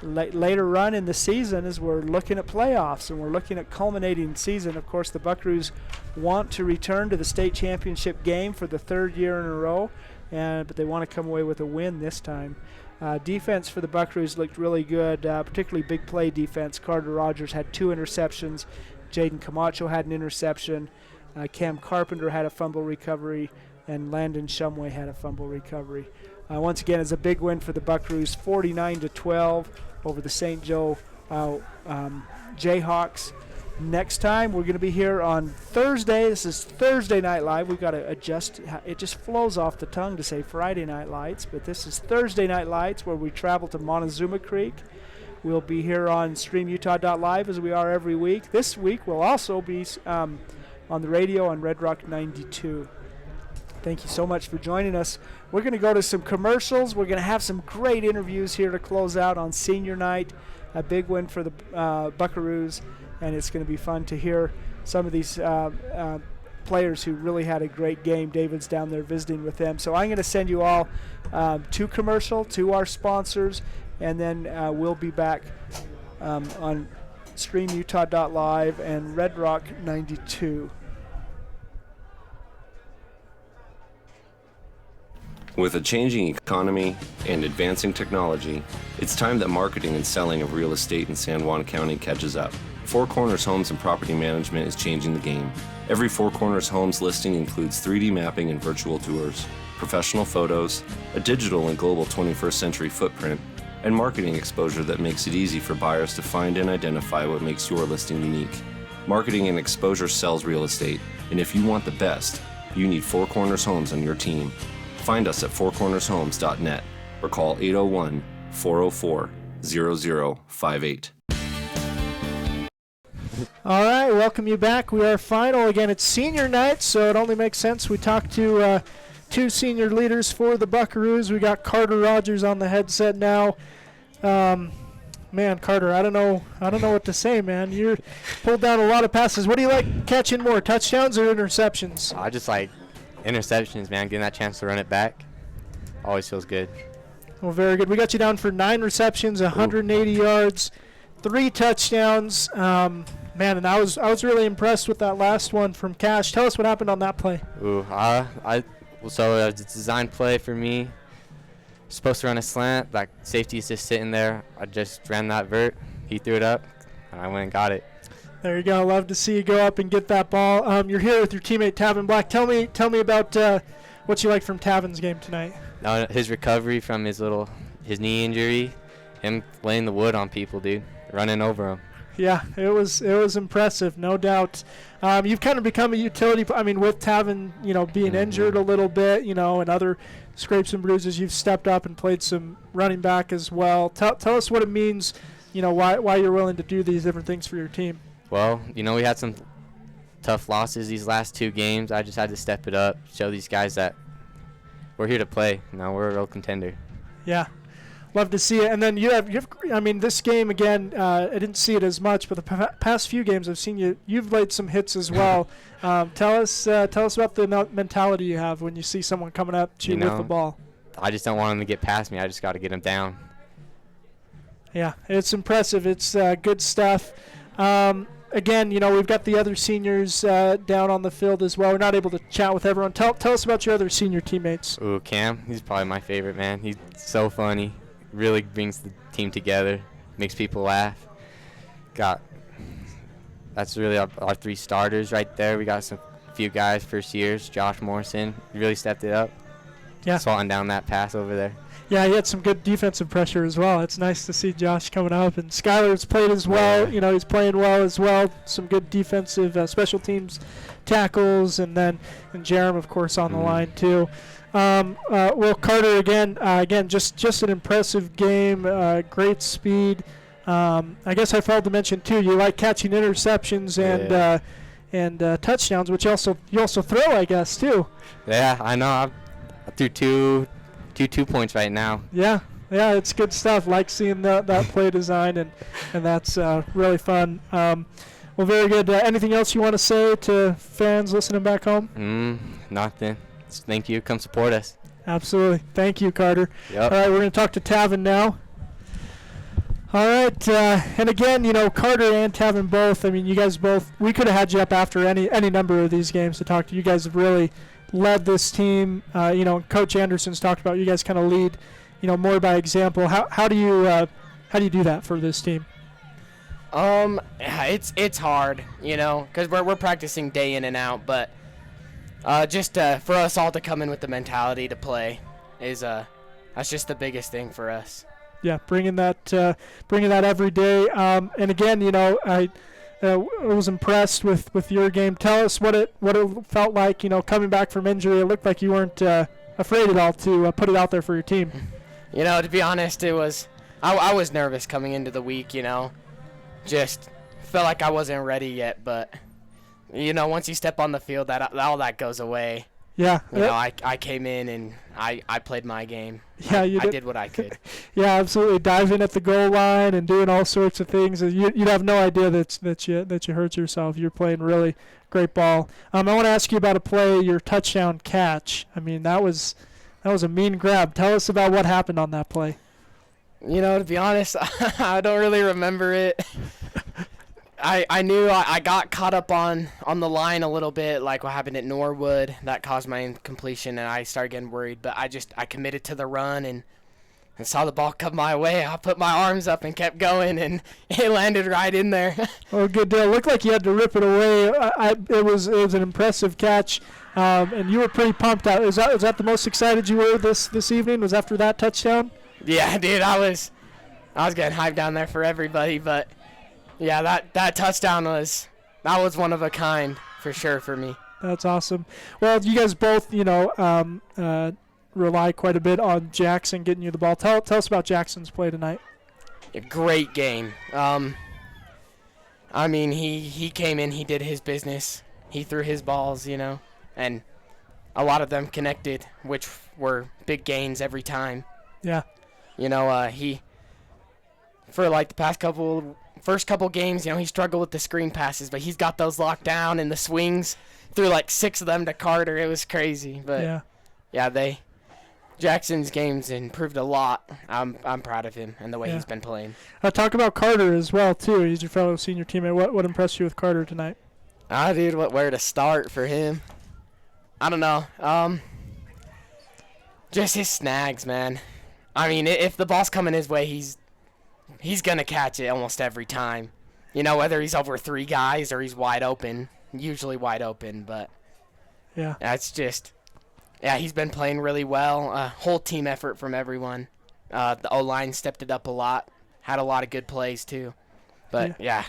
run in the season as we're looking at playoffs and we're looking at culminating season. Of course, the Buckaroos want to return to the state championship game for the 3rd year in a row, but they want to come away with a win this time. Defense for the Buckaroos looked really good, particularly big play defense. Carter Rogers had 2 interceptions. Jaden Camacho had an interception. Cam Carpenter had a fumble recovery, and Landon Shumway had a fumble recovery. Once again, it's a big win for the Buckaroos, 49-12 over the St. Joe Jayhawks. Next time, we're going to be here on Thursday. This is Thursday Night Live. We've got to adjust. It just flows off the tongue to say Friday Night Lights, but this is Thursday Night Lights, where we travel to Montezuma Creek. We'll be here on StreamUtah.live as we are every week. This week, we'll also be on the radio on Red Rock 92. Thank you so much for joining us. We're going to go to some commercials. We're going to have some great interviews here to close out on senior night. A big win for the Buckaroos, and it's going to be fun to hear some of these players who really had a great game. David's down there visiting with them. So I'm going to send you all to commercial, to our sponsors, and then we'll be back on StreamUtah.live and Red Rock 92. With a changing economy and advancing technology, it's time that marketing and selling of real estate in San Juan County catches up. Four Corners Homes and Property Management is changing the game. Every Four Corners Homes listing includes 3D mapping and virtual tours, professional photos, a digital and global 21st century footprint, and marketing exposure that makes it easy for buyers to find and identify what makes your listing unique. Marketing and exposure sells real estate, and if you want the best, you need Four Corners Homes on your team. Find us at fourcornershomes.net or call 801-404-0058. All right, welcome you back. We are final. Again, it's senior night, so it only makes sense we talk to 2 senior leaders for the Buckaroos. We got Carter Rogers on the headset now. Man, Carter, I don't know what to say, man. You pulled down a lot of passes. What do you like catching more, touchdowns or interceptions? I just like interceptions, man. Getting that chance to run it back always feels good. Well, very good. We got you down for 9 receptions, 180 yards, 3 touchdowns. Man, and I was really impressed with that last one from Cash. Tell us what happened on that play. So it was a design play for me. Supposed to run a slant, like safety's just sitting there. I just ran that vert. He threw it up, and I went and got it. There you go. Love to see you go up and get that ball. You're here with your teammate Tavin Black. Tell me about what you like from Tavin's game tonight. His recovery from his little his knee injury, him laying the wood on people, dude, running over them. Yeah, it was impressive, no doubt. You've kind of become a utility. I mean, with Tavin, being injured a little bit, and other scrapes and bruises, you've stepped up and played some running back as well. Tell us what it means, why you're willing to do these different things for your team. Well, we had some tough losses these last 2 games. I just had to step it up, show these guys that we're here to play. We're a real contender. Yeah. Love to see it. And then you have this game again, I didn't see it as much, but the past few games I've seen you've laid some hits as well. Tell us about the mentality you have when you see someone coming up to you with the ball. I just don't want them to get past me. I just got to get them down. Yeah, it's impressive. It's good stuff. Again, we've got the other seniors down on the field as well. We're not able to chat with everyone. Tell us about your other senior teammates. Ooh, Cam, he's probably my favorite, man. He's so funny. Really brings the team together, makes people laugh. That's really our 3 starters right there. We got a few guys, first years. Josh Morrison really stepped it up. Yeah. Swatting down that pass over there. Yeah, he had some good defensive pressure as well. It's nice to see Josh coming up. And Skylar's played as well. He's playing well as well. Some good defensive special teams tackles. And Jerem, of course, on the line too. Well, Carter, again, just an impressive game. Great speed. I guess I failed to mention too. You like catching interceptions and touchdowns, which you also throw, I guess, too. Yeah, I know. I threw two points right now. Yeah, it's good stuff. Like seeing that play design, and that's really fun. Well, very good. Anything else you want to say to fans listening back home? Nothing. Thank you. Come support us. Absolutely. Thank you, Carter. Yep. All right, we're going to talk to Tavin now. All right, and again, Carter and Tavin both, you guys both, we could have had you up after any number of these games to talk to. You guys have really led this team. Coach Anderson's talked about you guys kind of lead, more by example. How do you do that for this team? It's hard, because we're practicing day in and out, but just for us all to come in with the mentality to play is that's just the biggest thing for us. Yeah, bringing that every day. And again, I was impressed with your game. Tell us what it felt like, coming back from injury. It looked like you weren't afraid at all to put it out there for your team. To be honest, I was nervous coming into the week. Just felt like I wasn't ready yet, but once you step on the field, all that goes away. Yeah. I came in and I played my game. Yeah, I did what I could. Yeah, absolutely. Diving at the goal line and doing all sorts of things. You'd have no idea that you hurt yourself. You're playing really great ball. I want to ask you about a play, your touchdown catch. That was a mean grab. Tell us about what happened on that play. To be honest, I don't really remember it. I knew I got caught up on the line a little bit, like what happened at Norwood. That caused my incompletion, and I started getting worried. But I committed to the run and saw the ball come my way. I put my arms up and kept going, and it landed right in there. Well, good deal. Looked like you had to rip it away. It was an impressive catch, and you were pretty pumped out. Was that the most excited you were this evening? Was after that touchdown? Yeah, dude. I was getting hyped down there for everybody, but. Yeah, that touchdown was one of a kind for sure for me. That's awesome. Well, you guys both, rely quite a bit on Jackson getting you the ball. Tell us about Jackson's play tonight. A great game. He came in, he did his business. He threw his balls, and a lot of them connected, which were big gains every time. Yeah. He for like the first couple games, he struggled with the screen passes, but he's got those locked down, and the swings, threw like 6 of them to Carter. It was crazy, but Jackson's games improved a lot. I'm proud of him and the way he's been playing. Talk about Carter as well too. He's your fellow senior teammate. What impressed you with Carter tonight? Dude, where to start for him? I don't know. Just his snags, man. If the ball's coming his way, he's going to catch it almost every time. Whether he's over 3 guys or he's wide open, usually wide open. But, yeah, that's just, he's been playing really well. Whole team effort from everyone. The O-line stepped it up a lot. Had a lot of good plays too. But yeah,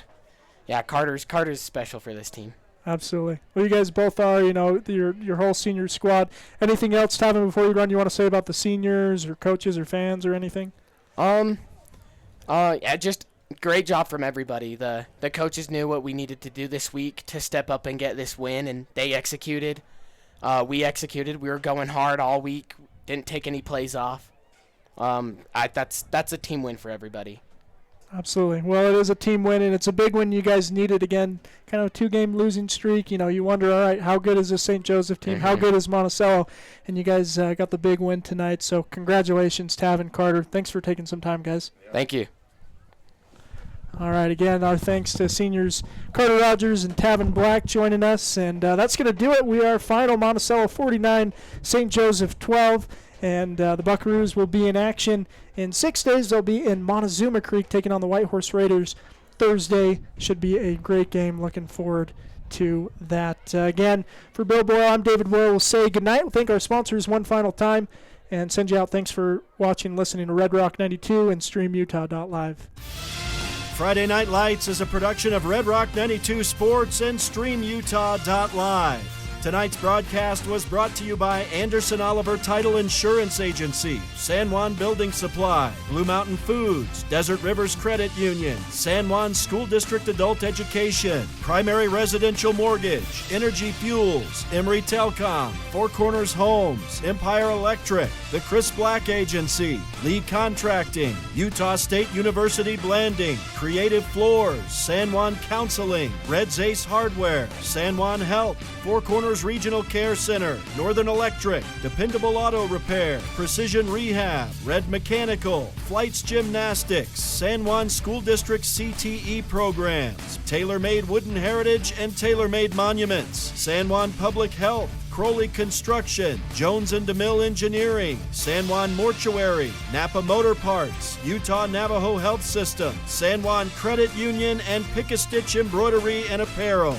Carter's special for this team. Absolutely. Well, you guys both are, your whole senior squad. Anything else, Tavin, before you run, you want to say about the seniors or coaches or fans or anything? Yeah, just great job from everybody. The coaches knew what we needed to do this week to step up and get this win, and they executed. We executed. We were going hard all week. Didn't take any plays off. That's a team win for everybody. Absolutely. Well, it is a team win, and it's a big win you guys needed. Again, kind of a 2-game losing streak. You wonder, all right, how good is this St. Joseph team? How good is Monticello? And you guys got the big win tonight. So congratulations, Tavin, Carter. Thanks for taking some time, guys. Thank you. All right, again, our thanks to seniors Carter Rogers and Tavin Black joining us. And that's going to do it. We are final Monticello 49, St. Joseph 12. And the Buckaroos will be in action in 6 days. They'll be in Montezuma Creek taking on the White Horse Raiders Thursday. Should be a great game. Looking forward to that. Again, for Bill Boyle, I'm David Boyle. We'll say goodnight. We'll thank our sponsors one final time and send you out. Thanks for watching, listening to Red Rock 92 and StreamUtah.live. Friday Night Lights is a production of Red Rock 92 Sports and StreamUtah.live. Tonight's broadcast was brought to you by Anderson Oliver Title Insurance Agency, San Juan Building Supply, Blue Mountain Foods, Desert Rivers Credit Union, San Juan School District Adult Education, Primary Residential Mortgage, Energy Fuels, Emory Telcom, Four Corners Homes, Empire Electric, the Chris Black Agency, Lee Contracting, Utah State University Blanding, Creative Floors, San Juan Counseling, Red's Ace Hardware, San Juan Health, Four Corners Regional Care Center, Northern Electric, Dependable Auto Repair, Precision Rehab, Red Mechanical, Flights Gymnastics, San Juan School District CTE programs, Tailor-Made Wooden Heritage and Tailor-Made Monuments, San Juan Public Health, Crowley Construction, Jones and DeMille Engineering, San Juan Mortuary, Napa Motor Parts, Utah Navajo Health System, San Juan Credit Union, and Pick-a-Stitch Embroidery and Apparel.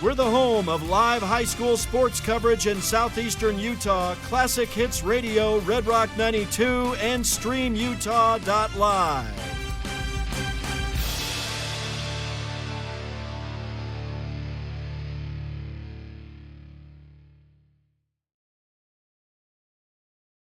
We're the home of live high school sports coverage in southeastern Utah, Classic Hits Radio, Red Rock 92, and StreamUtah.live.